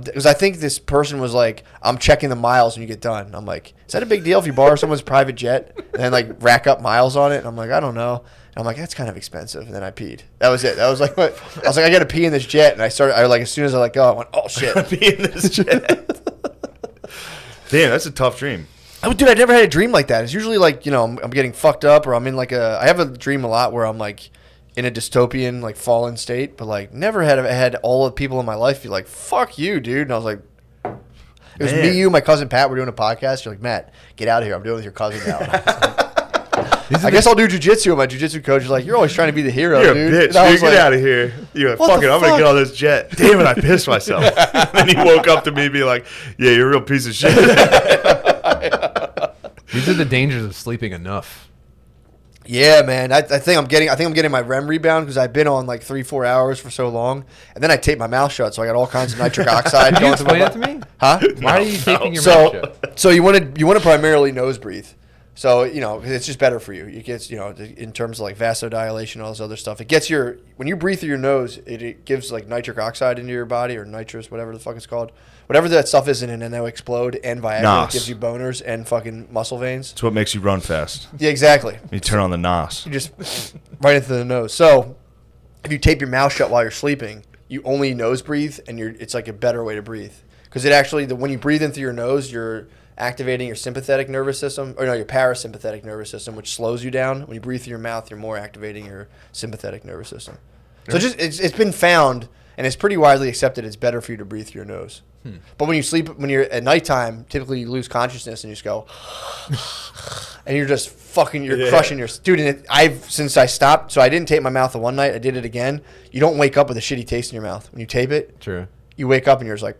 because I think this person was like, I'm checking the miles when you get done. I'm like, is that a big deal if you borrow someone's private jet and then like rack up miles on it? And I'm like, I don't know. And I'm like, that's kind of expensive. And then I peed. That was it. That was like, I was like, I got to pee in this jet. And as soon as I let go, I went, oh shit. Be in this jet. Damn, that's a tough dream. Dude, I never had a dream like that. It's usually like, I'm getting fucked up, or I'm in I have a dream a lot where I'm like in a dystopian, like fallen state, but like never had all the people in my life be like, fuck you, dude. And I was like, it was me, you, my cousin Pat, we're doing a podcast. You're like, Matt, get out of here. I'm doing it with your cousin now. I guess I'll do jujitsu. And my jujitsu coach is like, you're always trying to be the hero, You're dude. a bitch. And I Dude, was get like, out of here. You're like, What fuck the it. I'm going fuck? to get on this jet. Damn it, I pissed myself. And then he woke up to me and be like, yeah, you're a real piece of shit. These are the dangers of sleeping enough. Yeah, man. I think I'm getting my REM rebound because I've been on like 3-4 hours for so long, and then I tape my mouth shut, so I got all kinds of nitric oxide. Can you going through my explain it to me? Huh? Why are you taping your mouth shut? So you want to primarily nose breathe. So, 'cause it's just better for you. It gets, in terms of like vasodilation and all this other stuff. It gets when you breathe through your nose, it gives like nitric oxide into your body, or nitrous, whatever the fuck it's called. Whatever that stuff is in it, and they'll explode, and Viagra Nos. gives you boners and fucking muscle veins. It's what makes you run fast. Yeah, exactly. You turn on the NOS. You just right into the nose. So if you tape your mouth shut while you're sleeping, you only nose breathe, and it's like a better way to breathe. Because it actually, when you breathe in through your nose, you're activating your sympathetic nervous system, or no, your parasympathetic nervous system, which slows you down. When you breathe through your mouth, you're more activating your sympathetic nervous system. So it's been found, and it's pretty widely accepted, it's better for you to breathe through your nose. But when you're at nighttime, typically you lose consciousness and you just go, and you're just crushing your dude. And since I stopped, so I didn't tape my mouth the one night, I did it again. You don't wake up with a shitty taste in your mouth when you tape it. True. You wake up and you're just like,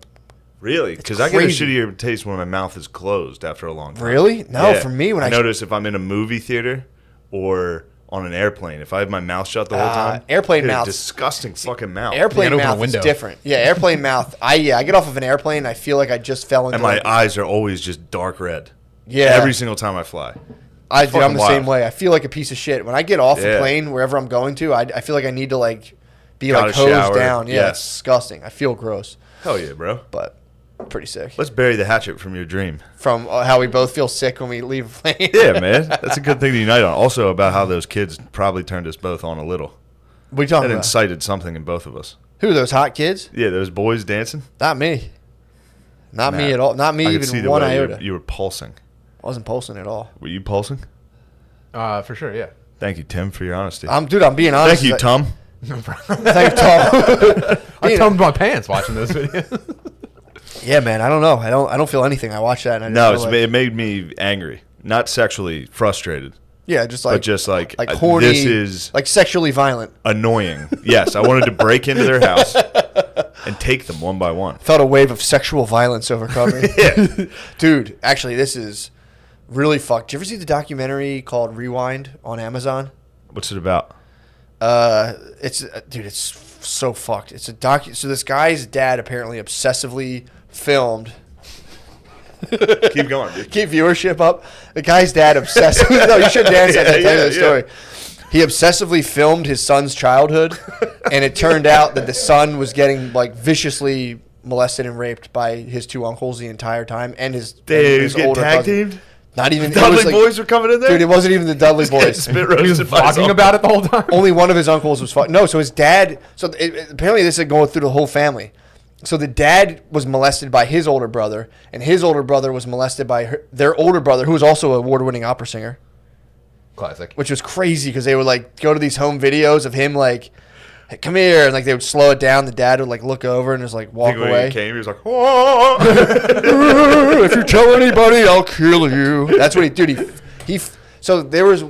Really? Because I get a crazy. shittier taste when my mouth is closed after a long time. really? No, Yeah. for me when I notice if I'm in a movie theater or on an airplane, if I have my mouth shut the whole time, airplane dude, mouth- disgusting fucking mouth. airplane You gotta open a mouth is window. different. Yeah, airplane mouth. I get off of an airplane and I feel like I just fell into and my like, eyes are always just dark red. yeah. Every single time I fly. I'm fucking the wild. same way. I feel like a piece of shit when I get off the Yeah. plane wherever I'm going to. I feel like I need to like be Gotta like hosed shower. down. Yeah, Yeah. it's disgusting. I feel gross, Hell yeah, bro. but pretty sick. Let's bury the hatchet from your dream. From how we both feel sick when we leave a plane. Yeah, man. That's a good thing to unite on. Also about how those kids probably turned us both on a little. What are you talking That about? incited something in both of us. Who are those hot kids? Yeah, those boys dancing. Not me. Not me Matt, at all. Not me I could see even the one way iota. you were pulsing. I wasn't pulsing at all. Were you pulsing? For sure, yeah. Thank you, Tim, for your honesty. I'm being honest. Thank you, Tom. Thank you, Tom. I tummed my pants watching those videos. Yeah, man. I don't know. I don't feel anything. I watched that and I No, just feel like, it made me angry. Not sexually frustrated, yeah, just like but just like horny, this is like sexually violent. annoying. Yes, I wanted to break into their house and take them one by one. Felt a wave of sexual violence overcome me. Yeah. Dude, actually, this is really fucked. Did you ever see the documentary called Rewind on Amazon? What's it about? It's so fucked. It's a So this guy's dad apparently obsessively filmed. Keep going, dude. Keep viewership up. The guy's dad obsessively. No, you should dance at that time of the Yeah. story. he obsessively filmed his son's childhood, and it turned out that the son was getting like viciously molested and raped by his two uncles the entire time, and his getting tag cousin. teamed. Not even it Dudley was like, boys were coming in there. dude. It wasn't even the Dudley boys. Spit He was roasted by his vlogging uncle. about it the whole time. Only one of his uncles was no. So his dad. So apparently this is going through the whole family. So the dad was molested by his older brother, and his older brother was molested by their older brother, who was also an award-winning opera singer. Classic. Which was crazy because they would like go to these home videos of him like, hey, come here, and like they would slow it down. The dad would like look over and just like walk When away. he came, he was like, "Oh." If you tell anybody, I'll kill you. That's what he did. So there was,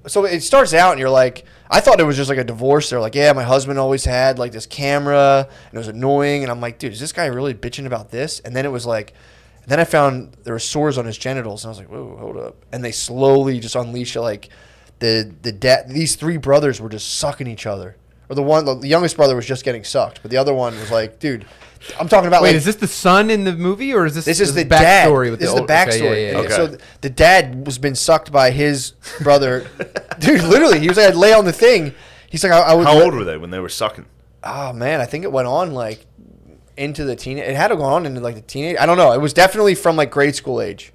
so it starts out and you're like, I thought it was just like a divorce. They're like, yeah, my husband always had like this camera and it was annoying. And I'm like, dude, is this guy really bitching about this? And then it was like, then I found there were sores on his genitals. And I was like, whoa, hold up. And they slowly just unleashed it. Like these three brothers were just sucking each other. Or the youngest brother was just getting sucked. But the other one was like, dude, I'm talking about Wait, like, is this the son in the movie, or is this this is the backstory dad. with This the is the old- backstory. Okay, yeah. Okay. So the dad was been sucked by his brother. Dude, literally, he was like, I'd lay on the thing. He's like, I would. How old were they when they were sucking? Oh man, I think it went on like into the teen. It had to go on into like the teenage. I don't know. It was definitely from like grade school age.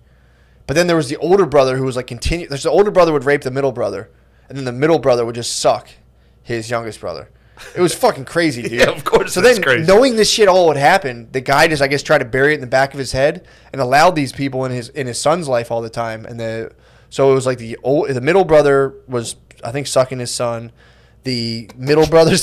But then there was the older brother who was like continue. There's the older brother would rape the middle brother, and then the middle brother would just suck his youngest brother. It was fucking crazy, dude. Yeah, of course So that's then, crazy. knowing this shit all would happen, the guy just, I guess, tried to bury it in the back of his head and allowed these people in his son's life all the time. And so it was like the middle brother was, I think, sucking his son. The middle brother's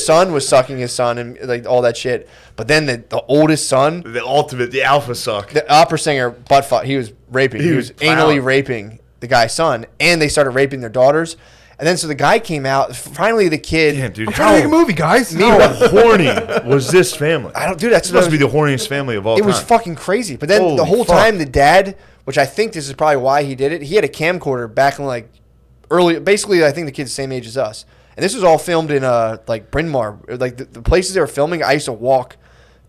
son was sucking his son and like all that shit. But then the oldest son, The alpha suck. the opera singer, butt fuck, he was raping. He was anally raping the guy's son, and they started raping their daughters. And then so the guy came out. Finally, the kid. Damn, dude. I'm trying to make a movie, guys. How horny was this family? I don't do that. This must be the horniest family of all It time. was fucking crazy. But then the Holy whole fuck. time, the dad, which I think this is probably why he did it, he had a camcorder back in like early. Basically, I think the kid's the same age as us. And this was all filmed in like Bryn Mawr. Like the places they were filming, I used to walk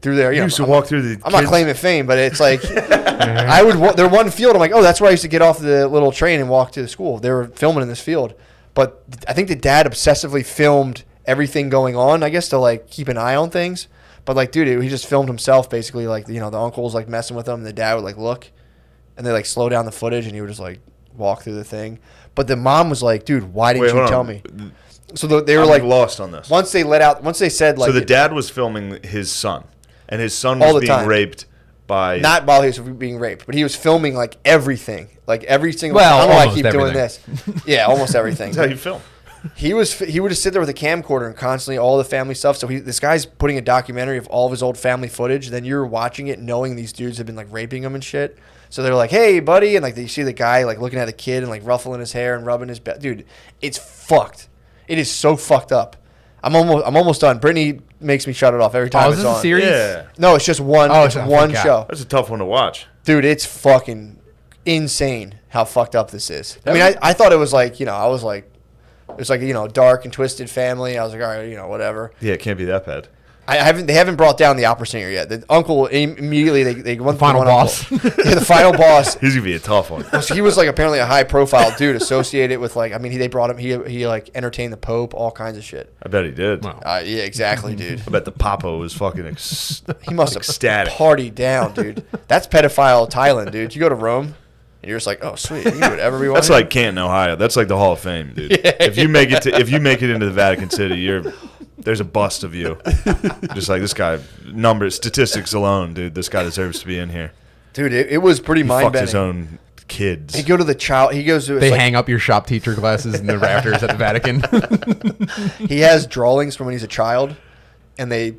through there. You used to walk through the. I'm not claiming fame, but it's like I would. There one field. I'm like, oh, that's where I used to get off the little train and walk to the school. They were filming in this field, but I think the dad obsessively filmed everything going on. I guess to like keep an eye on things. But like, dude, he just filmed himself basically. Like, the uncle's like messing with him, and the dad would like look, and they like slow down the footage, and he would just like walk through the thing. But the mom was like, dude, why didn't you tell me? So they were I'm like lost on this. once they said like So the dad was filming his son, and his son All was the being time. raped by. not while he was being raped, but he was filming like everything, like every single. Well, I don't know why I almost keep doing this. Yeah, almost everything. That's how you film. He would just sit there with a camcorder and constantly all the family stuff. So this guy's putting a documentary of all of his old family footage. Then you're watching it, knowing these dudes have been like raping him and shit. So they're like, "Hey, buddy," and like you see the guy like looking at the kid and like ruffling his hair and rubbing his back. Dude, it's fucked. It is so fucked up. I'm almost done. Brittany makes me shut it off every time Oh, it's is this on. a series? Yeah, No, it's just one. Oh, it's I one forgot. show. that's a tough one to watch. Dude, it's fucking insane how fucked up this is. I mean, I thought it was like, I was like, it was like, dark and twisted family. I was like, all right, whatever. Yeah, it can't be that bad. They haven't brought down the opera singer yet. The uncle immediately they went Final boss. Yeah, the final boss. He's gonna be a tough one. So he was like apparently a high profile dude associated with like, I mean, they brought him. He like entertained the Pope, all kinds of shit. I bet he did. Wow. Yeah, exactly, dude. I bet the Papa was fucking He must have ecstatic. partied down, dude. That's pedophile Thailand, dude. You go to Rome, and you're just like, oh sweet, you can do whatever we want. That's like Canton, Ohio. That's like the Hall of Fame, dude. If you make it into the Vatican City, there's a bust of you. Just like this guy, statistics alone, dude. This guy deserves to be in here. Dude, it was pretty He mind fucked his bending. own kids. He go to the child. He goes to. They It's like, hang up your shop teacher glasses in the rafters at the Vatican. he has drawings from when he's a child, and they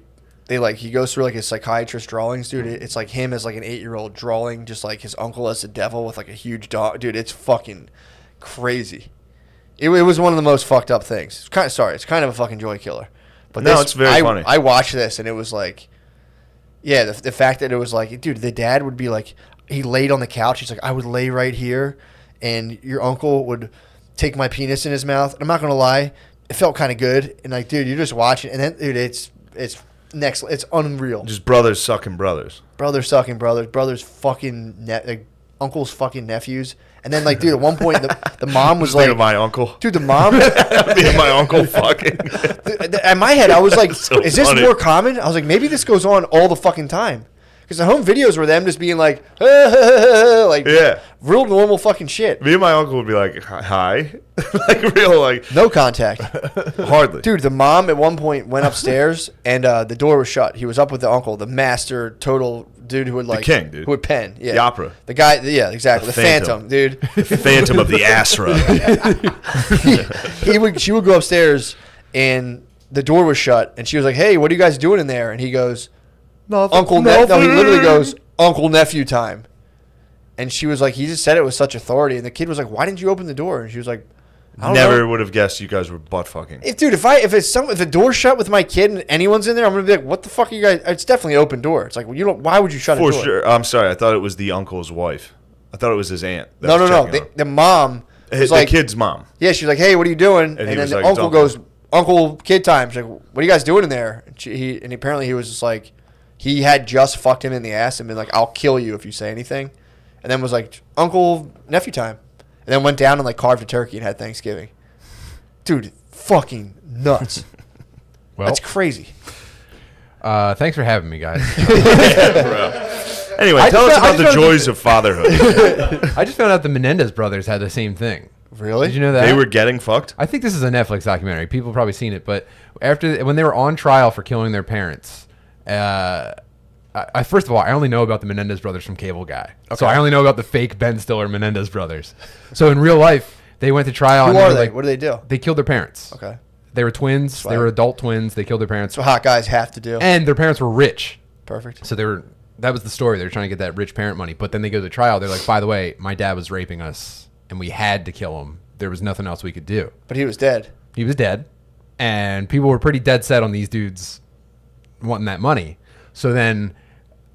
like he goes through like his psychiatrist drawings, dude. It's like him as like an 8-year-old drawing, just like his uncle as the devil with like a huge dog, dude. It's fucking crazy. It was one of the most fucked up things. It's kind of a fucking joy killer. But No, it's very funny. I watched this and it was like, yeah, the fact that it was like, dude, the dad would be like, he laid on the couch. He's like, I would lay right here, and your uncle would take my penis in his mouth. And I'm not gonna lie, it felt kind of good. And like, dude, you're just watching, and then, dude, it's unreal. Just brothers sucking brothers. Brothers sucking brothers, brothers fucking uncle's fucking nephews. And then, like, dude, at one point, the mom was Think like, of my uncle. dude, the mom. Me and my uncle fucking. In my head, I was like, So is this funny. more common? I was like, maybe this goes on all the fucking time. Because the home videos were them just being like, like, Yeah. real normal fucking shit. Me and my uncle would be like, hi. Like, real, like, No contact. hardly. Dude, the mom at one point went upstairs and the door was shut. He was up with the uncle, the master total dude who would like king, dude. who would pen. Yeah. The opera. The guy, yeah, exactly. The, The phantom, dude. Phantom of the Asra. She would go upstairs and the door was shut and she was like, "Hey, what are you guys doing in there?" And he goes, "Uncle no, he literally goes, "Uncle nephew time." And she was like, he just said it with such authority and the kid was like, "Why didn't you open the door?" And she was like, I don't Never know. would have guessed you guys were butt fucking. If the door's shut with my kid and anyone's in there, I'm gonna be like, "What the fuck are you guys?" It's definitely an open door. It's like, well, you don't. Why would you shut a For door? sure. I'm sorry. I thought it was the uncle's wife. I thought it was his aunt. that No. was checking on him. The mom was The like, kid's mom. yeah, she's like, "Hey, what are you doing?" And he then was the like, "It's uncle uncle." goes, "Uncle, kid time." She's like, "What are you guys doing in there?" And apparently he was just like, he had just fucked him in the ass and been like, "I'll kill you if you say anything," and then was like, "Uncle, nephew time," and then went down and like carved a turkey and had Thanksgiving. Dude, fucking nuts. Well, That's crazy. thanks for having me, guys. Anyway, I tell us just- I about the just joys of fatherhood. I just found out the Menendez brothers had the same thing. Really? Did you know that? They were getting fucked. I think this is a Netflix documentary. People have probably seen it, but when they were on trial for killing their parents, first of all, I only know about the Menendez brothers from Cable Guy. So I only know about the fake Ben Stiller Menendez brothers. So in real life, they went to trial. Who and are were they? like- What do they do? They killed their parents. Okay. They were twins. Swag. They were adult twins. They killed their parents. That's what hot guys have to do. And their parents were rich. Perfect. So that was the story. They were trying to get that rich parent money. But then they go to trial. They're like, by the way, my dad was raping us and we had to kill him. There was nothing else we could do. But he was dead. He was dead. And people were pretty dead set on these dudes wanting that money. So then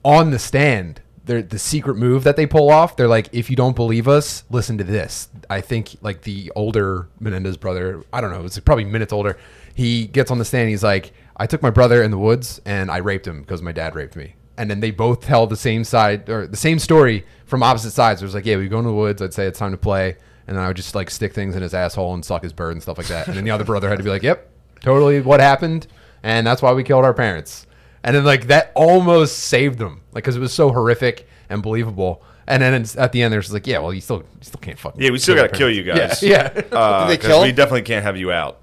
on the stand, the secret move that they pull off, they're like, if you don't believe us, listen to this. I think like the older Menendez brother, I don't know, it's probably minutes older. He gets on the stand. He's like, I took my brother in the woods and I raped him because my dad raped me. And then they both tell the same side or the same story from opposite sides. It was like, yeah, we go in the woods. I'd say it's time to play. And then I would just like stick things in his asshole and suck his bird and stuff like that. And then the other brother had to be like, yep, totally what happened. And that's why we killed our parents. And then like that almost saved them, like because it was so horrific and believable. And then at the end, there's like, yeah, well, you still can't fucking. Yeah, we still kill got to your kill you parents. guys. Yeah. Did they 'cause kill we him? definitely can't have you out.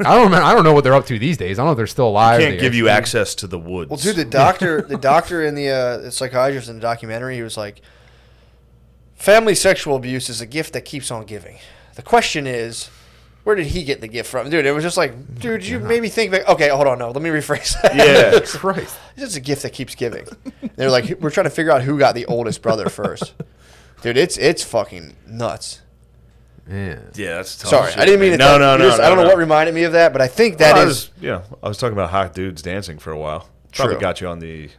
I don't know what they're up to these days. I don't know if they're still alive. Can't They give you actually- access to the woods. Well, dude, the doctor and the psychiatrist in the documentary, he was like, family sexual abuse is a gift that keeps on giving. The question is, where did he get the gift from? Dude, it was just like, dude, you made me think, like, okay, hold on, no, let me rephrase that. Yeah. Christ. It's just a gift that keeps giving. They're like, we're trying to figure out who got the oldest brother first. Dude, it's fucking nuts. Yeah. Yeah, that's tough. Sorry, shit, I didn't mean man. to. No, I don't know what reminded me of that, but I think that is I was talking about hot dudes dancing for a while. Probably True. got you on the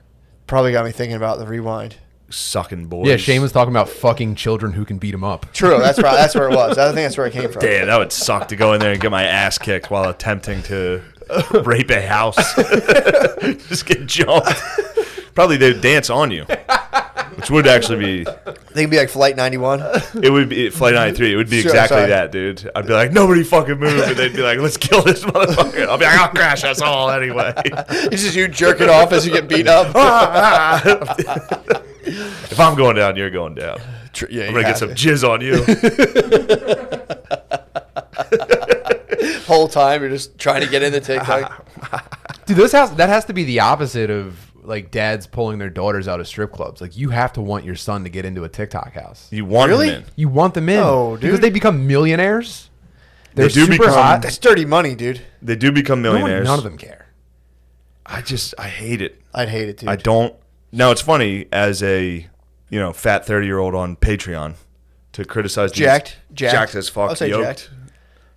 probably got me thinking about the rewind. sucking boys. Yeah, Shane was talking about fucking children who can beat him up. True, that's where it was. I think that's where it came from. Damn, that would suck to go in there and get my ass kicked while attempting to rape a house. Just get jumped. Probably they'd dance on you, which would actually be. They can be like Flight 91. It would be Flight 93. It would be Sure, exactly sorry. that, dude. I'd be like, nobody fucking move, and they'd be like, let's kill this motherfucker. I'll be like, I'll crash us all anyway. It's just you jerking off as you get beat up. If I'm going down, you're going down. Yeah, I'm gonna get some jizz on you. Whole time you're just trying to get into TikTok. Dude, that has to be the opposite of like dads pulling their daughters out of strip clubs. Like you have to want your son to get into a TikTok house. You want Really? him in. You want them in. No, dude. Because they become millionaires. They're do super become- hot. That's dirty money, dude. They do become millionaires. None of them care. I hate it. I'd hate it, dude. I don't. Now it's funny as a fat 30-year-old on Patreon to criticize these Jacked as fuck, I'll say yoked. jacked.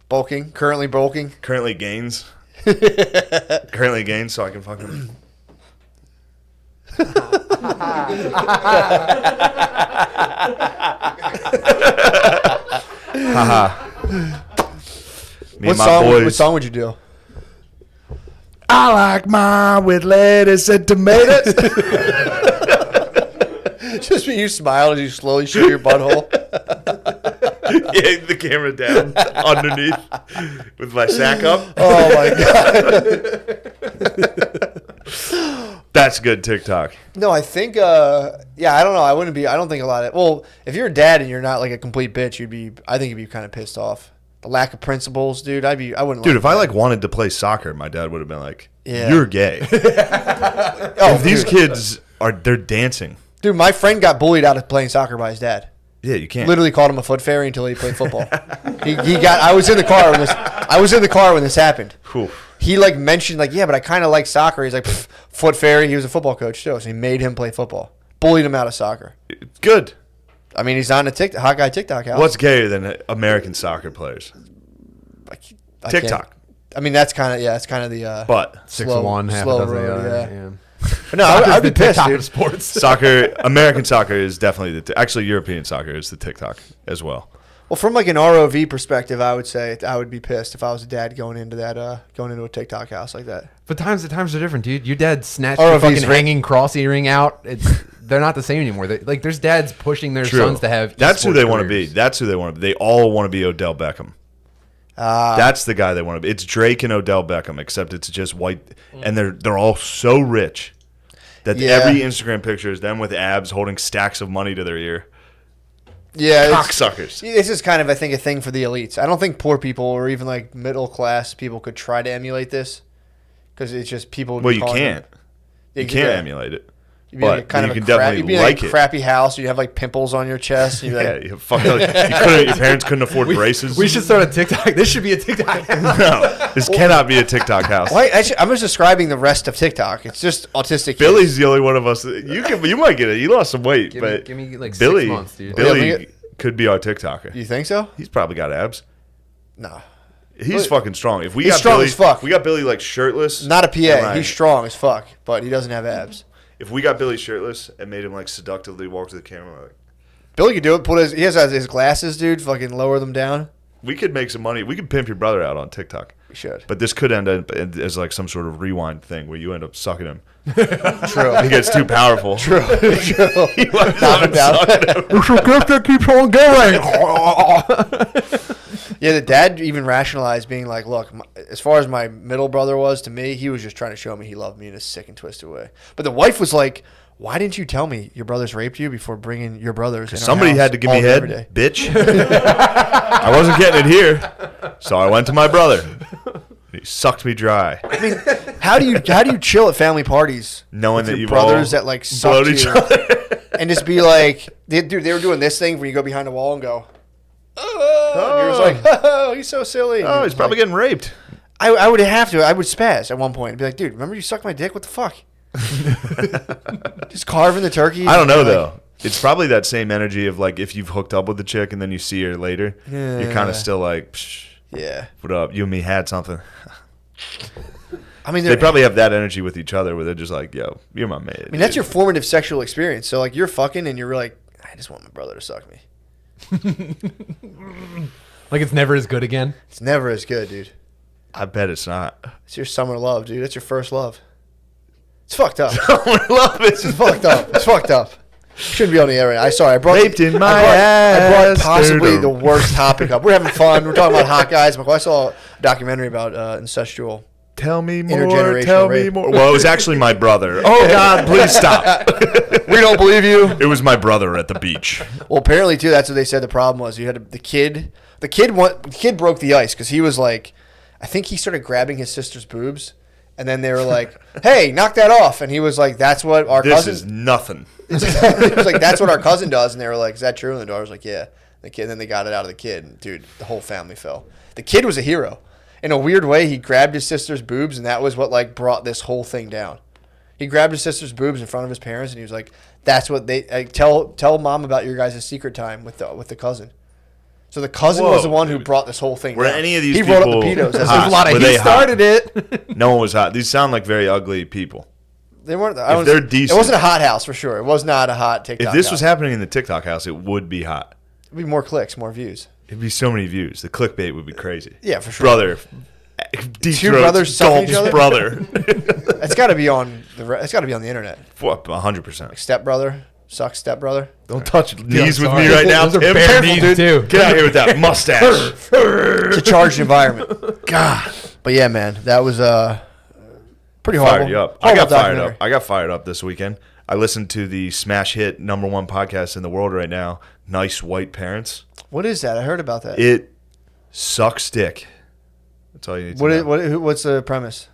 Bulking, currently bulking. Currently gains, so I can fucking. Haha. Me and my boys. What song would you do? I like mine with lettuce and tomatoes. Just when you smile as you slowly show your butthole. Yeah, the camera down underneath with my sack up. Oh my god. That's good TikTok. No, I think. I don't know. I don't think a lot of. Well, if you're a dad and you're not like a complete bitch, I think you'd be kind of pissed off. The lack of principles, dude. I wouldn't. Dude, if I wanted to play soccer, my dad would have been like, Yeah. "You're gay." If these kids they're dancing. Dude, my friend got bullied out of playing soccer by his dad. Yeah, you can't. Literally called him a foot fairy until he played football. he got. I was in the car when this happened. Whew. He mentioned yeah, but I kind of like soccer. He's like foot fairy. He was a football coach too, so he made him play football. Bullied him out of soccer. Good. I mean, he's on the hot guy TikTok house. What's gayer than American soccer players? I TikTok. I mean, that's kind of it's kind of the But 6 of one, half a dozen of the other. yeah. But no, I'd be pissed, dude. Sports. soccer, American soccer is definitely actually European soccer is the TikTok as well. Well, from an ROV perspective, I would say I would be pissed if I was a dad going into a TikTok house like that. But times are different, dude. Your dad snatched Or the if he's fucking hanging cross earring out. They're not the same anymore. There's dads pushing their sons to have. That's who esports they want to be. careers. That's who they want to be. They all want to be Odell Beckham. That's the guy they want to be. It's Drake and Odell Beckham, except it's just white, and they're all so rich that every Instagram picture is them with abs holding stacks of money to their ear. Yeah, Cocksuckers. This is kind of, I think, a thing for the elites. I don't think poor people or even middle class people could try to emulate this because it's just people. Would Well, be you calling can't. them- You can't emulate it. You'd be But kind you of can a crap, definitely you'd be like a it. crappy house. You'd have pimples on your chest. You'd be Yeah, you fucking your parents couldn't afford braces. We should start a TikTok. This should be a TikTok. No, this cannot be a TikTok house. I'm just describing the rest of TikTok. It's just autistic. Billy's the only one of us. You might get it. You lost some weight, Give me- but give me, like, 6 Billy, months, dude. Billy Yeah, could be our TikToker. You think so? He's probably got abs. No, He's fucking strong. If we He's got strong Billy, as fuck. we got Billy shirtless. not a PA. Right. He's strong as fuck, but he doesn't have abs. If we got Billy shirtless and made him seductively walk to the camera, Billy could do it. He has his glasses, dude. Fucking lower them down. we could make some money. We could pimp your brother out on TikTok. We should. But this could end up as some sort of rewind thing where you end up sucking him. True. He gets too powerful. True. True. You end Knock up him down. sucking him. It's a gift that keeps on going. Yeah, the dad even rationalized being like, look, as far as my middle brother was to me, he was just trying to show me he loved me in a sick and twisted way. But the wife was like, why didn't you tell me your brothers raped you before bringing your brothers in our Somebody house had to give all me day, every head, day?" bitch. I wasn't getting it here, so I went to my brother. He sucked me dry, I mean, how do you chill at family parties knowing with that your you've brothers all that suck blowed to each you other. and just be like, dude, they were doing this thing where you go behind the wall and go, oh, and you're just like, oh, he's so silly. And Oh, you're he's just probably like, getting raped. I would have to. I would spaz at one point and be like, dude, remember you sucked my dick? What the fuck? Just carving the turkey. I don't know and like, though. It's probably that same energy of if you've hooked up with the chick and then you see her later, you're kind Yeah. of still like, Psh, Yeah. what up? You and me had something. I mean, They probably have that energy with each other where they're just like, yo, you're my man. I mean, that's your formative sexual experience. So, you're fucking and you're like, I just want my brother to suck me. Like it's never as good again. It's never as good, dude. I bet it's not. It's your summer love, dude. That's your first love. It's fucked up. I love it. It's fucked up. It's fucked up. Shouldn't be on the air. I brought Raped in my I brought ass. possibly Dude. the worst topic up. We're having fun. We're talking about hot guys. I saw a documentary about incestual. Tell me more. Intergenerational Tell me rape. more. Well, it was actually my brother. Oh God, please stop. We don't believe you. It was my brother at the beach. Well, apparently too. That's what they said. The problem was you had the kid. The kid broke the ice because he was like, I think he started grabbing his sister's boobs, and then they were like, "Hey, knock that off!" And he was like, "That's what our This cousin." is nothing. He was like, "That's what our cousin does," and they were like, "Is that true?" And the daughter was like, "Yeah." The kid. Then they got it out of the kid, and dude, the whole family fell. The kid was a hero. In a weird way, he grabbed his sister's boobs, and that was what brought this whole thing down. He grabbed his sister's boobs in front of his parents, and he was like, "That's what they tell mom about your guys' secret time with the cousin." So the cousin was the one who brought this whole thing. Were down. any of these he brought up the people pedos. As hot? there's a lot of Were He they hot? started it. No one was hot. These sound like very ugly people. they weren't. If they're decent. it wasn't a hot house for sure. It was not a hot TikTok. If this house. was happening in the TikTok house, it would be hot. it'd be more clicks, more views. It'd be so many views. The clickbait would be crazy. Yeah, for sure. Brother. Two brothers sucking each other? brother. It's got to be on the. It's got to be on the internet. 100%. Stepbrother, Sucks, stepbrother. Don't touch knees with sorry. me right now, Those are Tim. bare Careful, knees, dude. too. Get out of here with that mustache. It's a charged environment. God. But yeah, man, that was pretty horrible. Fired you up. I got fired up this weekend. I listened to the smash hit #1 podcast in the world right now, Nice White Parents. What is that? I heard about that. It sucks dick. That's all you need to know. What's the premise?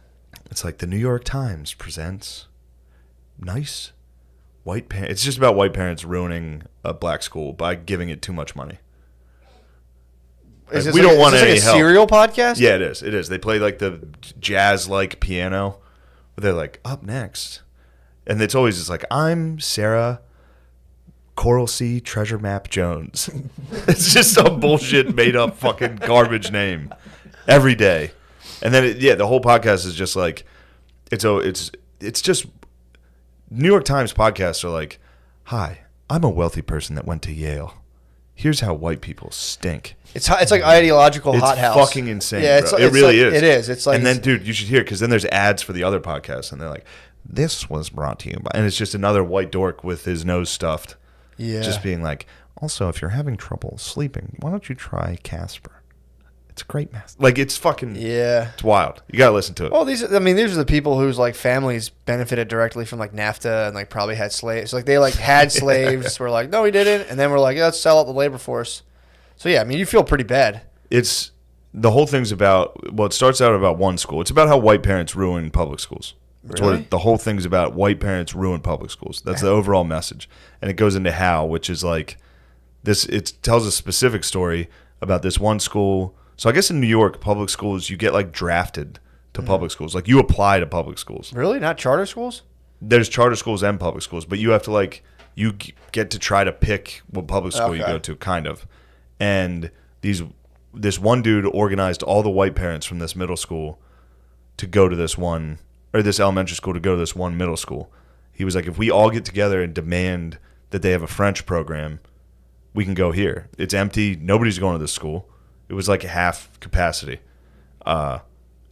It's like the New York Times presents Nice White Parents. It's just about white parents ruining a black school by giving it too much money. Is We don't want is this any like a help. serial podcast? Yeah, it is. It is. They play like the jazz-like piano. But they're like, up next. And it's always just like, I'm Sarah Coral Sea Treasure Map Jones. It's just some bullshit made-up fucking garbage name every day. And then, the whole podcast is just like, it's just, New York Times podcasts are like, hi, I'm a wealthy person that went to Yale. Here's how white people stink. It's like ideological It's hot house. fucking insane, Yeah, bro. It really is. It is. It's like, and then, dude, you should hear, because then there's ads for the other podcasts, and they're like, this was brought to you by, and it's just another white dork with his nose stuffed. yeah. Just being like, also, if you're having trouble sleeping, why don't you try Casper? It's a great mask. Like, it's fucking, Yeah. it's wild. You got to listen to it. Well, these are the people whose like families benefited directly from like NAFTA and like probably had slaves. Like they like had slaves. We're like, no, we didn't. And then we're like, yeah, let's sell out the labor force. So yeah, I mean, you feel pretty bad. It's, the whole thing's about, well, it starts out about one school. It's about how white parents ruin public schools. That's Really? what the whole thing's about. White parents ruin public schools. That's the overall message. And it goes into how, which is like this. It tells a specific story about this one school. So I guess in New York, public schools, you get like drafted to public schools. Like you apply to public schools. Really? Not charter schools? There's charter schools and public schools, but you have to like, get to try to pick what public school you Okay. go to, kind of. And this one dude organized all the white parents from this middle school to go to this one, or this elementary school to go to this one middle school. He was like, if we all get together and demand that they have a French program, we can go here. It's empty. Nobody's going to this school. It was like half capacity. So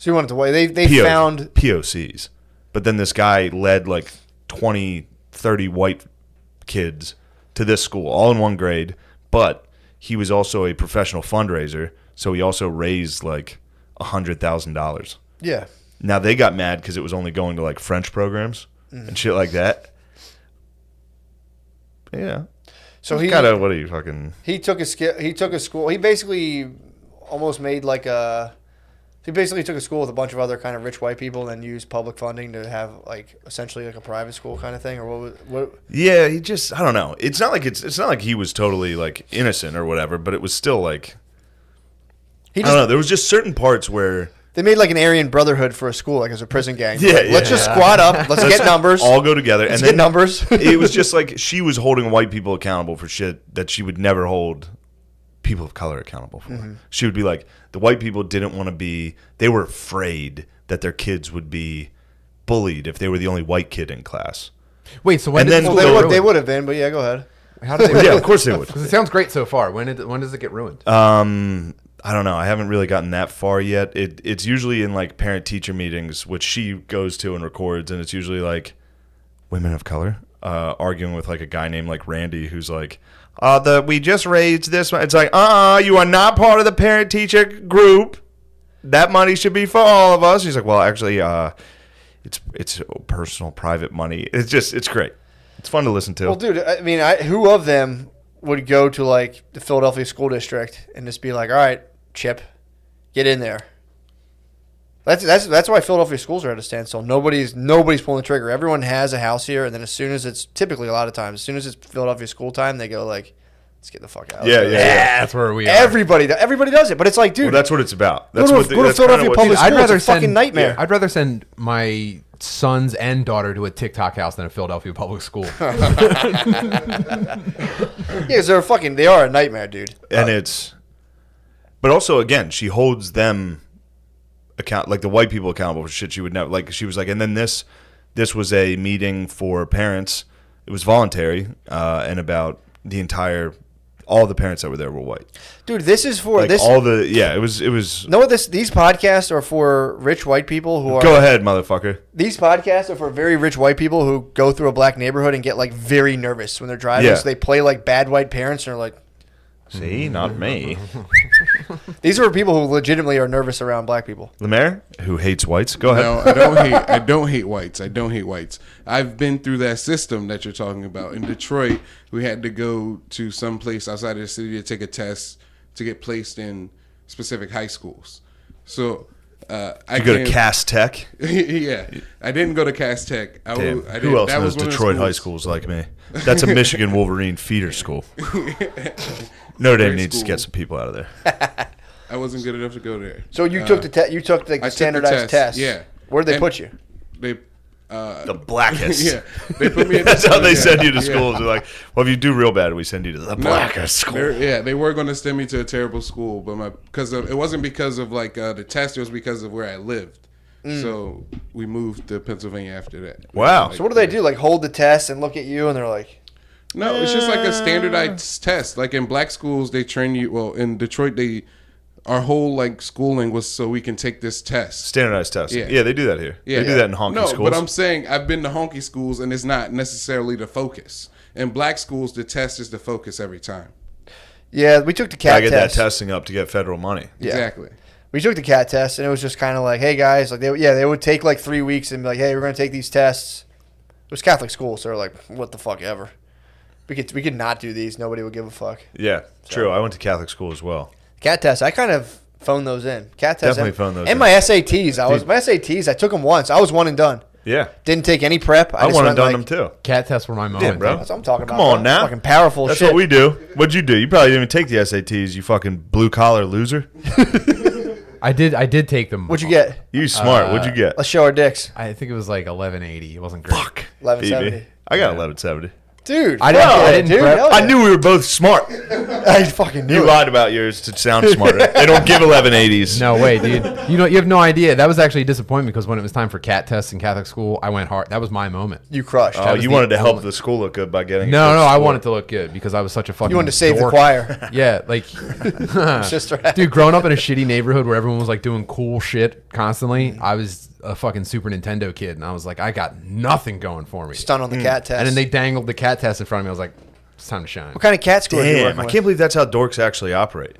you wanted to wait. They POCs, found POCs. But then this guy led like 20, 30 white kids to this school, all in one grade. But he was also a professional fundraiser, so he also raised like $100,000. yeah. Now they got mad because it was only going to like French programs and shit like that. Yeah. So he Kind of, what are you fucking? he took a school. He basically almost made like a. He basically took a school with a bunch of other kind of rich white people and then used public funding to have like essentially like a private school kind of thing, or what? Yeah, he just, I don't know. It's not like he was totally like innocent or whatever, but it was still like, He I just don't know. There was just certain parts where they made like an Aryan Brotherhood for a school, like as a prison gang. Yeah, Like, yeah. let's just squat up. Let's get numbers. all go together, Let's and then get numbers. it was just like she was holding white people accountable for shit that she would never hold people of color accountable for. Mm-hmm. She would be like, the white people didn't want to be, they were afraid that their kids would be bullied if they were the only white kid in class. Wait, so when And did then the Well, school they get would. They ruined? would have been, but yeah, go ahead. How did they? Yeah, of course they would. Because it sounds great so far. When does it get ruined? I don't know. I haven't really gotten that far yet. It's usually in like parent-teacher meetings, which she goes to and records, and it's usually like women of color arguing with like a guy named like Randy, who's like, we just raised this one. It's like, you are not part of the parent-teacher group. That money should be for all of us. He's like, well, actually, it's personal, private money. It's great. It's fun to listen to. Well, dude, I mean, who of them would go to like the Philadelphia school district and just be like, all right, Chip, get in there. That's why Philadelphia schools are at a standstill. Nobody's pulling the trigger. Everyone has a house here, and then as soon as it's typically a lot of times, as soon as it's Philadelphia school time, they go like, let's get the fuck out. Yeah. That's where we are. Everybody does it, but it's like, dude, Well, that's what it's about. go That's to, what go to that's kinda Philadelphia what- public I'd school. rather It's a fucking send nightmare. I'd rather send my sons and daughter to a TikTok house than a Philadelphia public school. Yeah, because they are a nightmare, dude. And but also again, she holds them account, like the white people accountable for shit she would never, like she was like, and then this was a meeting for parents. It was voluntary, and about the entire All the parents that were there were white. Dude, this is for Like this. all the it was. No, these podcasts are for rich white people who are. Go ahead, motherfucker. These podcasts are for very rich white people who go through a black neighborhood and get like very nervous when they're driving. Yeah. So they play like bad white parents and are like, See, not me. these are people who legitimately are nervous around black people. Lemaire, who hates whites. Go ahead. No, I don't hate whites. I don't hate whites. I've been through that system that you're talking about. In Detroit, we had to go to some place outside of the city to take a test to get placed in specific high schools. So I You go to Cass Tech. Yeah, I didn't go to Cass Tech. Damn. Who else knows Detroit high schools like me? That's a Michigan Wolverine feeder school. Notre Dame Great needs to school. get some people out of there. I wasn't good enough to go there. So you took the test. You took the I took the standardized test. Yeah. Where'd they And put you? They The blackest. yeah, they put me in That's how they yeah, send you to yeah. schools. They're like, well, if you do real bad, we send you to the No, blackest school. they were going to send me to a terrible school, but it wasn't because of like the test. It was because of where I lived. So we moved to Pennsylvania after that. Wow. So what do they do? Like hold the test and look at you, and they're like, No, it's just like a standardized test. Like in black schools, they train you. Well, in Detroit, our whole like schooling was so we can take this test. Standardized test. Yeah. Yeah, they do that here. Yeah. They do that in honky No, schools. but I'm saying I've been to honky schools, and it's not necessarily the focus. In black schools, the test is the focus every time. yeah, we took the Gotta cat get test. that testing up to get federal money. Yeah. Exactly. We took the cat test, and it was just kind of like, hey guys, like they would take like 3 weeks and be like, hey, we're gonna take these tests. It was Catholic school, so they're like, what the fuck ever. We could not do these. Nobody would give a fuck. Yeah, true. I went to Catholic school as well. Cat test, I kind of phoned those in. Cat test, Definitely phoned those and in. my SATs. I took them once. I was one and done. Yeah. Didn't take any prep. I just went went and done like, them too. Cat tests were my moment, bro. That's what I'm talking about. Come on bro. now. Fucking powerful That's shit. what we do. What'd you do? You probably didn't even take the SATs, you fucking blue collar loser. I did take them. What'd you get? You smart. What'd you get? Let's show our dicks. I think it was like 1180. It wasn't great. Fuck. 1170. I got 1170. Dude, I didn't- fuck I yeah, didn't dude. prep. hell I yeah. knew we were both smart. I fucking knew You it. lied about yours to sound smarter. They don't give 1180s. No way, dude. You have no idea. That was actually a disappointment because when it was time for cat tests in Catholic school, I went hard. That was my moment. You crushed. Oh, was you the wanted to help only- the school look good by getting. No, I wanted to look good because I was such a fucking. You wanted to save the dork. choir. Yeah, like, Sister. dude, growing up in a shitty neighborhood where everyone was like doing cool shit constantly, I was a fucking Super Nintendo kid, and I was like, I got nothing going for me. Stunned on the cat test. And then they dangled the cat test in front of me. I was like, it's time to shine. What kind of cat school are you Damn, working I with? can't believe that's how dorks actually operate.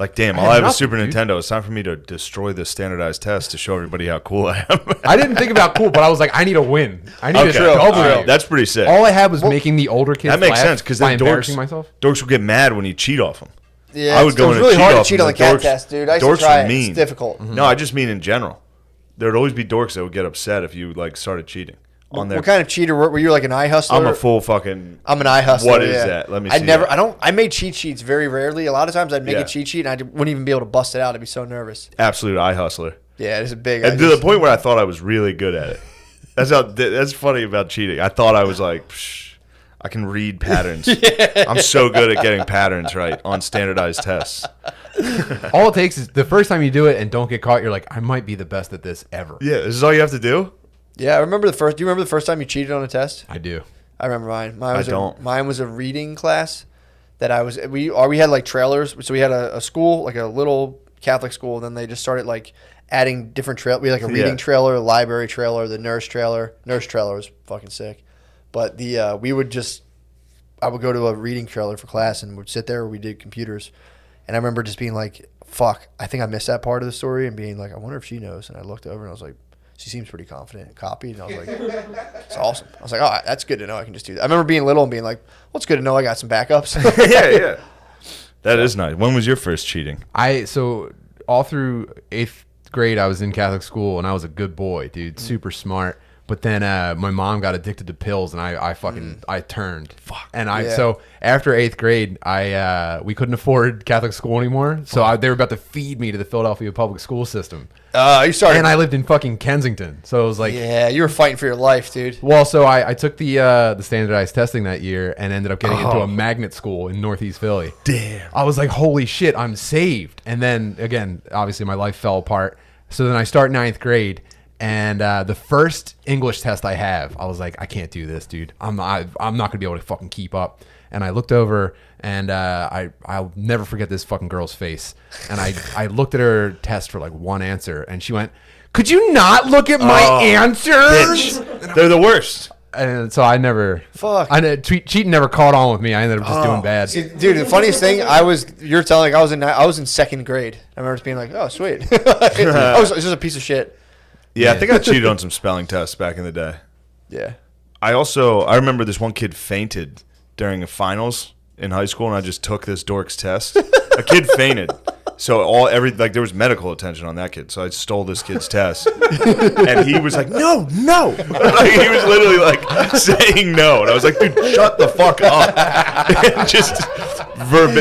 Like, damn, I'll had have a nothing, Super dude. Nintendo. It's time for me to destroy this standardized test to show everybody how cool I am. I didn't think about cool, but I was like, I need a win. I need Okay, a double all right, win. that's pretty sick. All I had was making the older kids That makes laugh sense because by then embarrassing dorks, myself. dorks will get mad when you cheat off them. Yeah, I would go it's in really and hard off to cheat them. on the The cat dorks- test, dude. I used dorks to try are it. mean. It's difficult. No, I just mean in general. There would always be dorks that would get upset if you like started cheating on their. What kind of cheater were you? Like an eye hustler? I'm a full fucking. I'm an eye hustler. What is yeah. that? Let me I see never. that. I made cheat sheets very rarely. A lot of times I'd make Yeah. a cheat sheet and I wouldn't even be able to bust it out. I'd be so nervous. Absolute eye hustler. Yeah, it's a big. And to the point where I thought I was really good at it. That's funny about cheating. I thought I was like, Psh, I can read patterns. I'm so good at getting patterns right on standardized tests. All it takes is the first time you do it and don't get caught, you're like, I might be the best at this ever. Yeah, this is all you have to do. Yeah, I remember the first. Do you remember the first time you cheated on a test? I do. I remember mine. Mine was a reading class that we had like trailers. So we had a school, like a little Catholic school. Then they just started like adding different trail. We had like a reading trailer, a library trailer, the nurse trailer. Nurse trailer was fucking sick. But I would go to a reading trailer for class and would sit there. We did computers, and I remember just being like, "Fuck, I think I missed that part of the story," and being like, "I wonder if she knows." And I looked over and I was like, she seems pretty confident and copied. And I was like, it's awesome. I was like, oh, that's good to know. I can just do that. I remember being little and being like, well, it's good to know I got some backups. Yeah. That is nice. When was your first cheating? So all through 8th grade, I was in Catholic school and I was a good boy, dude, super smart. But then my mom got addicted to pills and I turned. Fuck. And so after 8th grade, we couldn't afford Catholic school anymore. So they were about to feed me to the Philadelphia public school system. You started. And I lived in fucking Kensington. So it was like, yeah, you were fighting for your life, dude. well, so I took the standardized testing that year and ended up getting into a magnet school in Northeast Philly. Damn. I was like, holy shit, I'm saved. And then again, obviously my life fell apart. So then I start 9th grade And the first English test I have, I was like, I can't do this, dude. I'm not gonna be able to fucking keep up. And I looked over, and I'll never forget this fucking girl's face. And I looked at her test for like one answer, and she went, "Could you not look at my answers?" Bitch. They're the worst. And so I never, cheating never caught on with me. I ended up just doing bad. See, dude, the funniest thing, I was in second grade. I remember just being like, oh, sweet. I was just a piece of shit. Yeah, I think I cheated on some spelling tests back in the day. Yeah. I remember this one kid fainted during a finals in high school, and I just took this dork's test. A kid fainted. So there was medical attention on that kid. So I stole this kid's test, and he was like, "No." Like, he was literally like saying no, and I was like, "Dude, shut the fuck up!" And just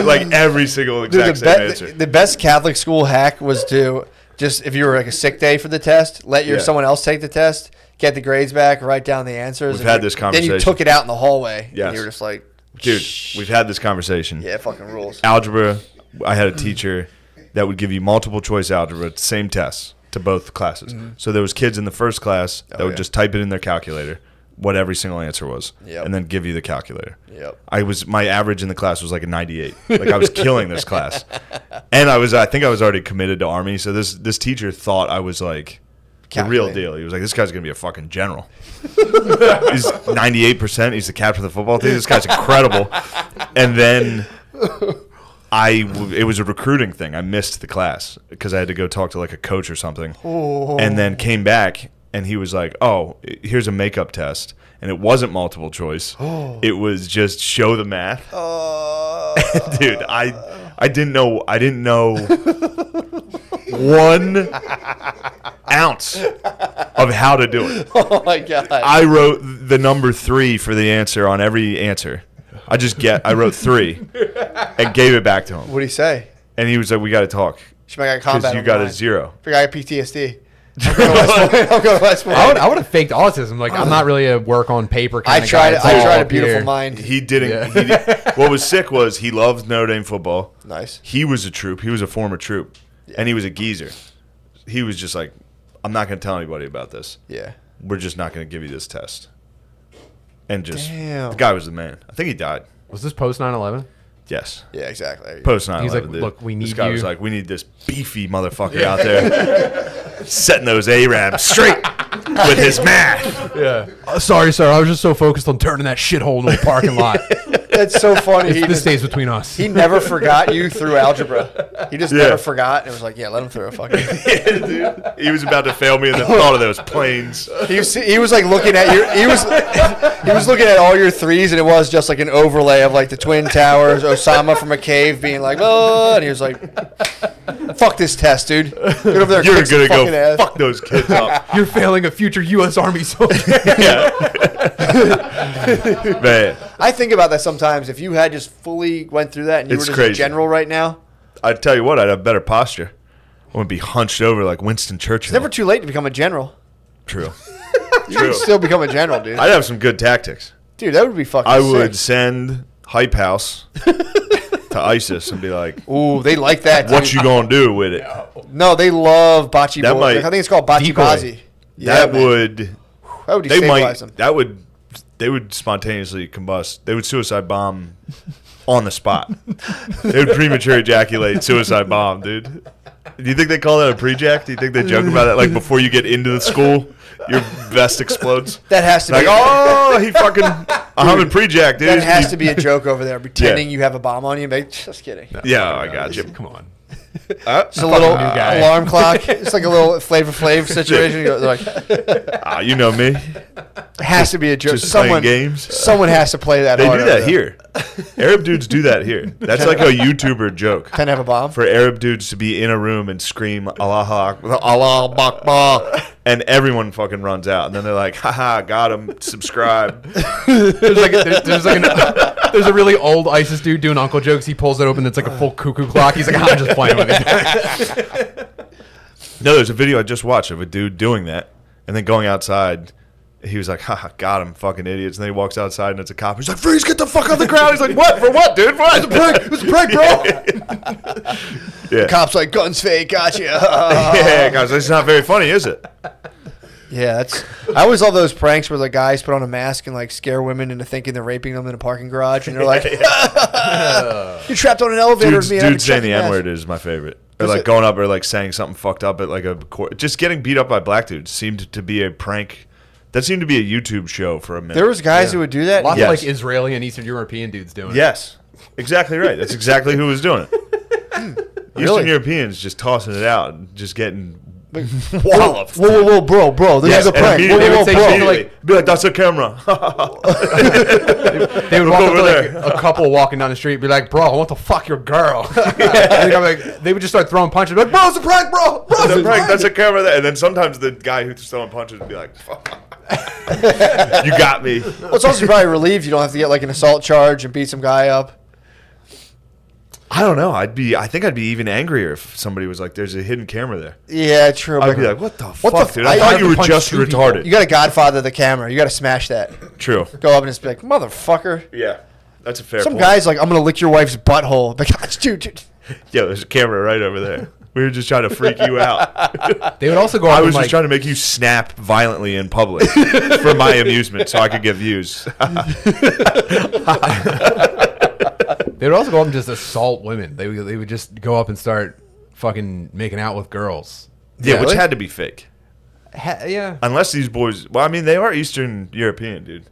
like every single exact same answer. The best Catholic school hack was to just, if you were like a sick day for the test, let someone else take the test, get the grades back, write down the answers. We've had this conversation. Then you took it out in the hallway. Yes. And you were just like, dude, we've had this conversation. Yeah, fucking rules. Algebra, I had a teacher that would give you multiple choice algebra, same tests to both classes. Mm-hmm. So there was kids in the first class that would just type it in their calculator, what every single answer was, and then give you the calculator. Yep. My average in the class was like a 98. Like I was killing this class, and I think I was already committed to Army. So this teacher thought I was like the real deal. He was like, this guy's gonna be a fucking general. He's 98%. He's the captain of the football team. This guy's incredible. And then it was a recruiting thing. I missed the class because I had to go talk to like a coach or something, and then came back, and he was like, "Oh, here's a makeup test," and it wasn't multiple choice. It was just show the math. Dude, I didn't know 1 ounce of how to do it. Oh my god! I wrote the number 3 for the answer on every answer. I wrote 3 and gave it back to him. What did he say? And he was like, "We got to talk because you got a 0." I got PTSD. I'm going to West Point. I would have faked autism. Like, I'm not really a work on paper kind I of tried. guy. I tried a beautiful mind. He didn't. What was sick was he loved Notre Dame football. Nice. He was a troop. He was a former troop, and he was a geezer. He was just like, "I'm not going to tell anybody about this. Yeah. We're just not going to give you this test." And just Damn. the guy was the man. I think he died. Was this post 9/11? Yes. Yeah, exactly. Post 9/11. He's like, dude. "Look, we need This guy you." was like, "We need this beefy motherfucker out there setting those Arabs straight with his math." Yeah. Sorry, sir. I was just so focused on turning that shithole into a parking lot. That's so funny. This stays between us. He never forgot you through algebra. He just never forgot. And it was like, yeah, let him through a fucking. Yeah, dude. He was about to fail me, and then thought of those planes. He was like looking at your. He was looking at all your threes, and it was just like an overlay of like the Twin Towers, Osama from a cave being like, oh, and he was like, fuck this test, dude. Get over there. You're gonna go fuck those kids up. You're failing a future U.S. Army soldier. Man, I think about that sometimes. If you had just fully went through that and you were just a general right now, I'd tell you what, I'd have better posture. I wouldn't be hunched over like Winston Churchill. it's never too late to become a general. True. You can still become a general, dude. I'd have some good tactics. Dude, that would be fucking I would sick. send Hype House to ISIS and be like, Ooh, they like that. "What dude. you gonna do with it?" No, they love bocce That boy. might- I think it's called bocce Decoy. bazi. Yeah, That man. would. How would you They stabilize might. them? That would. They would spontaneously combust. They would suicide bomb on the spot. They would premature ejaculate, suicide bomb, dude. Do you think they call that a pre-jack? Do you think they joke about that? Like before you get into the school, your vest explodes. That has to Like, be. oh, he fucking a humming pre-jack, dude. That has to be a joke over there, pretending you have a bomb on you. Just kidding. Yeah, I got you. Come on. Just a little guy. alarm clock. It's like a little Flavor Flav situation. They're like, You know me. it has to be a joke. Just playing games. Someone has to play that. They hard do over that there. here. Arab dudes do that here. That's like a YouTuber joke. Can I have a bomb? For Arab dudes to be in a room and scream Allah Akbar, and everyone fucking runs out, and then they're like, haha, got him, subscribe. There's a really old ISIS dude doing uncle jokes. He pulls it open. It's like a full cuckoo clock. He's like, I'm just playing with it. No, there's a video I just watched of a dude doing that, and then going outside. He was like, haha, got him, fucking idiots. And then he walks outside, and it's a cop. He's like, freeze, get the fuck on the ground. He's like, what? For what, dude? What? It's a prank, bro. Yeah. Cop's like, guns fake, gotcha. Yeah, guys, that's not very funny, is it? Yeah, I always love those pranks where the guys put on a mask and like scare women into thinking they're raping them in a parking garage, and they're like, "You're trapped on an elevator with me." and I have Dude to check saying the your mask." N-word is my favorite. Or Is like it? going up or like saying something fucked up at like a court. Just getting beat up by black dudes seemed to be a prank. That seemed to be a YouTube show for a minute. There was guys who would do that. Lots Yes. of like Israeli and Eastern European dudes doing it. Yes, exactly right. That's exactly who was doing it. Eastern Europeans just tossing it out and just getting walloped. Whoa, bro! This Yes, is a and prank. immediately- Whoa, they would say bro. shit like- be like, that's a camera. They would Look walk up over to there. like a couple walking down the street, be like, "Bro, I want to fuck your girl." And I'm like, they would just start throwing punches, be like, "Bro, it's a prank, bro! Bro, it's That's a a prank. prank!" That's a camera there. And then sometimes the guy who's throwing punches would be like, fuck. You got me. Well, it's also probably relieved you don't have to get like an assault charge and beat some guy up. I don't know. I think I'd be even angrier if somebody was like, there's a hidden camera there. Yeah, true. I'd be like, what the What fuck, the dude? f- I I thought have you to were punch just two people. retarded. You got to Godfather the camera. You got to smash that. True. Go up and just be like, motherfucker. Yeah. That's a fair Some point. guy's like, I'm gonna lick your wife's butthole. Like, dude. Yo, there's a camera right over there. We were just trying to freak you out. They would also go. I up was and, just trying to make you snap violently in public for my amusement so I could get views. They would also go up and just assault women. They would just go up and start fucking making out with girls. Yeah, which Really? had to be fake. Yeah. Unless these boys, well, I mean, they are Eastern European, dude.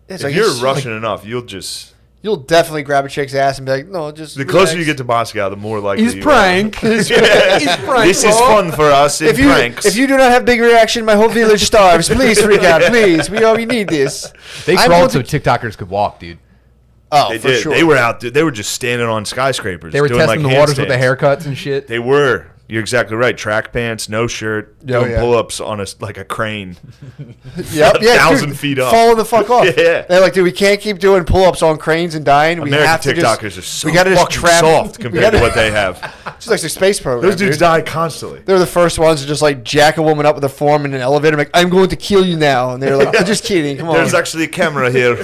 It's If like, you're it's Russian enough, you'll just. you'll definitely grab a chick's ass and be like, no, just The closer relax. you get to Moscow, the more likely He's you prank. He's prank. This is bro. fun for us in If you pranks. if you do not have big reaction, my whole village starves. Please freak out, please. We need this. They I'm crawled going so TikTokers could walk, dude. Oh, they for did. sure. They were out. They were just standing on skyscrapers. They were doing testing like the waters with the handstands. haircuts and shit. They were. You're exactly right. Track pants, no shirt, doing yeah. pull-ups on a crane. Yep, yeah, 1,000 dude, feet up. falling the fuck off. Yeah. They're like, dude, we can't keep doing pull-ups on cranes and dying. We have American to TikTokers just, are so we gotta just fucking trap soft we compared gotta- to what they have. Just like the space program. Those dudes dude. die constantly. They're the first ones to just like jack a woman up with a form in an elevator. Like, I'm going to kill you now, and they're like, I'm just kidding. Come on. There's actually a camera here.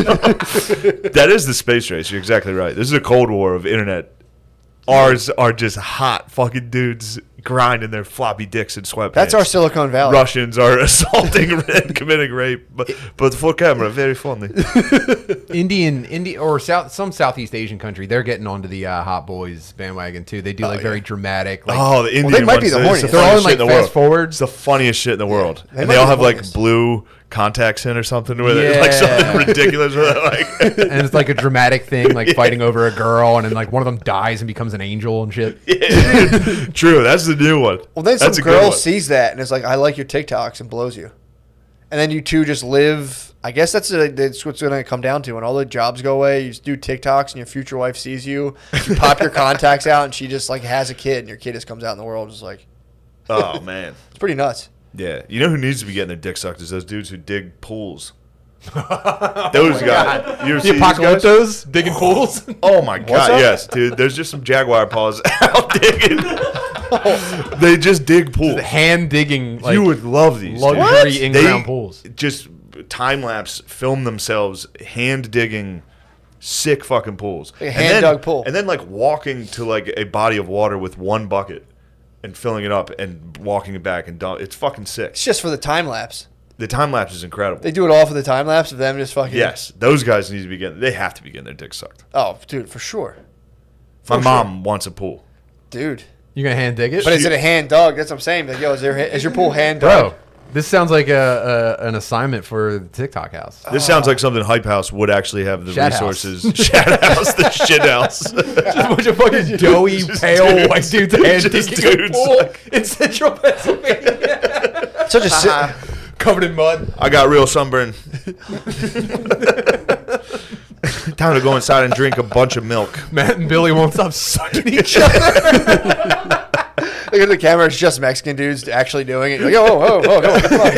That is the space race. You're exactly right. This is a Cold War of internet. Ours are just hot fucking dudes grinding their floppy dicks in sweatpants. That's our Silicon Valley. Russians are assaulting and committing rape, but for camera, very funny. Indian or some Southeast Asian country, they're getting onto the hot boys bandwagon too. They do like very dramatic. Like, Oh, the Indian they might be ones, the it's horniest. they're all in funniest like shit in the fast world. forwards. It's the funniest shit in the world. They And might they all be have the like funniest. blue contacts in or something with it. Like something Yeah. ridiculous with it. Like, And it's like a dramatic thing, like fighting over a girl, and then like one of them dies and becomes an angel and shit. true, that's the new one. Well, then That's some a good girl one. sees that and is like, I like your TikToks, and blows you. And then you two just live. I guess that's what's going to come down to. When all the jobs go away, you just do TikToks, and your future wife sees you. You pop your contacts out, and she just like has a kid, and your kid just comes out in the world. Just like, Oh, man. it's pretty nuts. Yeah. You know who needs to be getting their dick sucked is those dudes who dig pools. Those guys. You ever see The these guys? apocalyptos digging pools. Oh my god, up? yes, dude. There's just some jaguar paws out digging. They just dig pools. Hand digging, like You would love these. dude. luxury in-ground They pools. just time lapse film themselves hand digging sick fucking pools. Like a hand-dug pool. And then like walking to like a body of water with one bucket and filling it up and walking it back and dump. It's fucking sick. It's just for the time lapse. The time lapse is incredible. They do it all for the time lapse of them just fucking. Yes, those guys need to be getting. They have to be getting their dick sucked. Oh, dude, for sure, My mom wants a pool. dude. You gonna hand dig it? But is it a hand dug? That's what I'm saying. Like, yo, is your pool hand dug? Bro, this sounds like an assignment for the TikTok house. This sounds like something Hype House would actually have the Shat house. resources. Shat House, the shit house. Just a bunch of fucking doughy, pale dudes. white dudes hand Just digging a dudes, pool like- in central Pennsylvania. Such a Covered in mud. I got real sunburn. Time to go inside and drink a bunch of milk. Matt and Billy won't stop sucking each other. Look at the camera. It's just Mexican dudes actually doing it. You're like, oh, come on.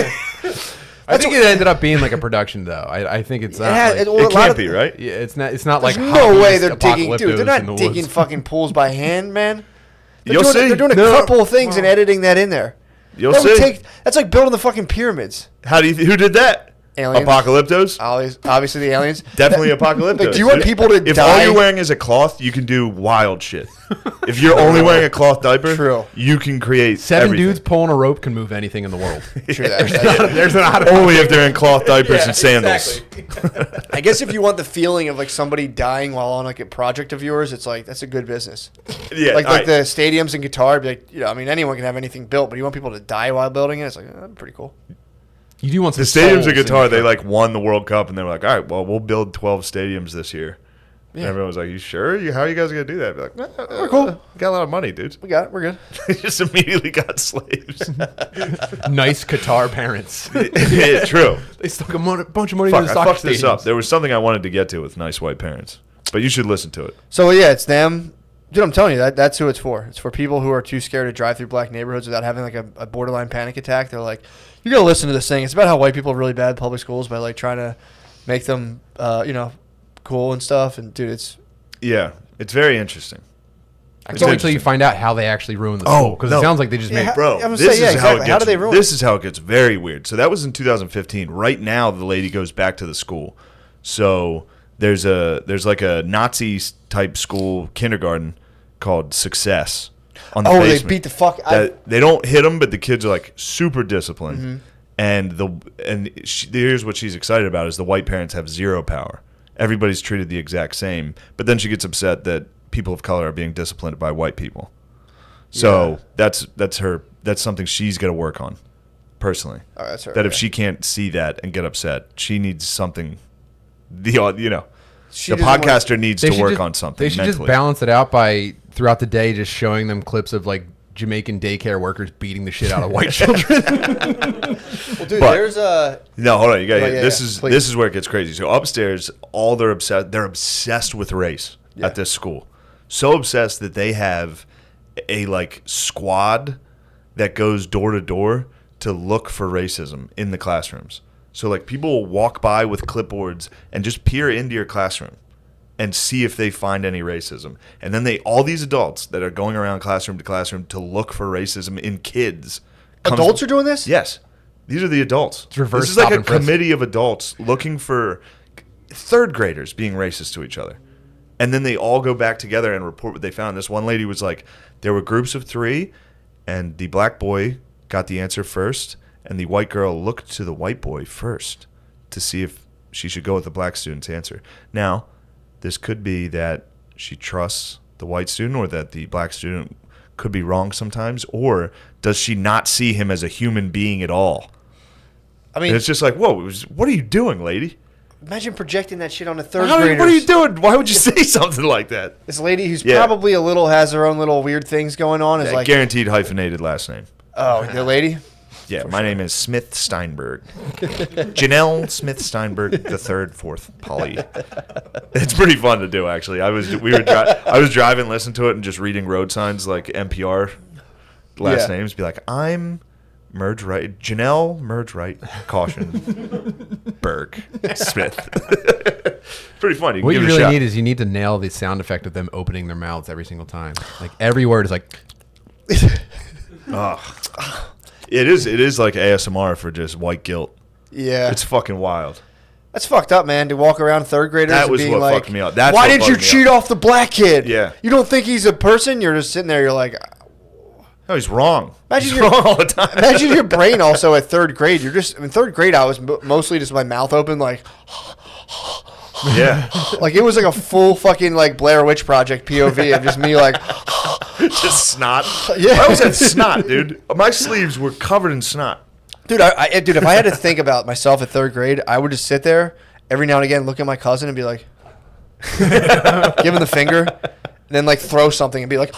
I think it ended up being like a production, though. I think it's not. Yeah, like- well, a It lot can't of- be, right? yeah, it's not. It's not like There's no way hobbyist they're digging, dude. They're apocalyptos in not the digging woods. fucking pools by hand, man. You'll see. They're doing a No. couple of things and editing that in there. You'll That would see. that's like building the fucking pyramids. Who did that? Aliens. Apocalyptos? Obviously the aliens. Definitely apocalyptos. Like, do you want people to if die? all you're wearing is a cloth, you can do wild shit. If you're only wearing a cloth diaper, True. you can create 7 everything. dudes pulling a rope can move anything in the world. True that. There's not Only if they're in cloth diapers and sandals. I guess if you want the feeling of like somebody dying while on like a project of yours, it's like that's a good business. Yeah, Like all right. the stadiums and guitar, be like, I mean, anyone can have anything built, but you want people to die while building it. It's like that'd be pretty cool. You do want some The stadiums souls of in guitar, your they truck. like won the World Cup, and they were like, all right, well, we'll build 12 stadiums this year. And Yeah. everyone was like, you sure? How are you guys going to do that? Be like, We're cool. We got a lot of money, dude. We got it. We're good. They just immediately got slaves. Nice Qatar parents. Yeah, true. They stuck a bunch of money Fuck, into I the soccer fucked this up. stadiums. There was something I wanted to get to with nice white parents, but you should listen to it. So yeah, it's them. Dude, I'm telling you, that's who it's for. It's for people who are too scared to drive through black neighborhoods without having like a borderline panic attack. They're like, you gotta listen to this thing. It's about how white people are really bad at public schools by like trying to make them, cool and stuff. And dude, it's Yeah, it's very interesting. I can't wait until you find out how they actually ruined the school. Because no. it sounds like they just made. Bro, I'm gonna this say, yeah, is how it exactly. gets. How do they ruin This it? is how it gets very weird. So that was in 2015. Right now, the lady goes back to the school. So there's like a Nazi type school kindergarten called Success on the they basement. beat the fuck. They don't hit them, but the kids are like super disciplined. Mm-hmm. And here's what she's excited about is the white parents have zero power. Everybody's treated the exact same. But then she gets upset that people of color are being disciplined by white people. So that's something she's got to work on personally. Oh, that's her, that if yeah. she can't see that and get upset, she needs something. She The doesn't want- podcaster needs to work just, on something. They should mentally. just balance it out by throughout the day just showing them clips of like Jamaican daycare workers beating the shit out of white children. Well, dude, But- there's a. No, hold on. You got yeah, this yeah, is please. this is where it gets crazy. So upstairs, they're obsessed with race at this school. So obsessed that they have a like squad that goes door to door to look for racism in the classrooms. So like people will walk by with clipboards and just peer into your classroom and see if they find any racism. And then all these adults that are going around classroom to classroom to look for racism in kids. Adults are doing this? Yes. These are the adults. reverse This is like stop a and frisk. committee of adults looking for third graders being racist to each other. And then they all go back together and report what they found. This one lady was like, there were groups of 3, and the black boy got the answer first, and the white girl looked to the white boy first to see if she should go with the black student's answer. Now, this could be that she trusts the white student or that the black student could be wrong sometimes, or does she not see him as a human being at all? I mean, And it's just like, whoa, what are you doing, lady? imagine projecting that shit on a third What grader. are you doing? Why would you say something like that? This lady who's Yeah. probably has her own little weird things going on is like, Guaranteed hyphenated last name. oh, the lady. Yeah, my name is Smith Steinberg. Janelle Smith Steinberg, the third, fourth, Polly. It's pretty fun to do, actually. I was driving, listening to it, and just reading road signs like NPR last Yeah. names. Be like, I'm merge right, Janelle merge right, caution, Berg Smith. Pretty fun. You can What give you it a really shot. need is you need to nail the sound effect of them opening their mouths every single time. Like every word is like. It is like ASMR for just white guilt. Yeah, It's fucking wild. that's fucked up, man. To walk around third graders That and was being what like, fucked me up. That's why what did you bugged me cheat off the black kid? Yeah. You don't think he's a person? You're just sitting there. You're like, No, he's wrong. Imagine He's your- wrong all the time. imagine your brain also at third grade. You're just, in third grade, I was mostly just my mouth open, like Yeah. it was like a full fucking like Blair Witch Project POV of just me like, Just snot. Yeah. I always had snot, dude. My sleeves were covered in snot. dude, dude, if I had to think about myself at third grade, I would just sit there every now and again, look at my cousin and be like, give him the finger, and then like throw something and be like,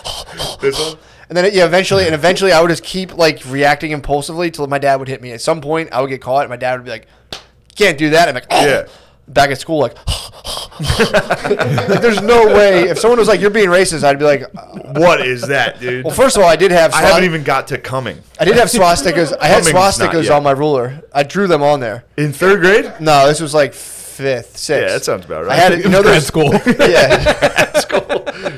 This one? and then eventually I would just keep like reacting impulsively till my dad would hit me. At some point, I would get caught, and my dad would be like, "Can't do that." I'm like, Yeah. Back at school, like, like, there's no way. If someone was like, "You're being racist," I'd be like, What is that, dude? well, first of all, I did have I haven't even got to coming. I did have swastikas. I had Humming's not swastikas yet. on my ruler. I drew them on there. In third grade? No, this was like fifth, sixth. Yeah, that sounds about right. I had it. You know, Grad school. Yeah.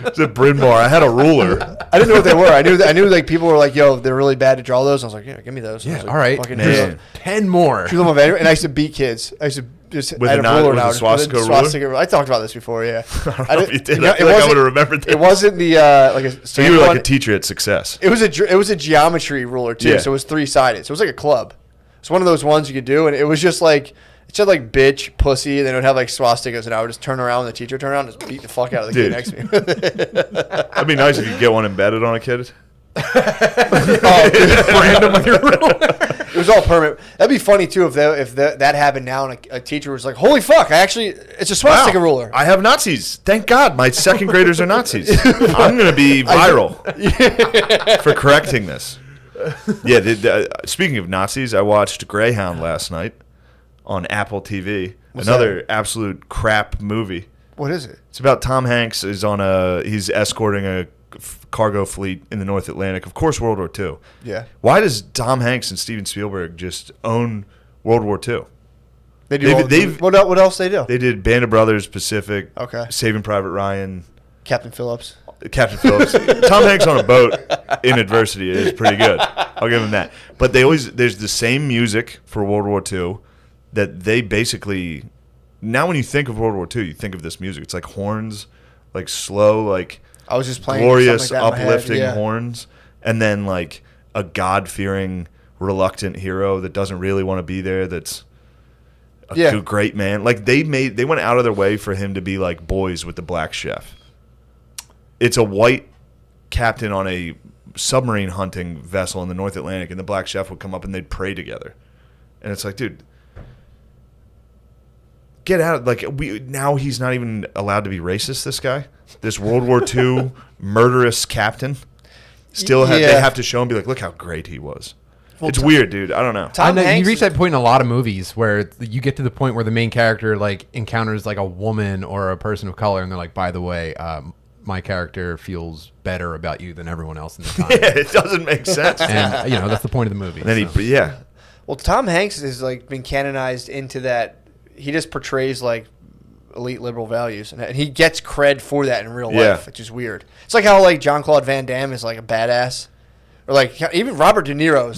It's a Bryn Mawr. I had a ruler. I didn't know what they were. I knew like people were like, "Yo, they're really bad to draw those." I was like, "Yeah, give me those." Yeah, I was like, all right. fucking Man. 10 more. drew them up anyway, and I used to beat kids. I used to just With I had a a non- ruler with a now. swastika With a swastika. I talked about this before. Yeah, I don't know if you did. I it feel like I wasn't- would have remembered that. It wasn't the like a. So you were standard like one. a teacher at Success. It was a geometry ruler too, Yeah. so it was 3-sided. So it was like a club. It's one of those ones you could do, and it was just like it said like bitch, pussy, and then it would have like swastikas, and I would just turn around, and the teacher would turn around, and just beat the fuck out of the kid Dude. next to me. That'd be nice if you could get one embedded on a kid. Random with your ruler. It was all permanent. That'd be funny too if that happened now, and a teacher was like, "Holy fuck! It's a swastika ruler." I have Nazis. Thank God my second graders are Nazis. I'm going to be viral for correcting this. Yeah, speaking of Nazis, I watched Greyhound last night on Apple TV. Another absolute crap movie. What is it? It's about Tom Hanks he's escorting a cargo fleet in the North Atlantic. Of course, World War II. Yeah. Why does Tom Hanks and Steven Spielberg just own World War II? They do. What else they do? They did Band of Brothers, Pacific, Okay. Saving Private Ryan, Captain Phillips. Captain Phillips. Tom Hanks on a boat in adversity is pretty good. I'll give him that. But there's the same music for World War II that they basically, now when you think of World War II, you think of this music. It's like horns, like slow, like I was just playing glorious, something like that in my head, uplifting yeah. horns, and then like a God-fearing, reluctant hero that doesn't really want to be there. That's a great man. Like they went out of their way for him to be like boys with the black chef. It's a white captain on a submarine hunting vessel in the North Atlantic, and the black chef would come up and they'd pray together. And it's like, dude, get out. Like now he's not even allowed to be racist, this guy. This World War II murderous captain. Still they have to show him, be like, look how great he was. Well, it's weird, dude. I don't know. I know you reach that point in a lot of movies where you get to the point where the main character like encounters like a woman or a person of color, and they're like, by the way, my character feels better about you than everyone else in the time. Yeah, it doesn't make sense. And that's the point of the movie. And then Well, Tom Hanks has like been canonized into that. He just portrays like elite liberal values, and he gets cred for that in real life, which is weird. It's like how like Jean-Claude Van Damme is like a badass, or like even Robert De Niro is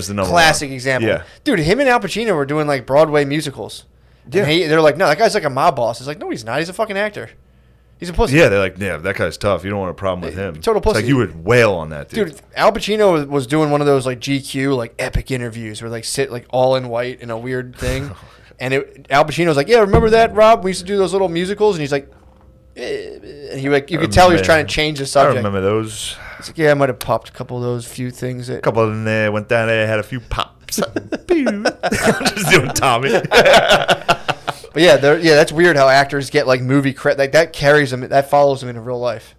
the number classic one example. Yeah, dude, him and Al Pacino were doing like Broadway musicals. Yeah, they're like, no, that guy's like a mob boss. It's like, no, he's not. He's a fucking actor. He's a pussy. Yeah, they're like, yeah, that guy's tough. You don't want a problem with him. Total pussy. It's like you would wail on that dude. Dude, Al Pacino was doing one of those like GQ like epic interviews where like sit like all in white in a weird thing, and Al Pacino's like, yeah, remember that, Rob? We used to do those little musicals, and he's like, and he like you could tell he was trying to change the subject. I remember those. He's like, yeah, I might have popped a couple of those few things. A couple of them there went down there, had a few pops. Just doing Tommy. But yeah, that's weird how actors get like movie credit. Like that carries them, that follows them into real life.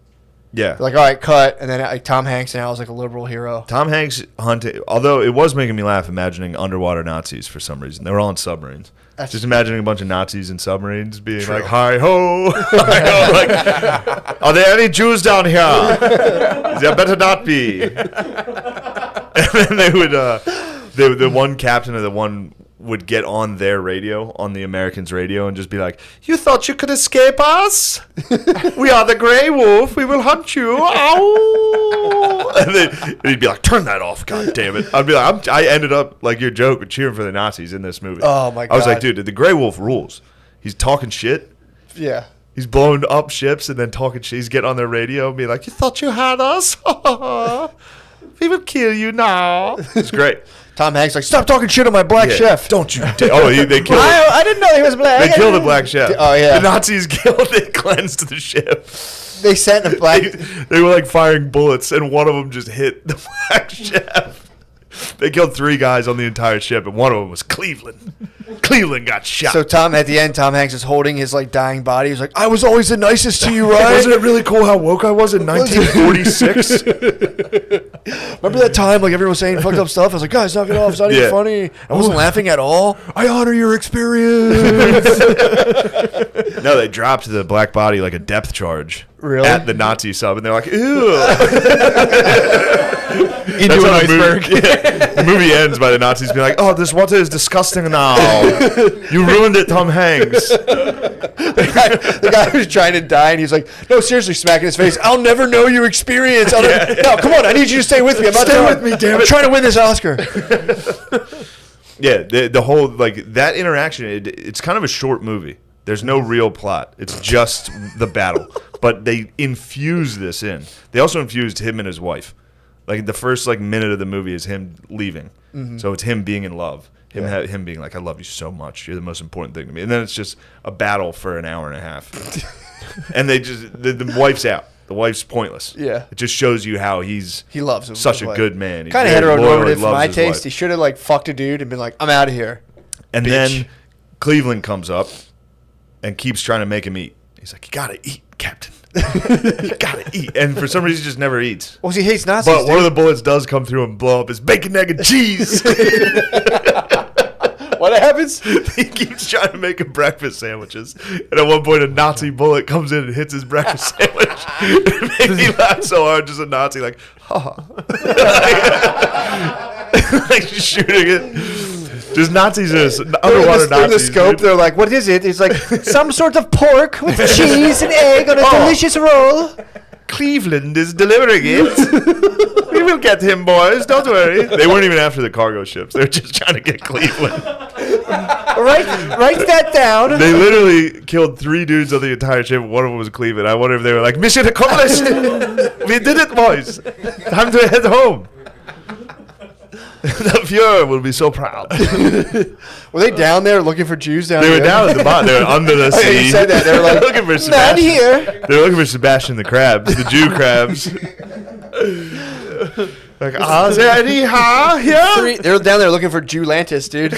Yeah. They're like, all right, cut, and then like Tom Hanks now is like a liberal hero. Tom Hanks hunted, although it was making me laugh imagining underwater Nazis for some reason. They were all in submarines. Just imagining a bunch of Nazis in submarines being like, hi ho, hi ho, like, are there any Jews down here? There better not be. And then they would, the one captain of the one would get on their radio, on the Americans' radio, and just be like, you thought you could escape us? We are the Grey Wolf. We will hunt you. Ow! And then he'd be like, turn that off, god damn it. I'd be like, I ended up, like your joke, with cheering for the Nazis in this movie. Oh, my God. I was like, dude, the Grey Wolf rules. He's talking shit. Yeah. He's blowing up ships and then talking shit. He's getting on their radio and being like, you thought you had us? We will kill you now. It's great. Tom Hanks like, stop talking shit on my black chef. Don't you dare. Oh, they killed I didn't know he was black. They killed the black chef. Oh, yeah. The Nazis they cleansed the ship. They sent a black... They were like firing bullets, and one of them just hit the black chef. They killed 3 guys on the entire ship, and one of them was Cleveland. Cleveland got shot. So at the end, Tom Hanks is holding his like dying body. He's like, I was always the nicest to you, right? Wasn't it really cool how woke I was in 1946? Remember that time like everyone was saying fucked up stuff? I was like, guys, knock it off. It's not even funny. I wasn't laughing at all. I honor your experience. No, they dropped the black body like a depth charge. Really? At the Nazi sub, and they're like, ew. Into an iceberg. The movie ends by the Nazis being like, "Oh, this water is disgusting now. You ruined it, Tom Hanks." The guy who's trying to die, and he's like, "No, seriously," smacking his face. "I'll never know your experience. No, come on, I need you to stay with me. Stay with me, damn it. I'm trying to win this Oscar." Yeah, the whole like that interaction. It's kind of a short movie. There's no real plot. It's just the battle. But they infuse this in. They also infused him and his wife. Like the first minute of the movie is him leaving. Mm-hmm. So it's him being in love. Him being like, "I love you so much. You're the most important thing to me." And then it's just a battle for an hour and a half. And they just the wife's out. The wife's pointless. Yeah. It just shows you how he loves him. Such a good man. Kind of heteronormative for my taste. He should have fucked a dude and been like, "I'm out of here." And then Cleveland comes up and keeps trying to make him eat. He's like, "You gotta eat, Captain. You gotta eat." And for some reason, he just never eats. Well, he hates Nazis. But one of the bullets does come through and blow up his bacon, egg, and cheese. What happens? He keeps trying to make him breakfast sandwiches. And at one point, a Nazi bullet comes in and hits his breakfast sandwich. It made me laugh so hard, just a Nazi like shooting it. Just Nazis, underwater Nazis. In the scope, they're like, "What is it?" It's like some sort of pork with cheese and egg on a delicious roll. Cleveland is delivering it. We will get him, boys. Don't worry. They weren't even after the cargo ships. They were just trying to get Cleveland. Write that down. They literally killed 3 dudes on the entire ship. One of them was Cleveland. I wonder if they were like, "Mission accomplished. We did it, boys. Time to head home." The Fuhrer will be so proud. Were they down there looking for Jews down there? They were down at the bottom. They were under the sea. You said that. They were like, looking for "Not Sebastian. here." They were looking for Sebastian the crabs, the Jew crabs. Like, is there any here? They were down there looking for Jewlantis, dude.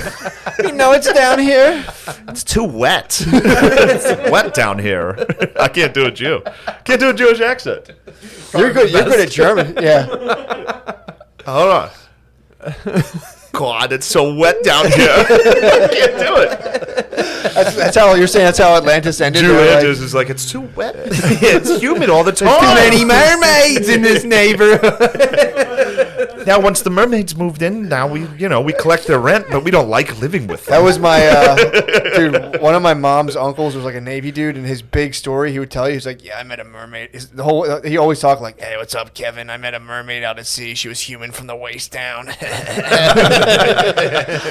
It's down here. It's too wet. It's wet down here. I can't do a Jew. Can't do a Jewish accent. You're good. You're good at German. Yeah. Hold on. God, it's so wet down here. I can't do it. That's how you're saying. That's how Atlantis ended. Jewlantis is like, "It's too wet. It's humid all the time. Too many mermaids in this neighborhood." Now, once the mermaids moved in, now we collect their rent, but we don't like living with them. That was my dude. One of my mom's uncles was like a Navy dude, and his big story he would tell you, he's like, "Yeah, I met a mermaid." He always talked like, "Hey, what's up, Kevin? I met a mermaid out at sea. She was human from the waist down."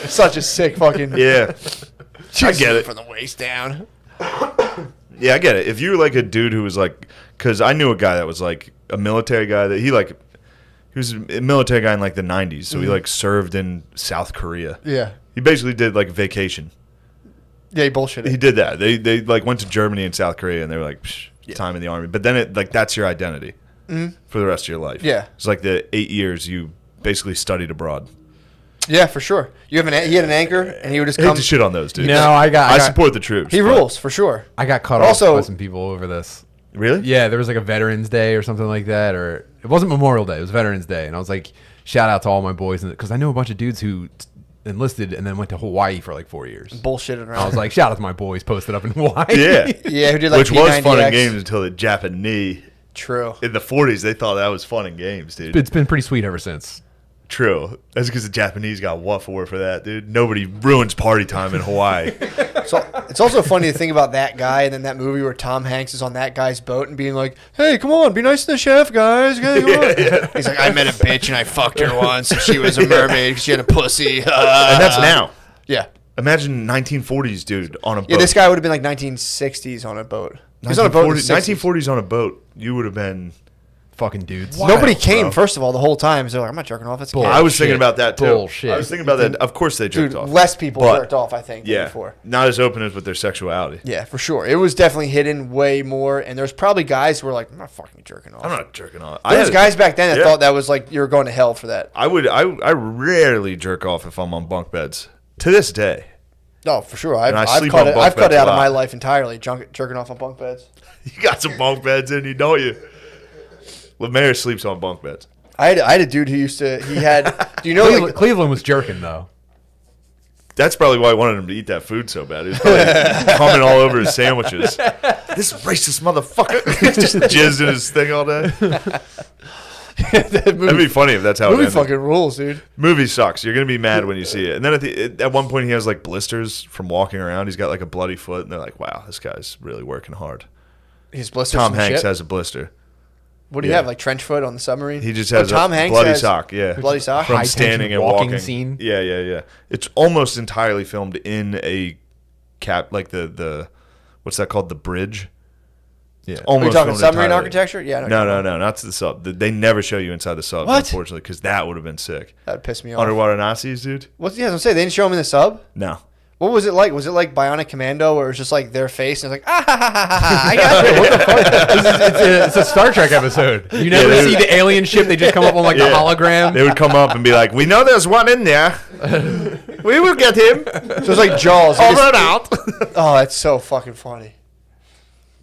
Such a sick fucking I get it from the waist down. Yeah, I get it. If you're like a dude who was like, because I knew a guy that was like a military guy that he was a military guy in like the 90s, so he like served in South Korea. Yeah. He basically did like vacation. Yeah, he bullshitted. He did that. They like went to Germany and South Korea, and they were like, time in the army. But then that's your identity for the rest of your life. Yeah. It's like the 8 years you basically studied abroad. Yeah, for sure. He had an anchor, and he would just I hate come. to shit on those dudes. No, I support the troops. He rules for sure. I got cut Also- off by some people over this. Really? Yeah, there was like a Veterans Day or something like that, or it wasn't Memorial Day. It was Veterans Day, and I was like, shout out to all my boys, because I know a bunch of dudes who enlisted and then went to Hawaii for like 4 years. Bullshitting around. I was like, shout out to my boys posted up in Hawaii. Yeah. Yeah, who did like Which was fun in P90X. games until the Japanese. True. In the 40s, they thought that was fun in games, dude. It's been pretty sweet ever since. True. That's because the Japanese got what for that, dude. Nobody ruins party time in Hawaii. So it's also funny to think about that guy and then that movie where Tom Hanks is on that guy's boat and being like, "Hey, come on, be nice to the chef, guys." Hey, come on. He's like, "I met a bitch and I fucked her once and she was a mermaid because she had a pussy." And that's now. Yeah. Imagine 1940s dude on a boat. Yeah, this guy would have been like 1960s on a boat. He's on a boat in the 60s. 1940s on a boat. You would have been Fucking dudes. Nobody came, bro. first of all, the whole time. So like, "I'm not jerking off. It's gay." I was thinking about that too. Bullshit. I was thinking about that. Of course they jerked Dude, off. less people But- jerked off, I think, than Yeah. before. Not as open as with their sexuality. Yeah, for sure. It was definitely hidden way more. And there's probably guys who were like, "I'm not fucking jerking off." I'm not jerking off. There was guys back then that Yeah. thought that was like, you were going to hell for that. I rarely jerk off if I'm on bunk beds. To this day. No, for sure. I've sleep cut on it, bunk I've cut beds it out a of my lot. life entirely, jerking off on bunk beds. You got some bunk beds in you, don't you? Lemaire sleeps on bunk beds. I had a dude who used to, he had, do you know, Cleveland, like, Cleveland was jerking though. That's probably why I wanted him to eat that food so bad. He was probably coming all over his sandwiches. This racist motherfucker. Just jizzed in his thing all day. That That'd be funny if that's how it movie ended. fucking rules, dude. Movie sucks. You're gonna be mad when you see it. And then at one point he has like blisters from walking around. He's got like a bloody foot, and they're like, "Wow, this guy's really working hard." He's blisters. Tom from Hanks shit. has a blister. What do you yeah. have? Like trench foot on the submarine? He just has Tom a Hanks bloody has sock. Yeah, bloody sock. from High-tension standing and walking walking. scene. Yeah. It's almost entirely filmed in a like the what's that called? The bridge. Yeah. Are you Almost talking filmed submarine entirely. architecture? Yeah. No, not the sub. They never show you inside the sub, What? unfortunately, because that would have been sick. That would piss me off. Underwater Nazis, dude? What's I'm saying? They didn't show him in the sub. No. What was it like? Was it like Bionic Commando, where it was just like their face and it's like, ah ha ha ha ha? I got it. What the fuck? It's a Star Trek episode. You never they- see the alien ship. They just come up on like the hologram. They would come up and be like, "We know there's one in there. We will get him. So it's like Jaws. Over and out." Oh, that's so fucking funny.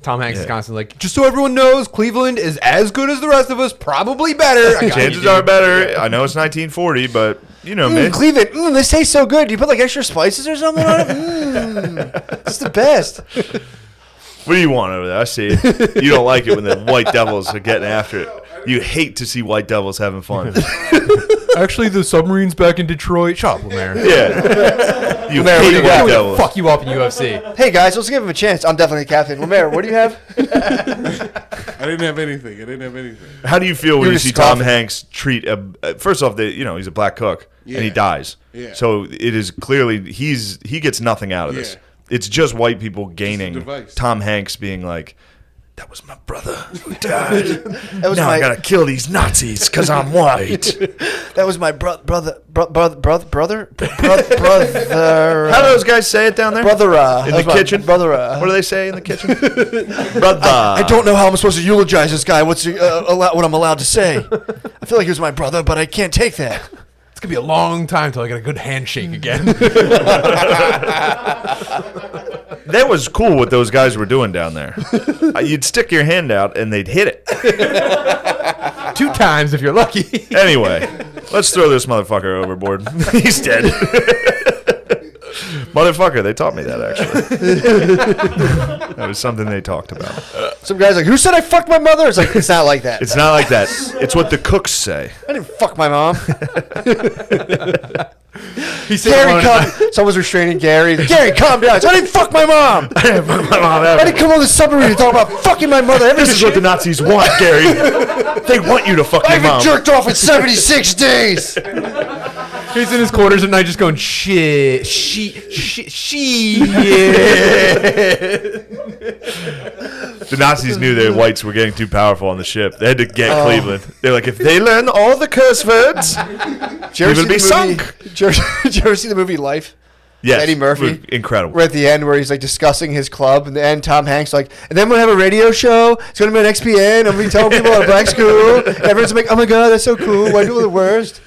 Tom Hanks is constantly like, just so everyone knows, Cleveland is as good as the rest of us, probably better. I got Chances you, are dude. better. I know it's 1940, but you know me. Cleveland, this tastes so good. Do you put like extra spices or something on it? It's the best. What do you want over there? I see it. You don't like it when the White Devils are getting after it. You hate to see White Devils having fun. Actually, the submarine's back in Detroit. Shut up, Lemaire. Yeah. You Lemaire, what do hate you White got? Devils. Fuck you up in UFC. Hey guys, let's give him a chance. I'm definitely captain. Lemaire, what do you have? I didn't have anything. How do you feel when You're you just see Tom coughing. Hanks treat first off, he's a black cook and he Yeah. dies. Yeah. So it is clearly he gets nothing out of this. Yeah. It's just white people gaining device. Tom Hanks being like, "That was my brother who died. That was now my I gotta kill these Nazis because I'm white." that was my brother. How do those guys say it down there? Brother, in that the was my kitchen. brother. What do they say in the kitchen? Brother. I don't know how I'm supposed to eulogize this guy. What I'm allowed to say? I feel like he was my brother, but I can't take that. It's going to be a long time till I get a good handshake again. That was cool what those guys were doing down there. You'd stick your hand out and they'd hit it. 2 times if you're lucky. Anyway, let's throw this motherfucker overboard. He's dead. Motherfucker, they taught me that actually. That was something they talked about. Some guy's like, "Who said I fucked my mother?" It's like, it's not like that. It's not like that. It's what the cooks say. I didn't fuck my mom. He's Gary, calm. Someone's restraining Gary. Gary, calm down. I didn't fuck my mom. I didn't come on the submarine to talk about fucking my mother. This is what the Nazis want, Gary. They want you to fuck your I've been mom. jerked off in 76 days. He's in his quarters at night just going, shit. The Nazis knew the whites were getting too powerful on the ship. They had to get Cleveland. They're like, if they learn all the curse words, we will be sunk. Did you ever see the movie Life? Yes, Eddie Murphy. incredible. We're at the end where he's like discussing his club, and the end Tom Hanks like, and then we'll have a radio show. It's gonna be on XPN. I'm gonna be telling people at a black school. Everyone's like, "Oh my god, that's so cool. White people are the worst."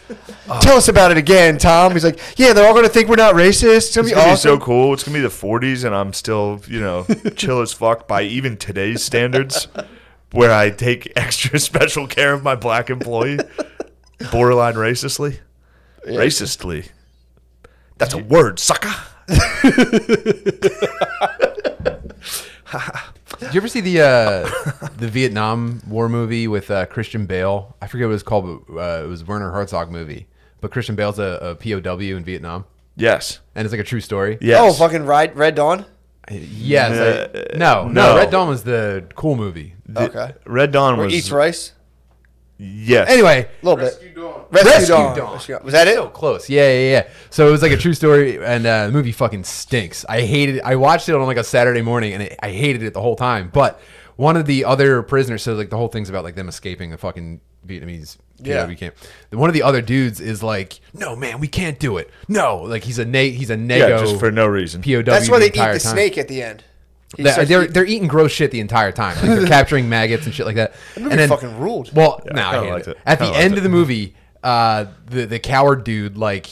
Tell us about it again, Tom. He's like, "Yeah, they're all gonna think we're not racist. It's gonna be It's gonna awesome." be so cool. It's gonna be the 40s, and I'm still, chill as fuck by even today's standards, where I take extra special care of my black employee, borderline racistly. Racistly. That's a word, sucker. Did you ever see the Vietnam War movie with Christian Bale? I forget what it was called, but it was Werner Herzog movie. But Christian Bale's a POW in Vietnam, Yes. and it's like a true story. Yes. Oh, fucking Red Dawn. Yes. No. no. Red Dawn was the cool movie. Okay. Red Dawn Where was. eats rice. Yes. Anyway, A little bit. Rescue Rescue Dawn. Dawn. Was that it? so close. Yeah. So it was like a true story, and the movie fucking stinks. I hated it. I watched it on like a Saturday morning, and I hated it the whole time. But one of the other prisoners, so like the whole thing's about like them escaping the fucking Vietnamese POW camp. One of the other dudes is like, "No, man, we can't do it. No, like he's a nego. Yeah, just for no reason. POW. That's why they eat entire the time. snake at the end. He They're, starts they're, eating- they're eating gross shit the entire time. Like they're capturing maggots and shit like that. movie And then fucking ruled. Well, Yeah, no, I I kinda hated liked it. it. At the Kinda end liked of the movie, the coward dude like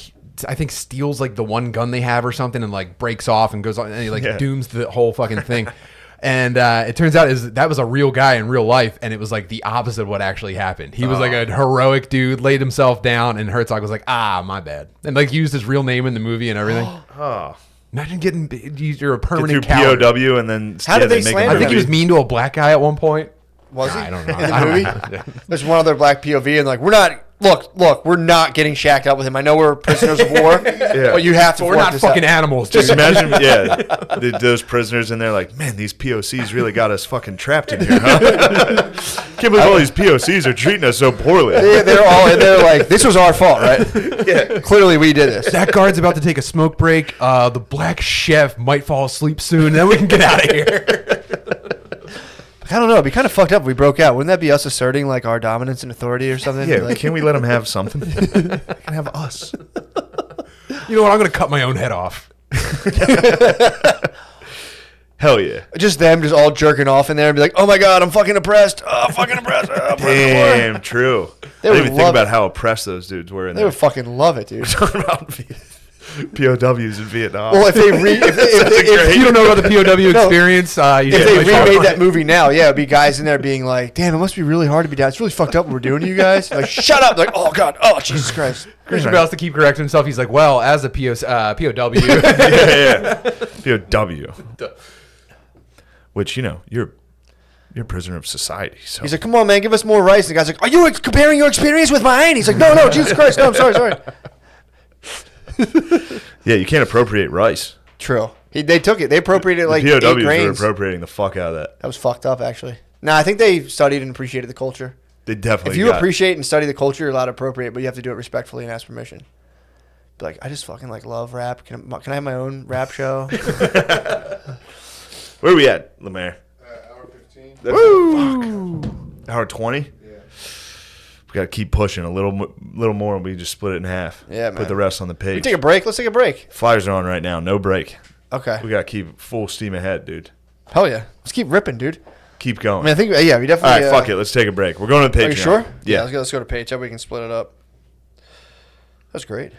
I think steals like the one gun they have or something and like breaks off and goes on and he like dooms the whole fucking thing. And it turns out that was a real guy in real life, and it was like the opposite of what actually happened. He was like a heroic dude, laid himself down, and Herzog was like, my bad. And like used his real name in the movie and everything. Oh. Imagine you're a Get through permanent coward. POW and then How did they make slander I him think he him? was mean to a black guy at one point. Was he? I don't know. In the I don't movie? know. There's one other black POV, and like, we're not. Look, we're not getting shacked up with him. I know we're prisoners of war, but you have to. We're not fucking animals. Just Dude. imagine, those prisoners in there like, man, these POCs really got us fucking trapped in here, huh? Can't believe all these POCs are treating us so poorly. They're all in there like, this was our fault, right? Yeah. Clearly, we did this. That guard's about to take a smoke break. The black chef might fall asleep soon. Then we can get out of here. I don't know. It'd be kind of fucked up if we broke out. Wouldn't that be us asserting like our dominance and authority or something? Yeah, Like, can we let them have something? They can have us. You know what? I'm gonna cut my own head off. Hell yeah. just them, just all jerking off in there and be like, "Oh my god, I'm fucking oppressed. Oh, I'm fucking oppressed. Oh, I'm Damn, true. They I would didn't even think love about it. how oppressed those dudes were in They there. would fucking love it, dude." Talking about POWs in Vietnam. Well, if they If you don't know about the POW No. experience, you if should they probably talk remade about that it. movie now, yeah, it'd be guys in there being like, "Damn, it must be really hard to be down. It's really fucked up what we're doing to you guys." Like, shut up! Like, oh god, oh Jesus Christ. Christian Bale has to keep correcting himself. He's like, well, as a POW, yeah. POW. Which, you're a prisoner of society. So He's like, "Come on, man, give us more rice." And the guy's like, "Are you comparing your experience with mine?" He's like, "No, Jesus Christ, no, I'm sorry." yeah, you can't appropriate rice. True. They took it. They appropriated like The 8 POWs were grains. appropriating the fuck out of that. That was fucked up, actually. No, I think they studied and appreciated the culture. They definitely If you got- appreciate and study the culture, you're allowed to appropriate, but you have to do it respectfully and ask permission. Be like, I just fucking like love rap. Can I have my own rap show? Where are we at, Lemaire? Hour 15. Woo! Hour 20? Yeah. We got to keep pushing a little more, and we just split it in half. Yeah, man. Put the rest on the page. We take a break. Let's take a break. Flyers are on right now. No break. Okay. We got to keep full steam ahead, dude. Hell yeah. Let's keep ripping, dude. Keep I going. mean, I think, yeah, we All definitely. right, fuck it. Let's take a break. We're going to the Patreon. Are you sure? Yeah. Let's go to PAYTCH. We can split it up. That's great.